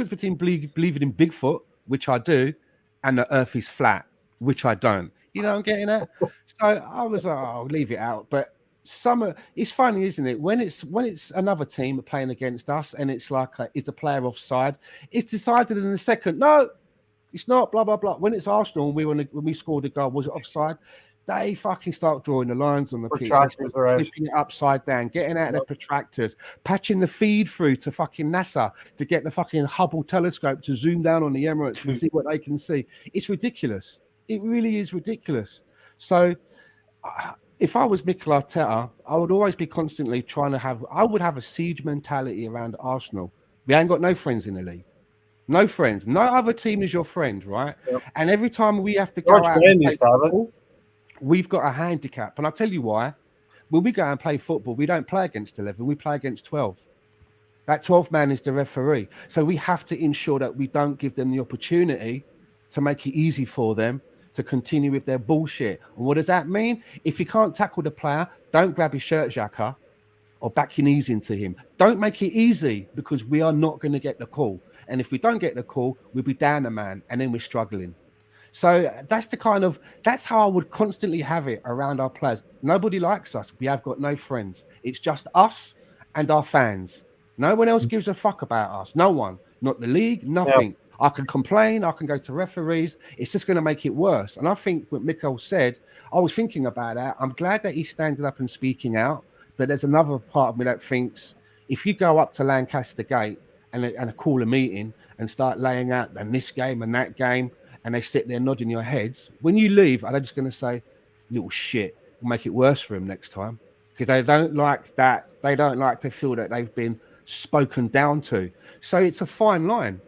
[SPEAKER 2] between believing in Bigfoot, which I do, and the earth is flat, which I don't. You know what I'm getting at? So I was like, I'll leave it out. But it's funny, isn't it? When it's another team playing against us and it's like, it's a player offside, it's decided in the second, no, it's not, blah, blah, blah. When it's Arsenal, when we scored a goal, was it offside? They fucking start drawing the lines on the pitch, flipping it upside down, getting out their protractors, patching the feed through to fucking NASA to get the fucking Hubble telescope to zoom down on the Emirates and see what they can see. It's ridiculous. It really is ridiculous. So if I was Mikel Arteta, I would always be constantly I would have a siege mentality around Arsenal. We ain't got no friends in the league. No friends. No other team is your friend, right? Yep. And every time we have to go out and play football, we've got a handicap. And I'll tell you why. When we go and play football, we don't play against 11. We play against 12. That 12th man is the referee. So we have to ensure that we don't give them the opportunity to make it easy for them to continue with their bullshit. And what does that mean? If you can't tackle the player, don't grab his shirt, Xhaka, or back your knees into him. Don't make it easy because we are not going to get the call. And if we don't get the call, we'll be down a man and then we're struggling. So that's how I would constantly have it around our players. Nobody likes us. We have got no friends. It's just us and our fans. No one else gives a fuck about us. No one. Not the league, nothing. Yeah. I can complain. I can go to referees. It's just going to make it worse. And I think what Mikel said, I was thinking about that. I'm glad that he's standing up and speaking out. But there's another part of me that thinks if you go up to Lancaster Gate and call a meeting and start laying out and this game and that game, and they sit there nodding your heads, when you leave, are they just going to say, little shit, we'll make it worse for him next time? Because they don't like that. They don't like to feel that they've been spoken down to. So it's a fine line.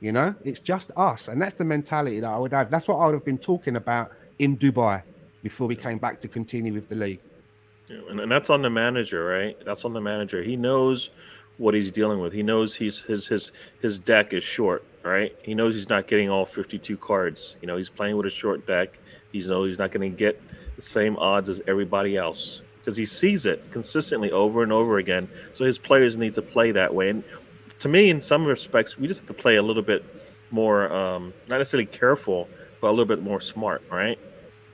[SPEAKER 2] You know, it's just us. And that's the mentality that I would have. That's what I would have been talking about in Dubai before we came back to continue with the league.
[SPEAKER 4] Yeah, and that's on the manager, right? That's on the manager. He knows what he's dealing with. He knows his deck is short, right? He knows he's not getting all 52 cards. You know, he's playing with a short deck. He knows he's not going to get the same odds as everybody else because he sees it consistently over and over again. So his players need to play that way. And to me, in some respects, we just have to play a little bit more, not necessarily careful, but a little bit more smart, right?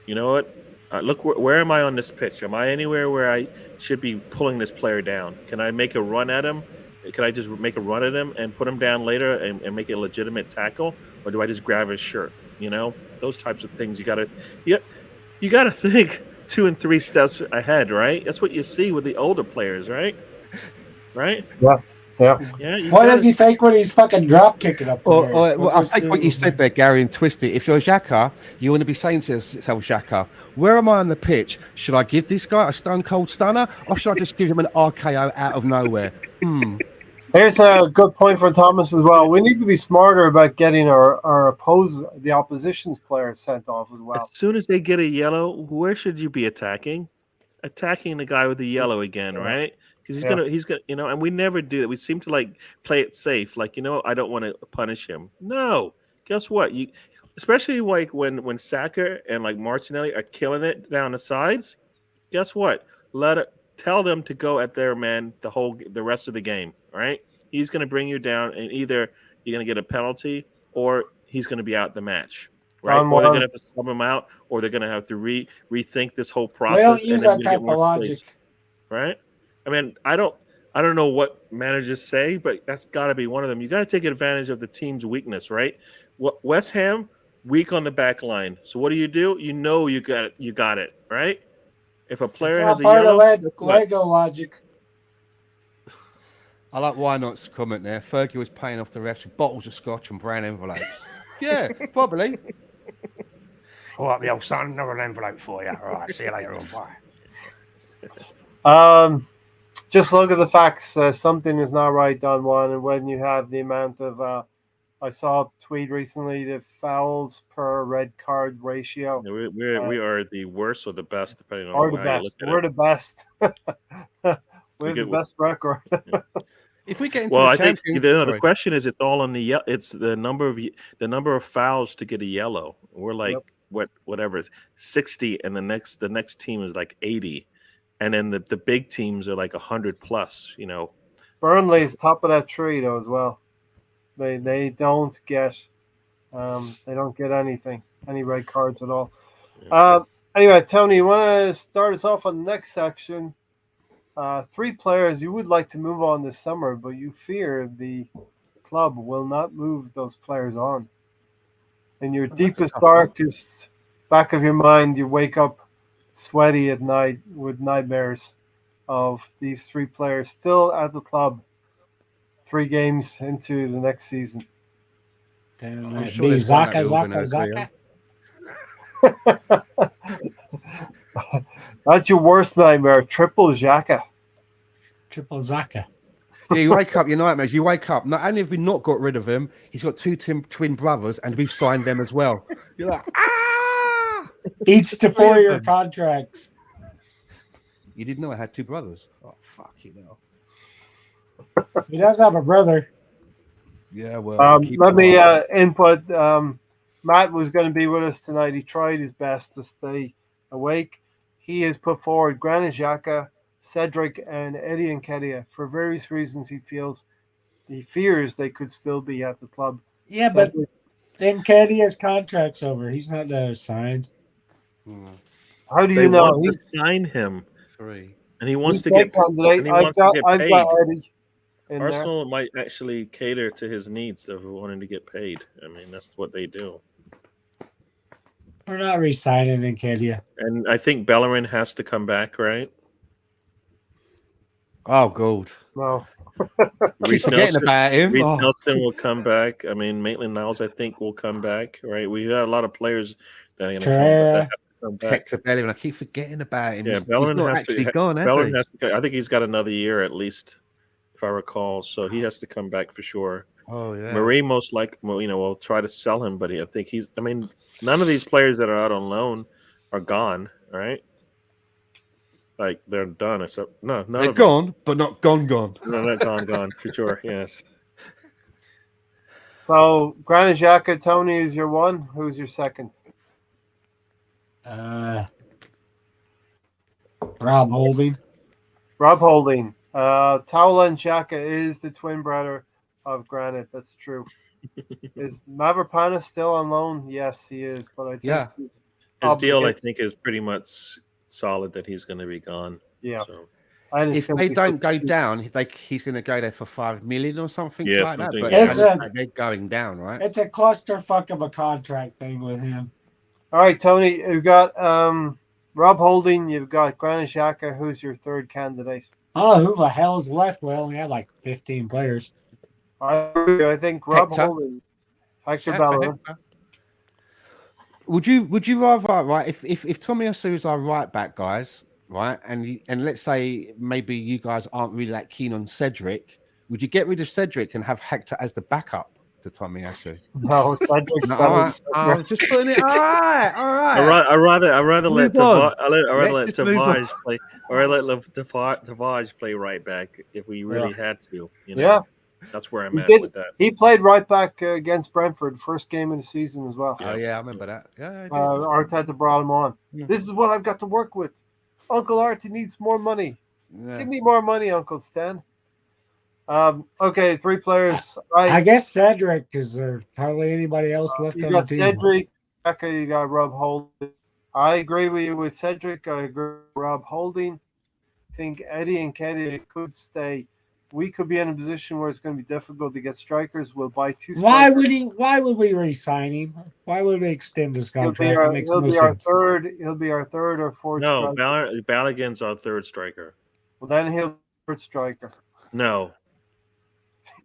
[SPEAKER 4] You know what? Look, where am I on this pitch? Am I anywhere where I should be pulling this player down? Can I make a run at him? Can I just make a run at him and put him down later and make it a legitimate tackle? Or do I just grab his shirt? You know, those types of things. You gotta think 2 and 3 steps ahead, right? That's what you see with the older players, right? Right?
[SPEAKER 1] Yeah.
[SPEAKER 3] What does he think when he's fucking drop kicking up there?
[SPEAKER 2] Well, I think what you said there, Gary, and twist it. If you're Xhaka, you want to be saying to yourself, Xhaka, where am I on the pitch? Should I give this guy a stone cold stunner, or should I just give him an RKO out of nowhere?
[SPEAKER 1] Here's a good point for Thomas as well. We need to be smarter about getting the opposition's players sent off as well.
[SPEAKER 4] As soon as they get a yellow, where should you be attacking? Attacking the guy with the yellow again, right? Because he's gonna, you know, and we never do that. We seem to like play it safe, like, you know, I don't want to punish him. No, guess what? Especially like when Saka and like Martinelli are killing it down the sides. Guess what? Tell them to go at their man the rest of the game. Right? He's gonna bring you down, and either you're gonna get a penalty or he's gonna be out the match. Right? Or they're gonna have to sub him out, or they're gonna have to rethink this whole process.
[SPEAKER 3] We don't use that type of logic,
[SPEAKER 4] right? I mean, I don't know what managers say, but that's got to be one of them. You got to take advantage of the team's weakness, right? West Ham weak on the back line. So what do? You know you got it, right? If a player has a yellow,
[SPEAKER 3] Lego logic.
[SPEAKER 2] I like why not's comment there. Fergie was paying off the refs with bottles of scotch and brown envelopes. Yeah, probably. All right, the old son, another envelope for you. All right, see you later on. Bye.
[SPEAKER 1] Just look at the facts. Something is not right, Don Juan. And when you have the amount of, I saw a tweet recently, the fouls per red card ratio.
[SPEAKER 4] We are the worst or the best, depending on how you look at it.
[SPEAKER 1] We're the best. We have the best record.
[SPEAKER 2] If we get into the
[SPEAKER 4] think the question is, it's all on the it's the number of fouls to get a yellow. We're like whatever 60, and the next team is like 80. And then the big teams are like 100 plus, you know.
[SPEAKER 1] Burnley is top of that tree though as well. They don't get anything, any red cards at all. Anyway, Tony, you want to start us off on the next section? 3 players you would like to move on this summer, but you fear the club will not move those players on. In your deepest, darkest back of your mind, you wake up sweaty at night with nightmares of these 3 players still at the club 3 games into the next season.
[SPEAKER 3] I'm sure Zaka.
[SPEAKER 1] That's your worst nightmare, triple Xhaka.
[SPEAKER 3] Triple Zaka.
[SPEAKER 2] Yeah, you wake up, your nightmares. You wake up. Not only have we not got rid of him, he's got 2 twin brothers, and we've signed them as well. You're like,
[SPEAKER 3] each to 4-year contracts.
[SPEAKER 2] You didn't know I had 2 brothers? Oh, fuck you know.
[SPEAKER 3] He does have a brother.
[SPEAKER 2] Yeah, well.
[SPEAKER 1] Let me input. Matt was going to be with us tonight. He tried his best to stay awake. He has put forward Granit Xhaka, Cedric, and Eddie Nketiah for various reasons. He fears they could still be at the club.
[SPEAKER 3] Yeah, Cedric, but then Nketiah's contract's over. He's not signed.
[SPEAKER 1] How do you know?
[SPEAKER 4] Want to sign him
[SPEAKER 2] 3,
[SPEAKER 4] and he wants to get paid.
[SPEAKER 1] I've got Eddie.
[SPEAKER 4] Arsenal might actually cater to his needs of wanting to get paid. I mean, that's what they do.
[SPEAKER 3] We're not re-signing Nketiah.
[SPEAKER 4] And I think Bellerin has to come back, right?
[SPEAKER 2] Oh, God.
[SPEAKER 1] No.
[SPEAKER 2] Keep forgetting about him.
[SPEAKER 4] Reece Nelson will come back. I mean, Maitland-Niles, I think, will come back, right? We have a lot of players that are going to come back.
[SPEAKER 2] Hector Bellerin, I keep forgetting about him.
[SPEAKER 4] Yeah, Bellerin
[SPEAKER 2] has to go.
[SPEAKER 4] Bellerin has to go. I think he's got another year at least if I recall. So he has to come back for sure.
[SPEAKER 2] Oh yeah.
[SPEAKER 4] Marie most likely, will try to sell him, but I think none of these players that are out on loan are gone, right? Like they're done. Except none
[SPEAKER 2] They're
[SPEAKER 4] of them.
[SPEAKER 2] gone, but not gone.
[SPEAKER 4] No, not gone for sure. Yes.
[SPEAKER 1] So Granit Xhaka, Tony is your one. Who's your second?
[SPEAKER 3] Rob Holding.
[SPEAKER 1] Rob Holding. Towla and Xhaka is the twin brother of Granit. That's true. Is Mavropanos still on loan? Yes, he is. But I think
[SPEAKER 4] his deal, I think, is pretty much solid that he's going to be gone.
[SPEAKER 1] Yeah.
[SPEAKER 4] So.
[SPEAKER 2] If they don't go down, he's going to go there for 5 million or something like that. But they're going down, right?
[SPEAKER 3] It's a clusterfuck of a contract thing with him.
[SPEAKER 1] All right, Tony, you've got Rob Holding, you've got Granit Xhaka. Who's your third candidate?
[SPEAKER 3] Oh, who the hell's left? We only had like 15 players.
[SPEAKER 1] I think Rob Holding, Hector Bellerin.
[SPEAKER 2] Would you rather, right? If Tommy Asu is our right back, guys, right, and let's say maybe you guys aren't really that keen on Cedric, would you get rid of Cedric and have Hector as the backup to Tommy Asu?
[SPEAKER 1] No, Cedric's
[SPEAKER 2] I'm just putting it. All right.
[SPEAKER 4] I rather let Tavage play, or let Tavage play right back if we really had to.
[SPEAKER 1] Yeah,
[SPEAKER 4] that's where I'm at with that.
[SPEAKER 1] He played right back against Brentford, first game of the season as well.
[SPEAKER 2] Oh yeah, I remember that. Yeah,
[SPEAKER 1] Arteta brought him on. Yeah. This is what I've got to work with. Uncle Artie needs more money. Yeah. Give me more money, Uncle Stan. Okay, 3 players.
[SPEAKER 3] I guess Cedric, because there's hardly anybody else left on the team.
[SPEAKER 1] You got Cedric, you got Rob Holding. I agree with you with Cedric. I agree with Rob Holding. I think Eddie and Kenny could stay. We could be in a position where it's going to be difficult to get strikers. We'll buy 2 strikers.
[SPEAKER 3] Why would we re-sign him? Why would we extend his contract?
[SPEAKER 1] He'll be our third or fourth.
[SPEAKER 4] No, Balogun's our third striker.
[SPEAKER 1] Well, then he'll be third striker.
[SPEAKER 4] No.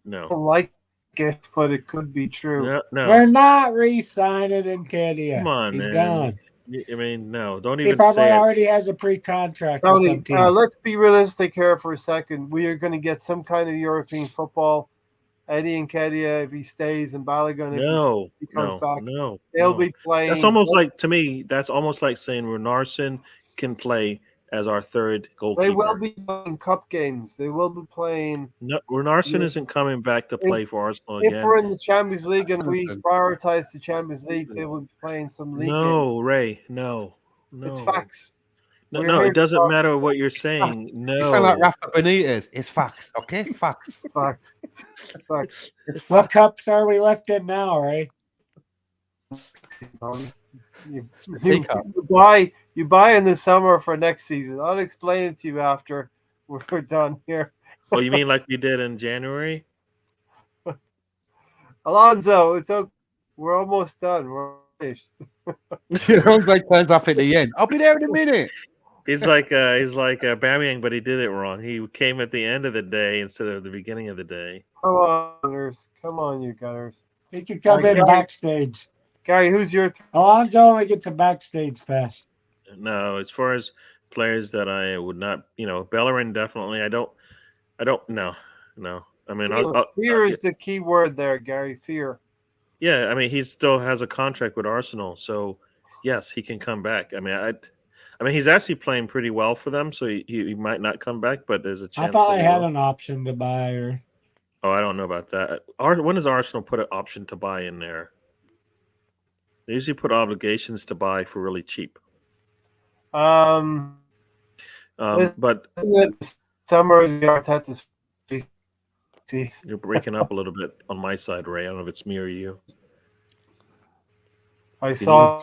[SPEAKER 1] I don't like it, but it could be true.
[SPEAKER 4] No.
[SPEAKER 3] We're not re-signing Nketiah.
[SPEAKER 4] Come on,
[SPEAKER 3] He's
[SPEAKER 4] man.
[SPEAKER 3] gone.
[SPEAKER 4] I mean, no. Don't even
[SPEAKER 3] he probably
[SPEAKER 4] say
[SPEAKER 3] already has a pre-contract.
[SPEAKER 1] Tony, let's be realistic here for a second. We are going to get some kind of European football. Eddie Nketiah, if he stays, and Balogun, if he comes back, they'll be playing.
[SPEAKER 4] That's almost like, to me, that's almost like saying Runarsson can play as our third goalkeeper.
[SPEAKER 1] They will be playing cup games. They will be playing.
[SPEAKER 4] No, Runarsson isn't coming back to play for Arsenal again.
[SPEAKER 1] If we're in the Champions League and we prioritize the Champions League, they will be playing some league games.
[SPEAKER 4] Ray, no.
[SPEAKER 1] It's facts.
[SPEAKER 4] No, it doesn't matter what you're saying. No.
[SPEAKER 2] You sound like Rafa Benitez. It's facts, okay? Facts.
[SPEAKER 1] Facts.
[SPEAKER 3] What cups are we left in now, Ray?
[SPEAKER 1] You buy in the summer for next season. I'll explain it to you after we're done here.
[SPEAKER 4] Oh, you mean like we did in January?
[SPEAKER 1] Alonso, it's okay. We're almost done. We're finished.
[SPEAKER 2] Alonso turns up at the end. I'll be there in a minute.
[SPEAKER 4] He's like Bamiyang, but he did it wrong. He came at the end of the day instead of the beginning of the day.
[SPEAKER 1] Come on, Gunners. Come on, you Gunners.
[SPEAKER 3] He can come in backstage.
[SPEAKER 1] Gary, who's your?
[SPEAKER 3] Alonso only gets a backstage pass.
[SPEAKER 4] No, as far as players that I would not, Bellerin definitely. I don't know. I mean,
[SPEAKER 1] fear is the key word there, Gary. Fear.
[SPEAKER 4] Yeah, I mean, he still has a contract with Arsenal, so yes, he can come back. I mean, he's actually playing pretty well for them, so he might not come back, but there's a chance.
[SPEAKER 3] I thought I had an option to buy her.
[SPEAKER 4] Oh, I don't know about that. When does Arsenal put an option to buy in there? They usually put obligations to buy for really cheap.
[SPEAKER 1] But summer Arteta's.
[SPEAKER 4] You're breaking up a little bit on my side, Ray. I don't know if it's me or you.
[SPEAKER 1] I saw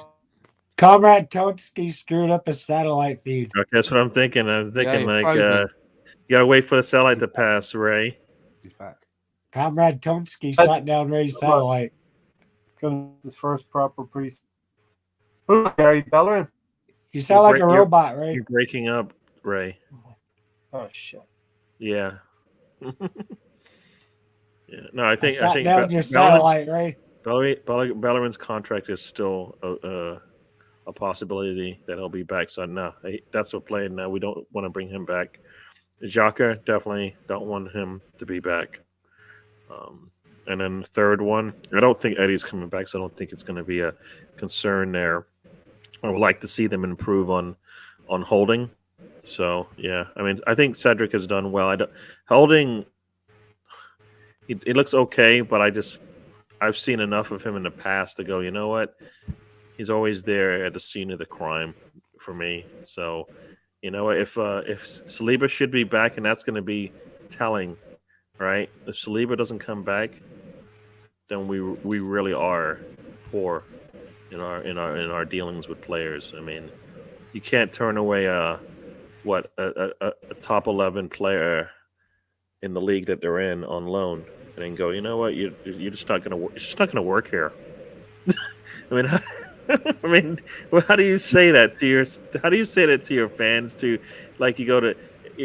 [SPEAKER 3] Comrade Tonsky screwed up his satellite feed.
[SPEAKER 4] Okay, that's what I'm thinking. You gotta wait for the satellite to pass, Ray.
[SPEAKER 3] Comrade Tonsky shot down Ray's satellite.
[SPEAKER 1] It's going to be his first proper priest. Gary Bellerin.
[SPEAKER 3] You sound like a robot, Ray.
[SPEAKER 4] You're breaking up, Ray.
[SPEAKER 1] Oh shit.
[SPEAKER 4] Yeah. Yeah. No, I think
[SPEAKER 3] down your satellite, Ray.
[SPEAKER 4] Bellerin's contract is still a possibility that he'll be back. So no, that's what playing now. We don't want to bring him back. Xhaka, definitely don't want him to be back. And then the third one, I don't think Eddie's coming back, so I don't think it's going to be a concern there. I would like to see them improve on holding. So yeah, I mean, I think Cedric has done well. Holding, he looks okay, but I've seen enough of him in the past to go, you know what? He's always there at the scene of the crime for me. So, you know, if Saliba should be back, and that's going to be telling, right? If Saliba doesn't come back, then we really are poor in our dealings with players. I mean, you can't turn away a top 11 player in the league that they're in on loan and then go, you know what, you're just not gonna work. It's just not gonna work here. I mean, I mean, how do you say that to your fans? To like, you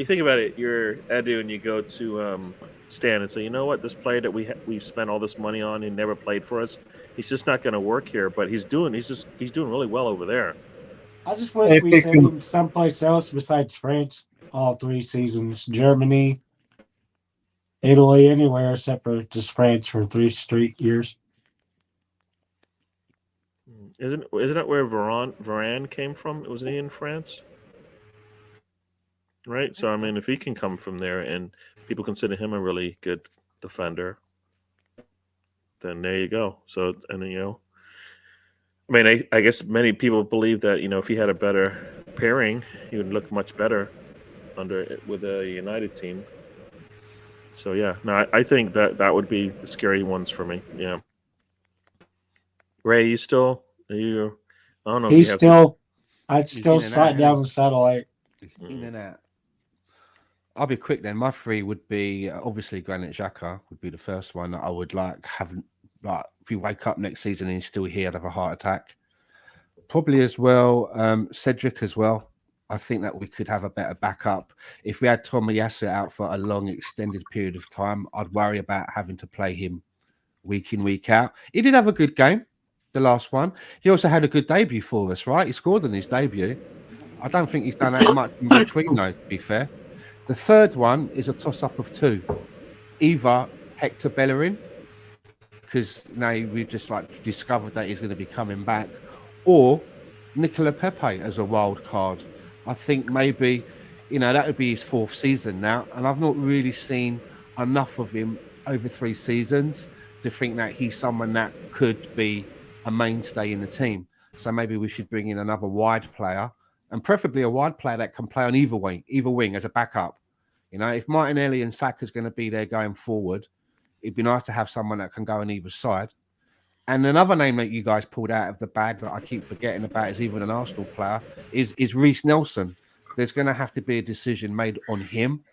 [SPEAKER 4] think about it, you're Edu and you go to Stan and say, you know what, this player that we've spent all this money on, he never played for us. He's just not going to work here, but he's doing really well over there.
[SPEAKER 3] I just wish we sent him someplace else besides France all 3 seasons. Germany, Italy, anywhere except for just France for 3 straight years.
[SPEAKER 4] Isn't that where Varane came from? Was he in France? Right. So I mean, if he can come from there and people consider him a really good defender, then there you go. So, and you know, I mean, I guess many people believe that, you know, if he had a better pairing, he would look much better with a United team. So yeah, no, I think that would be the scary ones for me. Yeah. Ray, I don't know.
[SPEAKER 3] He's still. I'd still slide down the satellite.
[SPEAKER 2] In and out. I'll be quick then. My 3 would be obviously Granit Xhaka would be the first one that I would have. Like, if you wake up next season and he's still here, I'd have a heart attack. Probably as well, Cedric as well. I think that we could have a better backup. If we had Tomiyasu out for a long, extended period of time, I'd worry about having to play him week in, week out. He did have a good game, the last one. He also had a good debut for us, right? He scored in his debut. I don't think he's done that much in between, though, to be fair. The third one is a toss-up of 2. Either Hector Bellerin, because now we've just discovered that he's going to be coming back, or Nicola Pepe as a wild card. I think maybe, you know, that would be his 4th season now, and I've not really seen enough of him over 3 seasons to think that he's someone that could be a mainstay in the team. So maybe we should bring in another wide player, and preferably a wide player that can play on either wing as a backup. You know, if Martinelli and Saka's going to be there going forward, it'd be nice to have someone that can go on either side. And another name that you guys pulled out of the bag that I keep forgetting about is even an Arsenal player is Reece Nelson. There's going to have to be a decision made on him.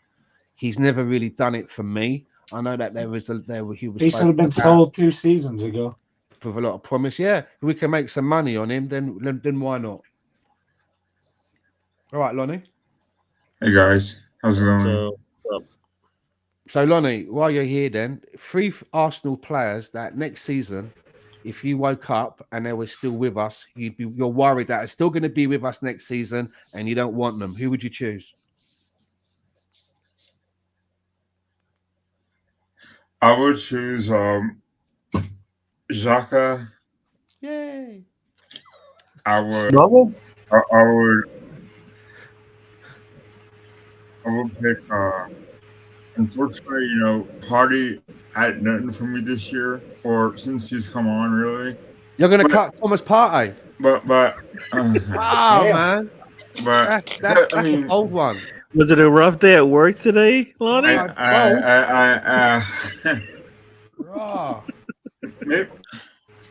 [SPEAKER 2] He's never really done it for me. I know that
[SPEAKER 3] he should have been sold 2 seasons ago
[SPEAKER 2] with a lot of promise. Yeah, if we can make some money on him, then why not? All right, Lonnie.
[SPEAKER 5] Hey guys, how's it going?
[SPEAKER 2] So Lonnie, while you're here, then 3 Arsenal players that next season, if you woke up and they were still with us, you're worried that they're still going to be with us next season, and you don't want them. Who would you choose?
[SPEAKER 5] I would choose Xhaka.
[SPEAKER 2] Yay!
[SPEAKER 5] I would pick. Unfortunately, you know, Hardy had nothing for me this year, or since he's come on, really.
[SPEAKER 2] You're going to cut Thomas Partey?
[SPEAKER 5] But
[SPEAKER 2] man.
[SPEAKER 5] But
[SPEAKER 2] that's an old one.
[SPEAKER 4] Was it a rough day at work today, Lonnie?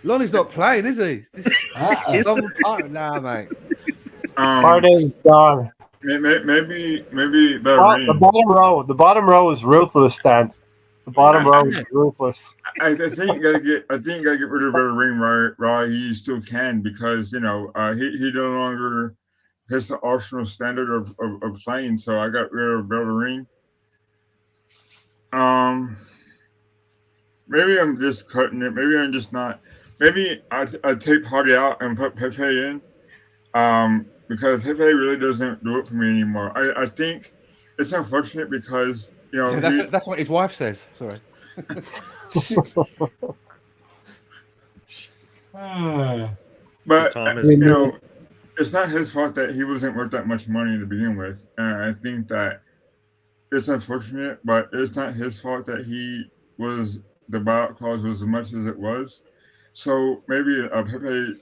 [SPEAKER 2] Lonnie's not playing, is he? Nah, mate.
[SPEAKER 1] Partey's gone.
[SPEAKER 5] Maybe
[SPEAKER 1] the bottom row is ruthless, Stan. The bottom row is ruthless.
[SPEAKER 5] I think you gotta get rid of Bellerin while he still can, because you know he no longer has the Arsenal standard of playing. So I got rid of Bellerin. Maybe I'm just cutting it. Maybe I'm just not. Maybe I take Hardy out and put Pepe in. Because Pepe really doesn't do it for me anymore. I think it's unfortunate because
[SPEAKER 2] that's what his wife says. Sorry.
[SPEAKER 5] But
[SPEAKER 4] Thomas,
[SPEAKER 5] it's not his fault that he wasn't worth that much money to begin with. And I think that it's unfortunate, but it's not his fault that the buyout clause was as much as it was. So maybe Pepe,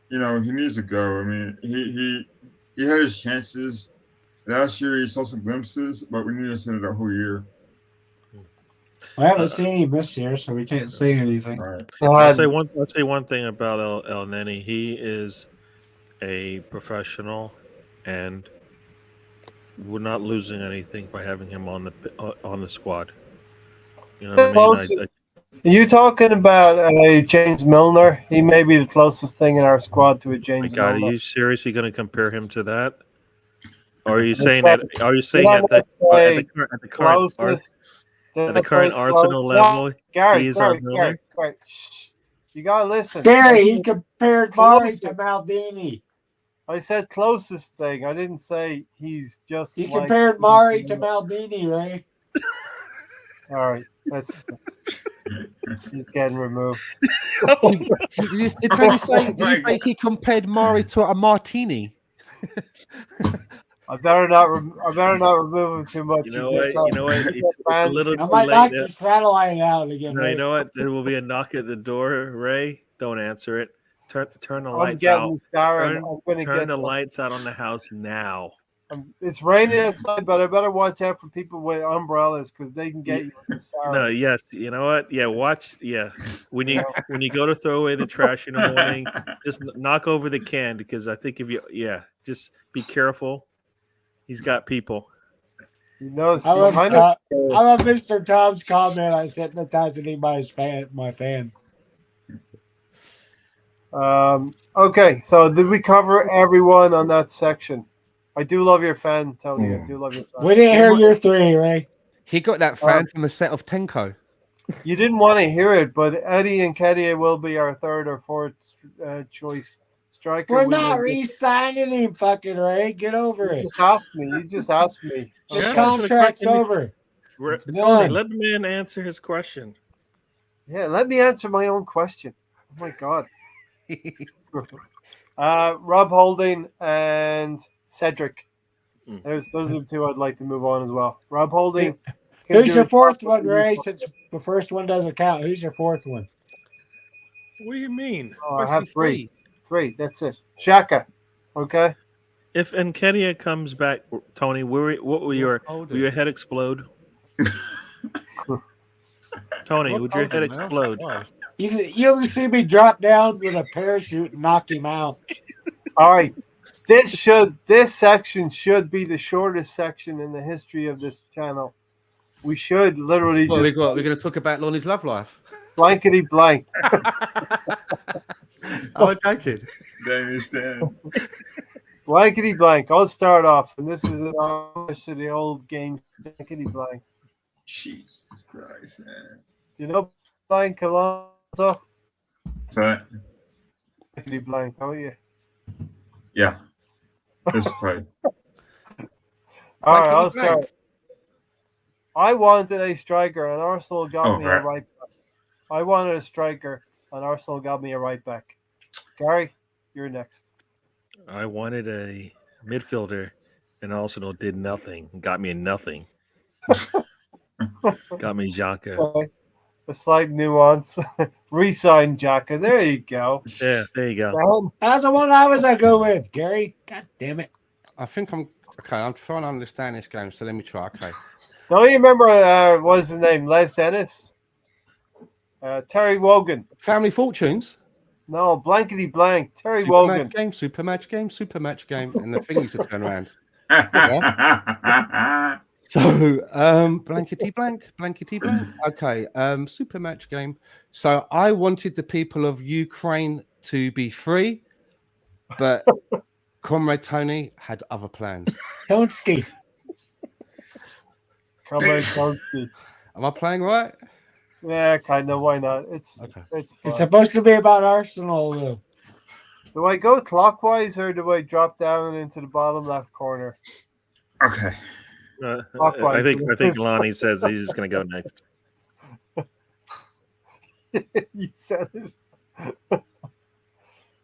[SPEAKER 5] he needs to go. I mean, he had his chances. Last year he saw some glimpses, but we need to send it a whole year.
[SPEAKER 3] I haven't seen any this year, so we can't say anything.
[SPEAKER 5] All right.
[SPEAKER 4] I'll say one thing about El Neni. He is a professional, and we're not losing anything by having him on the squad. You know what I mean?
[SPEAKER 1] Are you talking about James Milner? He may be the closest thing in our squad to a James
[SPEAKER 4] God,
[SPEAKER 1] Milner.
[SPEAKER 4] are you seriously going to compare him to that? Or are you saying that? Are you saying at the current Arsenal level, he's our Milner?
[SPEAKER 1] Gary, you gotta listen.
[SPEAKER 3] Gary, he compared Mari to Maldini.
[SPEAKER 1] I said closest thing. I didn't say he's just.
[SPEAKER 3] He compared Mari to Maldini, right?
[SPEAKER 1] All right, he's getting removed.
[SPEAKER 2] Did Tony say he compared Mari to a martini?
[SPEAKER 1] I better not remove him too much.
[SPEAKER 4] You know what? It's a little too
[SPEAKER 3] I might
[SPEAKER 4] late.
[SPEAKER 3] knock the satellite out again.
[SPEAKER 4] No, you know what? There will be a knock at the door, Ray. Don't answer it. Turn the lights out. Turn the lights out on the house now.
[SPEAKER 1] It's raining outside, but I better watch out for people with umbrellas because they can get you.
[SPEAKER 4] No, yes, you know what? Yeah, watch. Yeah, when you go to throw away the trash in the morning, just knock over the can because I think just be careful. He's got people.
[SPEAKER 1] He knows.
[SPEAKER 3] I love Mr. Tom's comment. I hypnotizing by my fan.
[SPEAKER 1] Okay, so did we cover everyone on that section? I do love your fan, Tony. I do love your fan.
[SPEAKER 3] We didn't hear your three, Ray.
[SPEAKER 2] He got that fan from the set of Tenko.
[SPEAKER 1] You didn't want to hear it, but Eddie and Kedia will be our third or fourth choice striker.
[SPEAKER 3] We're not re-signing him, fucking Ray. Get over it.
[SPEAKER 1] You just asked me.
[SPEAKER 3] The contract's over.
[SPEAKER 4] Tony, let the man answer his question.
[SPEAKER 1] Yeah, let me answer my own question. Oh my God. Rob Holding and Cedric. Those are the two I'd like to move on as well. Rob Holding.
[SPEAKER 3] Who's your fourth one, Ray? Since the first one doesn't count, who's your fourth one?
[SPEAKER 4] What do you mean?
[SPEAKER 1] I have three. That's it. Xhaka. Okay.
[SPEAKER 4] If Nketiah comes back, Tony, what will your head explode? Tony, would your head explode?
[SPEAKER 3] You'll see me drop down with a parachute and knock him out.
[SPEAKER 1] All right. This section should be the shortest section in the history of this channel. We should literally
[SPEAKER 2] we're going to talk about Lonnie's love life.
[SPEAKER 1] Blankety blank.
[SPEAKER 2] I'm joking.
[SPEAKER 1] Blankety blank. I'll start off, and this is an homage to the old game. Blankety blank.
[SPEAKER 5] Jesus Christ, man.
[SPEAKER 1] You know blank Alonso?
[SPEAKER 5] What?
[SPEAKER 1] Blankety blank. How are you?
[SPEAKER 5] Yeah. Just play.
[SPEAKER 1] All right, I'll start. I wanted a striker, and Arsenal got me a right back. I wanted a striker, and Arsenal got me a right back. Gary, you're next.
[SPEAKER 4] I wanted a midfielder, and Arsenal did nothing. Got me nothing. Got me Xhaka.
[SPEAKER 1] Okay. A slight nuance. Re-sign Xhaka. There you go.
[SPEAKER 4] Yeah, there you go.
[SPEAKER 3] That's the one I was going to go with, Gary. God damn it.
[SPEAKER 2] I think I'm trying to understand this game, so let me try. Okay.
[SPEAKER 1] Don't you remember what's his name? Les Dennis? Terry Wogan.
[SPEAKER 2] Family Fortunes?
[SPEAKER 1] No, blankety blank. Terry Wogan.
[SPEAKER 2] Super match game. And the thing used to turn around. So, blankety blank. Okay, super match game. So I wanted the people of Ukraine to be free, but Comrade Tony had other plans.
[SPEAKER 3] Tonsky.
[SPEAKER 1] Comrade Tonsky.
[SPEAKER 2] Am I playing right?
[SPEAKER 1] Yeah, kind of. Why not? It's
[SPEAKER 3] supposed to be about Arsenal, though.
[SPEAKER 1] Do I go clockwise or do I drop down into the bottom left corner?
[SPEAKER 5] Okay.
[SPEAKER 4] I think Lonnie says he's just going to go next.
[SPEAKER 1] You said it.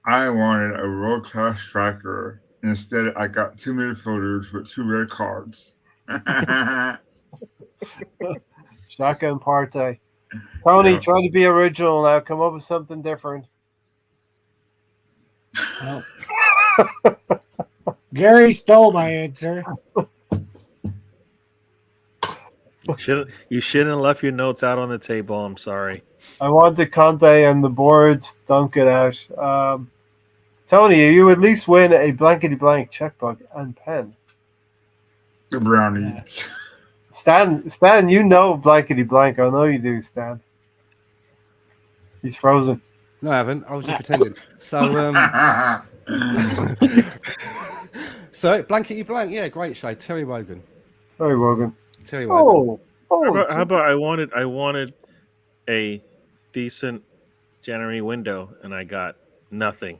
[SPEAKER 5] I wanted a world-class striker. Instead, I got 2 midfielders with 2 red cards.
[SPEAKER 1] Shotgun party. Tony, try to be original now. Come up with something different.
[SPEAKER 3] Oh. Gary stole my answer.
[SPEAKER 4] You shouldn't have left your notes out on the table. I'm sorry.
[SPEAKER 1] I wanted Conte and the boards. Dunk it out. Tony, you at least win a blankety blank checkbook and pen.
[SPEAKER 5] The brownie.
[SPEAKER 1] Stan, you know blankety blank. I know you do, Stan. He's frozen.
[SPEAKER 2] No, I haven't. I was just pretending. So, so blankety blank. Yeah, great show. Terry Wogan.
[SPEAKER 1] Terry Wogan.
[SPEAKER 2] Terry Wogan.
[SPEAKER 4] How about I wanted a decent January window, and I got nothing.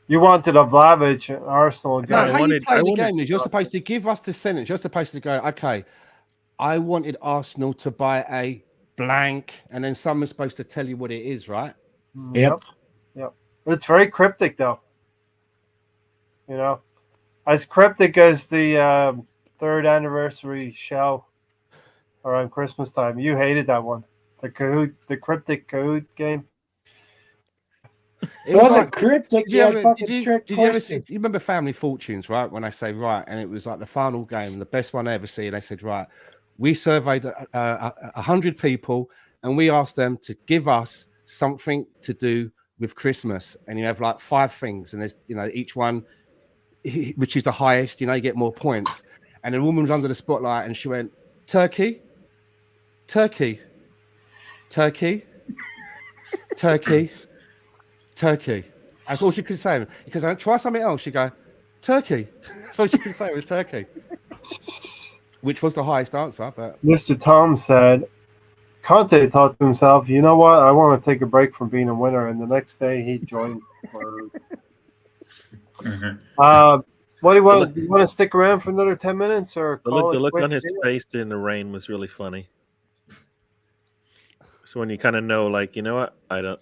[SPEAKER 1] You wanted a Vlahovic Arsenal game.
[SPEAKER 2] No, how you play the game is you're supposed to give us the sentence. You're supposed to go, okay, I wanted Arsenal to buy a blank, and then someone's supposed to tell you what it is, right?
[SPEAKER 3] Yep.
[SPEAKER 1] It's very cryptic, though. You know, as cryptic as the 3rd anniversary show around Christmas time. You hated that one, the cryptic Kahoot game.
[SPEAKER 3] It wasn't cryptic.
[SPEAKER 2] Did you ever see? You remember Family Fortunes, right? When I say right, and it was like the final game, the best one I ever see. And they said, right, we surveyed 100 people, and we asked them to give us something to do with Christmas. And you have like 5 things, and there's each one, which is the highest. You get more points. And the woman was under the spotlight, and she went, turkey, turkey, turkey, turkey. Turkey. That's all she could say. Because I try something else, she go, turkey. That's all she could say was turkey. Which was the highest answer. But
[SPEAKER 1] Mr. Tom said, Conte thought to himself, you know what? I want to take a break from being a winner. And the next day he joined. What do you want? Do you want to stick around for another 10 minutes? Or
[SPEAKER 4] the look on his face in the rain was really funny. So when you kind of know, like, you know what, I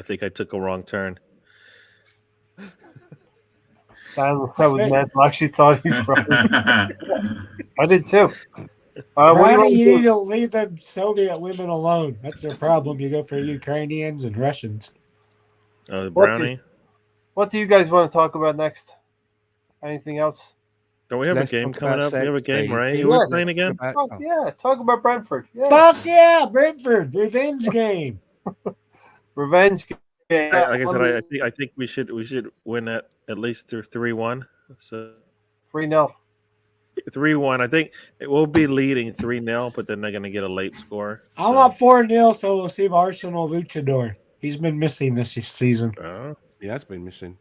[SPEAKER 4] think I took a wrong turn.
[SPEAKER 1] That was mental. I actually thought he froze. I did too.
[SPEAKER 3] Brownie, you need to leave the Soviet women alone. That's their problem. You go for Ukrainians and Russians.
[SPEAKER 4] Brownie.
[SPEAKER 1] What do you guys want to talk about next? Anything else?
[SPEAKER 4] Don't we have a game coming up? We have a game, right?
[SPEAKER 1] Yes.
[SPEAKER 4] We're playing again?
[SPEAKER 1] Talk about Brentford. Yeah.
[SPEAKER 3] Fuck yeah, Brentford. Revenge game.
[SPEAKER 1] Revenge game.
[SPEAKER 4] Like I said, I think we should win at least 3-1. So
[SPEAKER 1] 3-0.
[SPEAKER 4] 3-1. I think it will be leading 3-0, but then they're going to get a late score.
[SPEAKER 3] I want 4-0, so we'll see Arsenal Luchador. He's been missing this season.
[SPEAKER 2] He has been missing.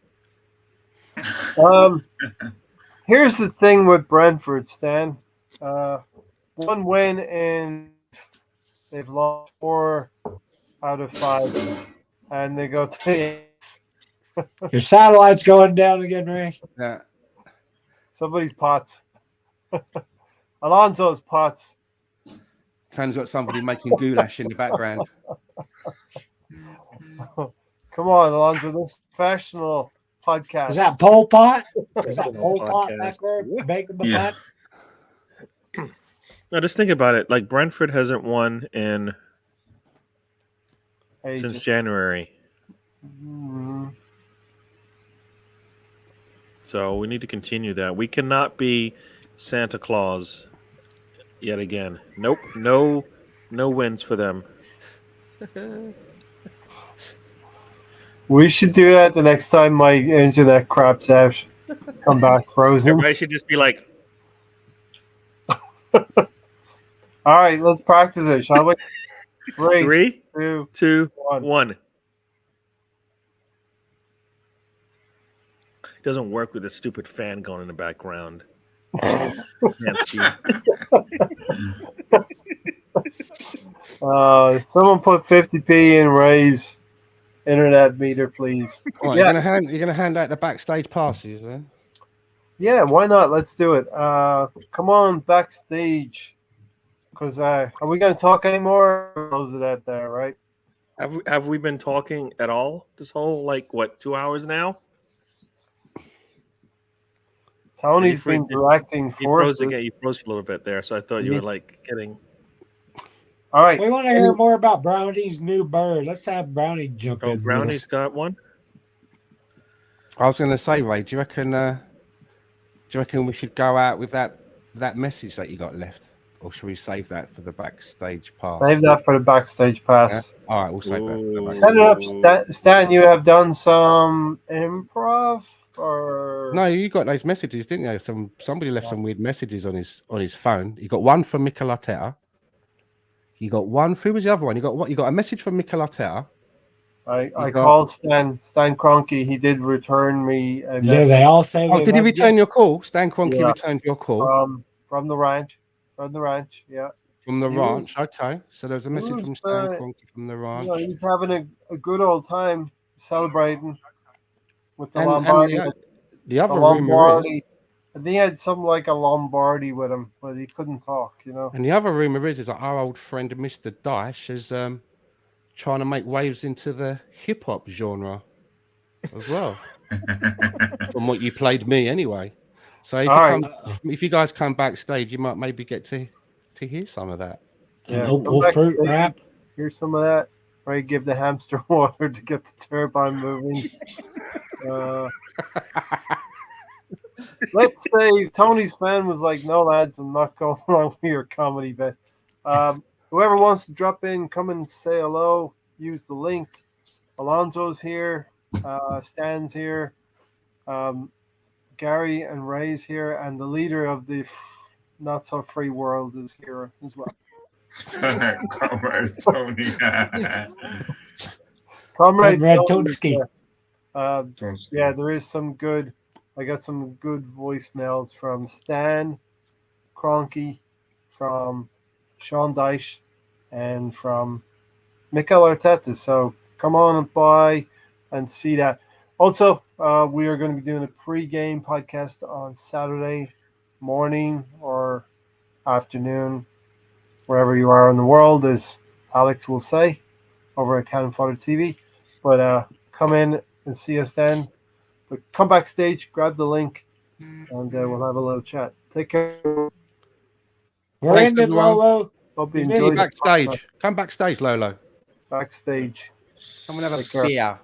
[SPEAKER 1] Here's the thing with Brentford, Stan. 1 win and they've lost 4 out of 5, and they go to
[SPEAKER 3] Your satellite's going down again, Ray.
[SPEAKER 2] Yeah.
[SPEAKER 1] Somebody's pots. Alonso's pots.
[SPEAKER 2] Sam's got somebody making goulash in the background.
[SPEAKER 1] Come on, Alonso. This is professional podcast.
[SPEAKER 3] Is that Pol Pot? Is that Pol Pot back there making the pot?
[SPEAKER 4] Now, just think about it. Like, Brentford hasn't won since January.
[SPEAKER 1] Mm-hmm.
[SPEAKER 4] So we need to continue that. We cannot be Santa Claus yet again. Nope. No wins for them.
[SPEAKER 1] We should do that the next time my internet craps out. Come back frozen.
[SPEAKER 4] Everybody should just be like,
[SPEAKER 1] all right, let's practice it, shall we?
[SPEAKER 4] 3, 2, 1. Doesn't work with this stupid fan going in the background.
[SPEAKER 1] Someone put 50p in Ray's internet meter, please.
[SPEAKER 2] Right, you're gonna hand out the backstage passes then?
[SPEAKER 1] Yeah, why not? Let's do it. Come on backstage. Because are we going to talk anymore? Close it out there, right?
[SPEAKER 4] Have we been talking at all this whole 2 hours now?
[SPEAKER 1] Tony's been directing
[SPEAKER 4] He froze
[SPEAKER 1] forces.
[SPEAKER 4] again. You froze for a little bit there, so I thought you were getting.
[SPEAKER 1] All right.
[SPEAKER 3] We want to hear more about Brownie's new bird. Let's have Brownie jump in.
[SPEAKER 4] Oh, Brownie's got one.
[SPEAKER 2] I was going to say, Ray, do you reckon we should go out with that message that you got left, or should we save that for the backstage pass?
[SPEAKER 1] Save that for the backstage pass.
[SPEAKER 2] Yeah? All right, we'll save that. For the backstage.
[SPEAKER 1] Set it up, Stan. You have done some improv, or
[SPEAKER 2] no? You got those messages, didn't you? Somebody left some weird messages on his phone. You got one from Mikel Arteta. You got one. Who was the other one? You got what? You got a message from Mikel Arteta.
[SPEAKER 1] I called Stan Kroenke. He did return me a message.
[SPEAKER 3] Yeah, they all say.
[SPEAKER 2] Oh, did he return your call? Stan Kroenke returned your call
[SPEAKER 1] from the ranch. From the ranch, yeah.
[SPEAKER 2] From the ranch, okay. So there's a message from Stan Kroenke from the ranch.
[SPEAKER 1] He was having a good old time celebrating with the Lombardi.
[SPEAKER 2] The other rumor is,
[SPEAKER 1] I think he had something like a Lombardi with him, but he couldn't talk,
[SPEAKER 2] And the other rumor is that our old friend Mr. Dash is trying to make waves into the hip hop genre as well. From what you played me anyway. So if you guys come backstage, you might maybe get to hear some of that.
[SPEAKER 3] Yeah, fruit rap.
[SPEAKER 1] Hear some of that. Right, give the hamster water to get the turbine moving. Let's say Tony's fan was like, "No, lads, I'm not going along with your comedy bit." Whoever wants to drop in, come and say hello. Use the link. Alonso's here. Stan's here. Gary and Ray's here, and the leader of the not so free world is here as well.
[SPEAKER 5] Comrade Tony.
[SPEAKER 1] Comrade Tony.
[SPEAKER 5] Yeah,
[SPEAKER 1] there is some good. I got some good voicemails from Stan Kroenke, from Sean Dyche, and from Mikel Arteta. So come on by and see that. Also, we are going to be doing a pre-game podcast on Saturday morning or afternoon, wherever you are in the world, as Alex will say, over at Cannon Fodder TV. But come in and see us then. But come backstage, grab the link, and we'll have a little chat. Take care.
[SPEAKER 3] We're in it, Lolo.
[SPEAKER 1] Hope you
[SPEAKER 2] enjoy backstage. Come backstage, Lolo.
[SPEAKER 1] Backstage.
[SPEAKER 2] Come and have a beer.